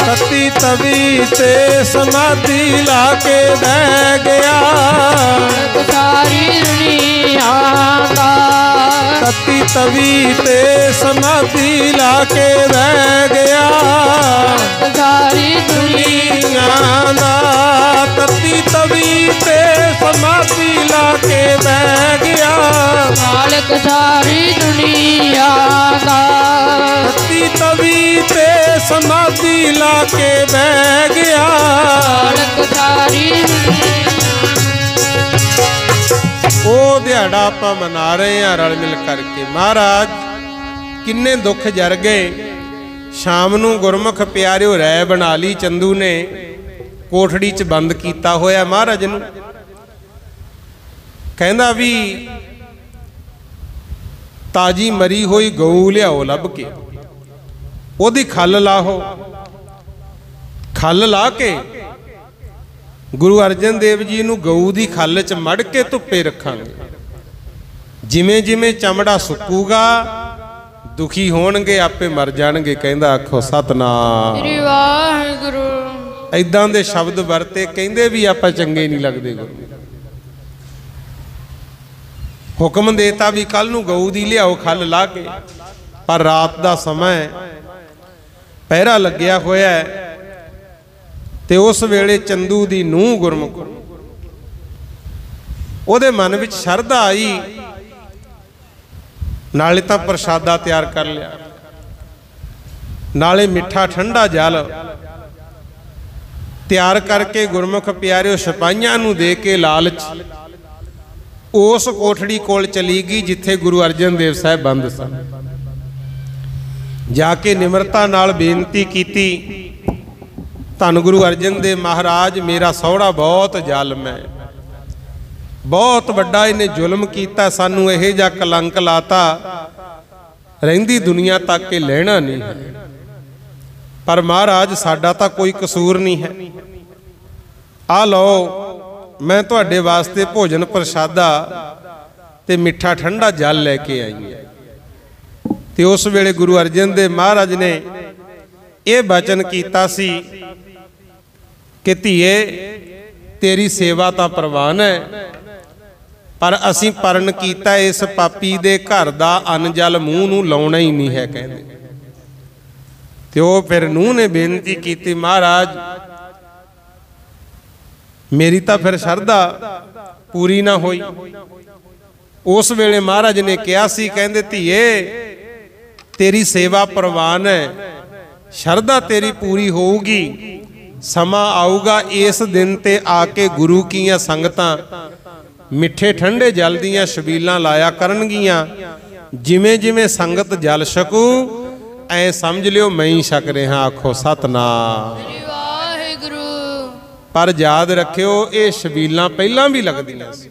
ਤੱਤੀ ਤਵੀ ਤੇ ਸਮਾਧੀ ਲਾ ਕੇ ਬਹਿ ਗਿਆ, ਮਾਲਕ ਸਾਰੀ ਦੁਨੀਆ ਦਾ। ਤੱਤੀ ਤਵੀ ਤੇ ਸਮਾਧੀ ਲਾ ਕੇ ਬਹਿ ਗਿਆ, ਮਾਲਕ ਸਾਰੀ ਦੁਨੀਆ ਦਾ। ਤੱਤੀ ਤਵੀ ਤੇ ਸਮਾਧੀ ਲਾ ਕੇ ਬਹਿ ਗਿਆ, ਮਾਲਕ ਸਾਰੀ ਦੁਨੀਆ ਦਾ। ਤੱਤੀ ਤਵੀ ਤੇ ਸਮਾਧੀ ਲਾ ਕੇ ਬਹਿ ਗਿਆ, ਮਾਲਕ ਸਾਰੀ ਦੁਨੀਆ ਆਪਾਂ ਮਨਾ ਰਹੇ ਹਾਂ ਰਲ ਮਿਲ ਕਰਕੇ। ਮਹਾਰਾਜ ਕਿੰਨੇ ਦੁੱਖ ਜਰ ਗਏ। ਸ਼ਾਮ ਨੂੰ ਗੁਰਮੁਖ ਪਿਆਰਿਓ ਰਹਿ ਬਣਾ ਲਈ ਚੰਦੂ ਨੇ, ਕੋਠੜੀ 'ਚ ਬੰਦ ਕੀਤਾ ਹੋਇਆ ਮਹਾਰਾਜ ਨੂੰ। ਕਹਿੰਦਾ ਵੀ ਤਾਜੀ ਮਰੀ ਹੋਈ ਗਊ ਲਿਆਓ ਲੱਭ ਕੇ, ਉਹਦੀ ਖੱਲ ਲਾਹੋ। ਖੱਲ ਲਾ ਕੇ ਗੁਰੂ ਅਰਜਨ ਦੇਵ ਜੀ ਨੂੰ ਗਊ ਦੀ ਖੱਲ 'ਚ ਮੜ ਕੇ ਧੁੱਪੇ ਰੱਖਾਂਗੇ। ਜਿਵੇਂ ਜਿਵੇਂ ਚਮੜਾ ਸੁੱਕੂਗਾ ਦੁਖੀ ਹੋਣਗੇ, ਆਪੇ ਮਰ ਜਾਣਗੇ। ਕਹਿੰਦਾ ਆਖੋ ਸਤਨਾਮ ਸ੍ਰੀ ਵਾਹਿਗੁਰੂ। ਐਦਾਂ ਦੇ ਸ਼ਬਦ ਵਰਤੇ, ਕਹਿੰਦੇ ਵੀ ਆਪਾਂ ਚੰਗੇ ਨਹੀਂ ਲੱਗਦੇ। ਗੁਰੂ ਹੁਕਮ ਦੇਤਾ ਵੀ ਕੱਲ ਨੂੰ ਗਊ ਦੀ ਲਿਆਓ ਖੱਲ ਲਾ ਕੇ। ਪਰ ਰਾਤ ਦਾ ਸਮਾਂ ਪਹਿਰਾ ਲੱਗਿਆ ਹੋਇਆ ਤੇ ਉਸ ਵੇਲੇ ਚੰਦੂ ਦੀ ਨੂੰਹ ਗੁਰਮੁਖ, ਉਹਦੇ ਮਨ ਵਿੱਚ ਸ਼ਰਧਾ ਆਈ। ਨਾਲੇ ਤਾਂ ਪ੍ਰਸ਼ਾਦਾ ਤਿਆਰ ਕਰ ਲਿਆ, ਨਾਲੇ ਮਿੱਠਾ ਠੰਡਾ ਜਲ ਤਿਆਰ ਕਰਕੇ ਗੁਰਮੁਖ ਪਿਆਰਿਓ ਸਿਪਾਹੀਆਂ ਨੂੰ ਦੇ ਕੇ ਲਾਲਚ ਉਸ ਕੋਠੜੀ ਕੋਲ ਚਲੀ ਗਈ ਜਿੱਥੇ ਗੁਰੂ ਅਰਜਨ ਦੇਵ ਸਾਹਿਬ ਬੰਦ ਸਨ। ਜਾ ਕੇ ਨਿਮਰਤਾ ਨਾਲ ਬੇਨਤੀ ਕੀਤੀ, ਧੰਨ ਗੁਰੂ ਅਰਜਨ ਦੇਵ ਮਹਾਰਾਜ, ਮੇਰਾ ਸਹੁਰਾ ਬਹੁਤ ਜ਼ਾਲਮ ਹੈ, ਬਹੁਤ ਵੱਡਾ ਇਹਨੇ ਜ਼ੁਲਮ ਕੀਤਾ, ਸਾਨੂੰ ਇਹ ਜਿਹਾ ਕਲੰਕ ਲਾਤਾ, ਰਹਿੰਦੀ ਦੁਨੀਆ ਤੱਕ ਇਹ ਲੈਣਾ ਨਹੀਂ ਹੈ। ਪਰ ਮਹਾਰਾਜ ਸਾਡਾ ਤਾਂ ਕੋਈ ਕਸੂਰ ਨਹੀਂ ਹੈ। ਆ ਲਓ, ਮੈਂ ਤੁਹਾਡੇ ਵਾਸਤੇ ਭੋਜਨ ਪ੍ਰਸ਼ਾਦਾ ਤੇ ਮਿੱਠਾ ਠੰਡਾ ਜਲ ਲੈ ਕੇ ਆਈ ਹਾਂ। ਤੇ ਉਸ ਵੇਲੇ ਗੁਰੂ ਅਰਜਨ ਦੇਵ ਮਹਾਰਾਜ ਨੇ ਇਹ ਬਚਨ ਕੀਤਾ ਸੀ ਕਿ ਧੀਏ ਤੇਰੀ ਸੇਵਾ ਤਾਂ ਪ੍ਰਵਾਨ ਹੈ, ਪਰ ਅਸੀਂ ਪਰਨ ਕੀਤਾ ਇਸ ਪਾਪੀ ਦੇ ਘਰ ਦਾ ਅੰਨ ਜਲ ਮੂੰਹ ਨੂੰ ਲਾਉਣਾ ਹੀ ਨਹੀਂ ਹੈ। ਕਹਿੰਦੇ ਤੇ ਉਹ ਫਿਰ ਨੂੰਹ ਨੇ ਬੇਨਤੀ ਕੀਤੀ, ਮਹਾਰਾਜ ਮੇਰੀ ਤਾਂ ਫਿਰ ਸ਼ਰਧਾ ਪੂਰੀ ਨਾ ਹੋਈ। ਉਸ ਵੇਲੇ ਮਹਾਰਾਜ ਨੇ ਕਿਹਾ ਸੀ, ਕਹਿੰਦੇ ਧੀਏ ਤੇਰੀ ਸੇਵਾ ਪ੍ਰਵਾਨ ਹੈ, ਸ਼ਰਧਾ ਤੇਰੀ ਪੂਰੀ ਹੋਊਗੀ। ਸਮਾਂ ਆਊਗਾ ਇਸ ਦਿਨ ਤੇ ਆ ਕੇ ਗੁਰੂ ਕੀਆਂ ਸੰਗਤਾਂ ਮਿੱਠੇ ਠੰਡੇ ਜਲ ਦੀਆਂ ਛਬੀਲਾਂ ਲਾਇਆ ਕਰਨਗੀਆਂ। ਜਿਵੇਂ ਜਿਵੇਂ ਸੰਗਤ ਜਲ ਛਕੂ ਐ ਸਮਝ ਲਿਓ ਮੈਂ ਹੀ ਛਕ ਰਿਹਾ। ਆਖੋ ਸਤਨਾਮ ਸ੍ਰੀ ਵਾਹਿਗੁਰੂ। ਪਰ ਯਾਦ ਰੱਖਿਓ ਇਹ ਛਬੀਲਾਂ ਪਹਿਲਾਂ ਵੀ ਲੱਗਦੀਆਂ ਸੀ।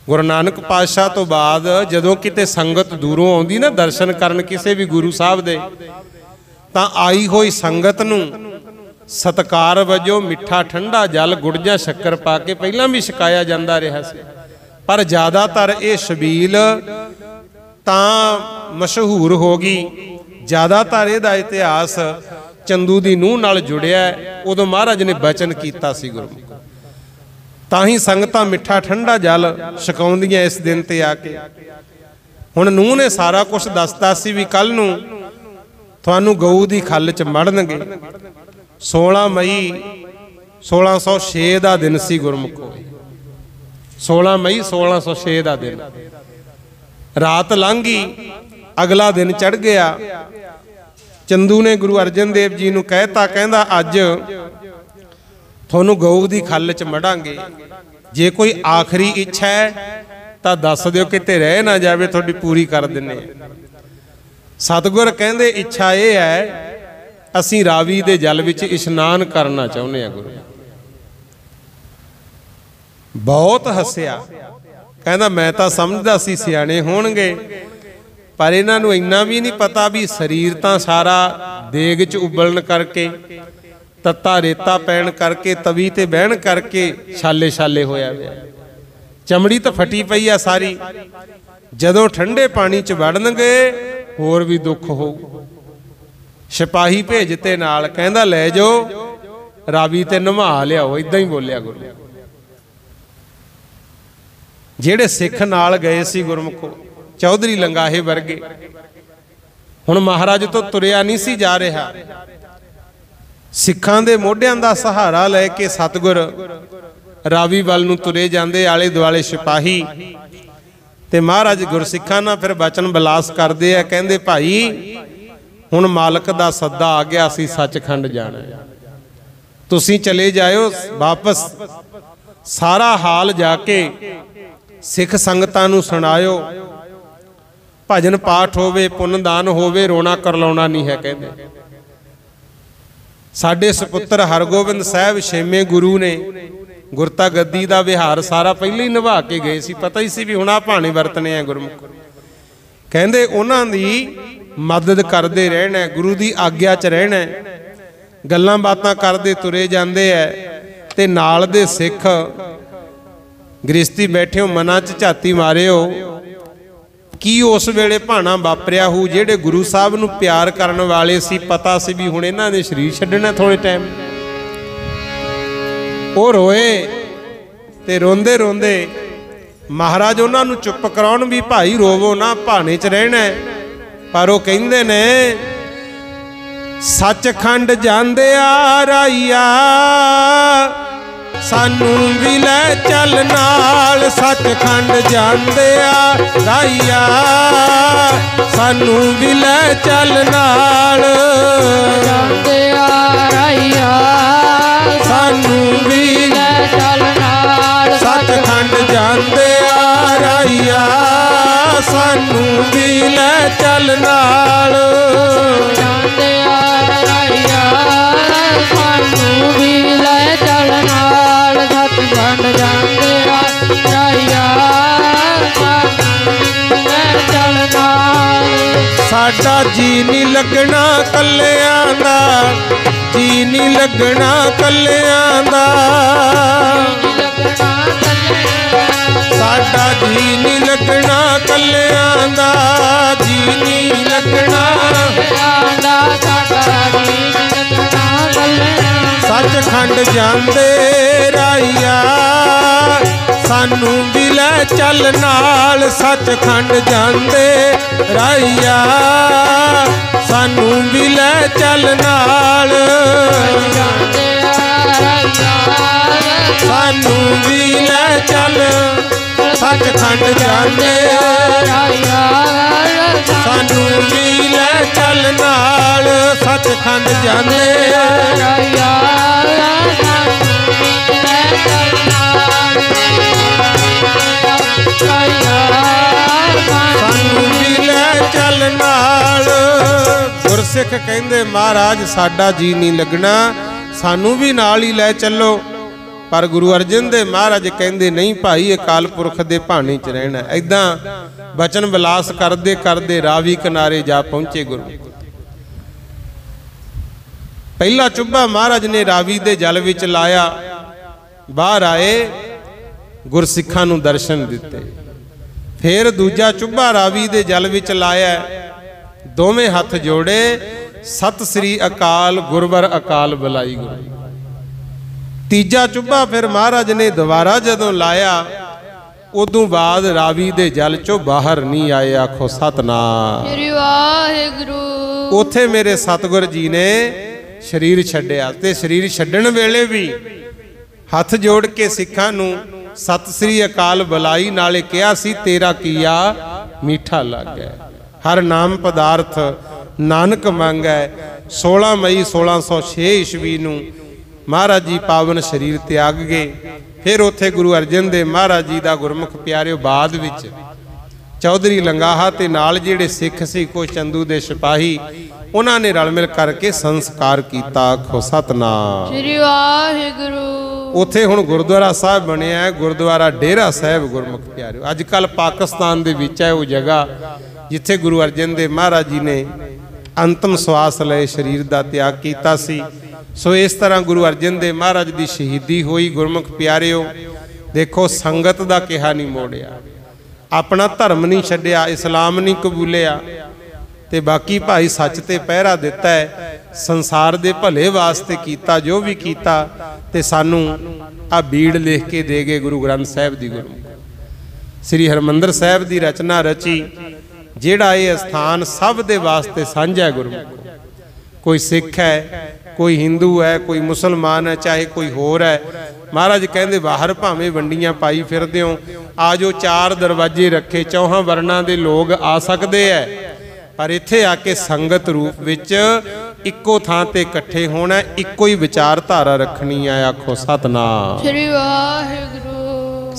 ਗੁਰੂ ਨਾਨਕ ਪਾਤਸ਼ਾਹ ਤੋਂ ਬਾਅਦ ਜਦੋਂ ਕਿਤੇ ਸੰਗਤ ਦੂਰੋਂ ਆਉਂਦੀ ਨਾ ਦਰਸ਼ਨ ਕਰਨ ਕਿਸੇ ਵੀ ਗੁਰੂ ਸਾਹਿਬ ਦੇ, ਤਾਂ ਆਈ ਹੋਈ ਸੰਗਤ ਨੂੰ ਸਤਿਕਾਰ ਵਜੋਂ ਮਿੱਠਾ ਠੰਡਾ ਜਲ ਗੁੜ ਜਾਂ ਸ਼ੱਕਰ ਪਾ ਕੇ ਪਹਿਲਾਂ ਵੀ ਛਕਾਇਆ ਜਾਂਦਾ ਰਿਹਾ ਸੀ। ਪਰ ਜ਼ਿਆਦਾਤਰ ਇਹ ਛਬੀਲ ਤਾਂ ਮਸ਼ਹੂਰ ਹੋ ਗਈ। ਜ਼ਿਆਦਾਤਰ ਇਹਦਾ ਇਤਿਹਾਸ ਚੰਦੂ ਦੀ ਨੂੰਹ ਨਾਲ ਜੁੜਿਆ। ਉਦੋਂ ਮਹਾਰਾਜ ਨੇ ਬਚਨ ਕੀਤਾ ਸੀ ਗੁਰੂ, ਤਾਂ ਹੀ ਸੰਗਤਾਂ ਮਿੱਠਾ ਠੰਡਾ ਜਲ ਛਕਾਉਂਦੀਆਂ ਇਸ ਦਿਨ ਤੇ ਆ ਕੇ। ਹੁਣ ਨੂੰਹ ਨੇ ਸਾਰਾ ਕੁਝ ਦੱਸਤਾ ਸੀ ਵੀ ਕੱਲ ਨੂੰ ਤੁਹਾਨੂੰ ਗਊ ਦੀ ਖੱਲ 'ਚ ਮੜਨਗੇ। 16 ਮਈ 1606 ਦਾ ਦਿਨ ਸੀ ਗੁਰਮੁਖੋ। 16 ਮਈ 1606 ਦਾ ਦਿਨ। ਰਾਤ ਲੰਘ ਗਈ, ਅਗਲਾ ਦਿਨ ਚੜ ਗਿਆ। ਚੰਦੂ ਨੇ ਗੁਰੂ ਅਰਜਨ ਦੇਵ ਜੀ ਨੂੰ ਕਹਿਤਾ, ਕਹਿੰਦਾ ਅੱਜ ਤੁਹਾਨੂੰ ਗਊ ਦੀ ਖੱਲ 'ਚ ਮੜਾਂਗੇ। ਜੇ ਕੋਈ ਆਖਰੀ ਇੱਛਾ ਹੈ ਤਾਂ ਦੱਸ ਦਿਓ, ਕਿਤੇ ਰਹਿ ਨਾ ਜਾਵੇ, ਤੁਹਾਡੀ ਪੂਰੀ ਕਰ ਦਿੰਨੇ। ਸਤਿਗੁਰ ਕਹਿੰਦੇ ਇੱਛਾ ਇਹ ਹੈ, ਅਸੀਂ ਰਾਵੀ ਦੇ ਜਲ ਵਿੱਚ ਇਸ਼ਨਾਨ ਕਰਨਾ ਚਾਹੁੰਦੇ ਹਾਂ। ਗੁਰੂ ਬਹੁਤ ਹੱਸਿਆ, ਕਹਿੰਦਾ ਮੈਂ ਤਾਂ ਸਮਝਦਾ ਸੀ ਸਿਆਣੇ ਹੋਣਗੇ, ਪਰ ਇਹਨਾਂ ਨੂੰ ਇੰਨਾ ਵੀ ਨਹੀਂ ਪਤਾ ਵੀ ਸਰੀਰ ਤਾਂ ਸਾਰਾ ਦੇਗ 'ਚ ਉਬਲਣ ਕਰਕੇ, ਤੱਤਾ ਰੇਤਾ ਪੈਣ ਕਰਕੇ, ਤਵੀ ਤੇ ਬਹਿਣ ਕਰਕੇ ਛਾਲੇ ਛਾਲੇ ਹੋਇਆ ਪਿਆ। ਚਮੜੀ ਤਾਂ ਫਟੀ ਪਈ ਆ ਸਾਰੀ। ਜਦੋਂ ਠੰਡੇ ਪਾਣੀ 'ਚ ਵੜਨਗੇ ਹੋਰ ਵੀ ਦੁੱਖ ਹੋਊ। ਸਿਪਾਹੀ ਭੇਜਤੇ ਨਾਲ, ਕਹਿੰਦਾ ਲੈ ਜਾਓ ਰਾਵੀ ਤੇ ਨਵਾ ਲਿਆਓ। ਇਦਾਂ ਹੀ ਬੋਲਿਆ ਗੁਰੂ। ਜਿਹੜੇ ਸਿੱਖ ਨਾਲ ਗਏ ਸੀ ਗੁਰਮੁਖੋ, ਚੌਧਰੀ ਲੰਗਾਹੇ ਵਰਗੇ, ਹੁਣ ਮਹਾਰਾਜ ਤੋਂ ਤੁਰਿਆ ਨਹੀਂ ਸੀ ਜਾ ਰਿਹਾ। ਸਿੱਖਾਂ ਦੇ ਮੋਢਿਆਂ ਦਾ ਸਹਾਰਾ ਲੈ ਕੇ ਸਤਿਗੁਰ ਰਾਵੀ ਵੱਲ ਨੂੰ ਤੁਰੇ ਜਾਂਦੇ। ਆਲੇ ਦੁਆਲੇ ਸਿਪਾਹੀ ਤੇ ਮਹਾਰਾਜ ਗੁਰਸਿੱਖਾਂ ਨਾਲ ਫਿਰ ਬਚਨ ਬਿਲਾਸ ਕਰਦੇ ਆ। ਕਹਿੰਦੇ ਭਾਈ ਹੁਣ ਮਾਲਕ ਦਾ ਸੱਦਾ ਆ ਗਿਆ, ਅਸੀਂ ਸੱਚਖੰਡ ਜਾਣਾ, ਤੁਸੀਂ ਚਲੇ ਜਾਇਓ ਵਾਪਸ। ਸਾਰਾ ਹਾਲ ਜਾ ਕੇ सिख संगतां नूं सुणायो, भजन पाठ होवे, पुन्नदान होवे, रोना करलाउणा नहीं है। कहते साडे सपुत्र हरगोबिंद साहब छेवें गुरु ने गुरता गद्दी का विहार सारा पहले ही निभा के गए सी, पता ही सी भी हुण आ भाणे वरतने आ गुरमुख। कहते उन्हां दी मदद करते रहना, गुरु की आग्या च रहना, गल्लां बातां करते तुरे जाते है। ते नाल दे सिख गृहस्थी बैठे हो, मनां च झाती मारियो कि उस वेले भाणा वापरिया हो। जेड़े गुरु साहब नूं प्यार करन वाले सी, पता सी भी हुण इन्हां ने शरीर छड्डना थोड़े टाइम। वो रोए ते रोंदे रोंदे महाराज उन्हां नूं चुप कराउण भी भाई रोवो ना, भाणे च रहना। पर वो कहिंदे ने सचखंड जांदे आ राईया, सानू भी लै चल नाल। सचखंड जांदे आ राईया, सानू भी लै चल नाल। जांदे आ राईया, सानू भी लै चल नाल। सचखंड जांदे आ राईया, सानू भी लै चल नाल। जांदे आ राईया, सानू भी लै चल नाल। सचखंड जांदे आ राईया, सानू भी लै चल नाल। साडा जी नहीं लगना कल्लियां दा, जी नहीं लगना कल्लियां दा। साडा जी नहीं लगना कल्लियां दा, जी नहीं लगना। सचखंड जांदे राईया, सानू भी लै चल नाल। सचखंड जांदे राईया, सानू भी लै चल नाल। सानू भी लै चल। सचखंड जांदे राईया, सानू भी लै चल नाल। सचखंड जांदे राईया, सानू भी लै चल नाल। गुरसिख कहंदे महाराज साडा जी नहीं लगना, सानू भी नाल ही लै चलो। पर गुरु अर्जन देव महाराज कहंदे नहीं भाई, अकाल पुरख दे भाणे च रहना। ऐदां बचन विलास करदे करदे रावी किनारे जा पहुंचे गुरु। पहला चुब्बा महाराज ने रावी दे जल विच लाया, बाहर आए, गुरसिखां नूं दर्शन दिते। फिर दूजा चुब्बा रावी दे जल विच लाया, दोवें हथ जोड़े, सत श्री अकाल गुरवर अकाल बुलाई गुरु। तीजा चुब्बा फिर महाराज ने दोबारा जदों लाया, उदों बाद रावी दे जल चो बाहर नहीं आए। आखो सतनाम। उथे मेरे सतगुर जी ने शरीर छड्डिया, ते शरीर छड्डण वेले भी हथ जोड़ के सिखां नूं सत श्री अकाल बुलाई, नाले कहा सी तेरा किया मीठा लग गया। हर नाम पदार्थ नानक मंगै। 16 मई 1606 ईस्वी नूं महाराज जी पावन शरीर त्याग गए। फिर उत्थे गुरु अर्जन देव महाराज जी का गुरमुख प्यारिओ बाद विच चौधरी लंगाहा ते नाल जिहड़े सिख सी कुछ चंदू दे सिपाही, उन्होंने रल मिल करके संस्कार किया। आखो सतनाम श्री वाहिगुरू। उत्थे हुण गुरुद्वारा साहब बनिया है, गुरुद्वारा डेरा साहब गुरमुख प्यारिओ। अजकल पाकिस्तान दे विच है वो जगह जिथे गुरु अर्जन देव महाराज जी ने अंतिम श्वास लए, शरीर का त्याग किया सी। सो इस तरह गुरु अर्जन देव महाराज की शहीदी हुई। गुरमुख प्यारिओ देखो, संगत का कहा नहीं मोड़िया, अपना धर्म नहीं छड्डिया, इस्लाम नहीं कबूलिया, ते बाकी भाई सच ते पहरा दिता है। संसार दे भले वास्ते कीता जो भी कीता, ते सानू आ बीड़ लिख के दे गए गुरु ग्रंथ साहब दी। गुरु श्री हरमंदर साहब की रचना रची, जिहड़ा ये स्थान सब दे वास्ते साझा है। गुरु कोई सिख है, कोई हिंदू है, कोई मुसलमान है, चाहे कोई होर है। महाराज कहते बाहर भावें वंडियां पाई फिरदे हो, आ जो 4 दरवाजे रखे, 4 वर्णा के लोग आ सकते हैं, पर इत्थे आके संगत रूप विच इक्को थां ते इकट्ठे होना, इक्को ही विचारधारा रखनी है। आखो सतनाम। श्री वाहिगुरू।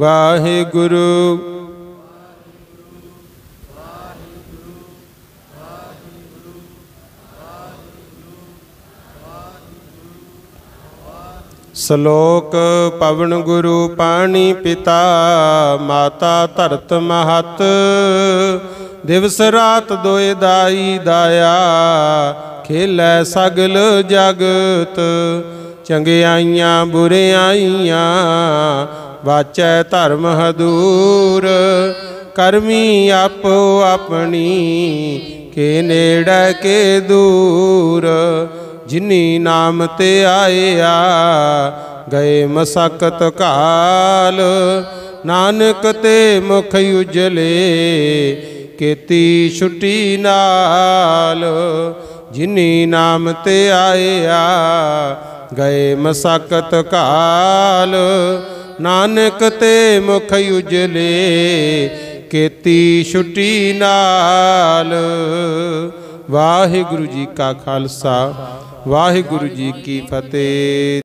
ਵਾਹਿਗੁਰੂ। ਸ਼ਲੋਕ ਪਵਨ ਗੁਰੂ ਪਾਣੀ ਪਿਤਾ ਮਾਤਾ ਧਰਤ ਮਹਤ ਦਿਵਸ ਰਾਤ ਦੋਇ ਦਾਈ ਦਾਇਆ ਖੇਲੈ ਸਗਲ ਜਗਤ ਚੰਗਿਆਈਆਂ ਬੁਰਿਆਈਆਂ ਵਾਚੈ ਧਰਮ ਹਦੂਰ ਕਰਮੀ ਆਪੋ ਆਪਣੀ ਕੇ ਨੇੜੇ ਕੇ ਦੂਰ ਜਿਨੀ ਨਾਮ ਤੇ ਆਇਆ ਗਏ ਮਸਕਤ ਕਾਲ ਨਾਨਕ ਤੇ ਮੁਖ ਉਜਲੇ ਕੀਤੀ ਛੁੱਟੀ ਨਾਲ ਜਿਨੀ ਨਾਮ ਤੇ ਆਇਆ ਗਏ ਮਸਕਤ ਕਾਲ ਨਾਨਕ ਤੇ ਮੁਖ ਉਜਲੇ ਕੀਤੀ ਛੁੱਟੀ ਨਾਲ। ਵਾਹਿਗੁਰੂ ਜੀ ਕਾ ਖਾਲਸਾ ਵਾਹਿਗੁਰੂ ਜੀ ਕੀ ਫਤਿਹ।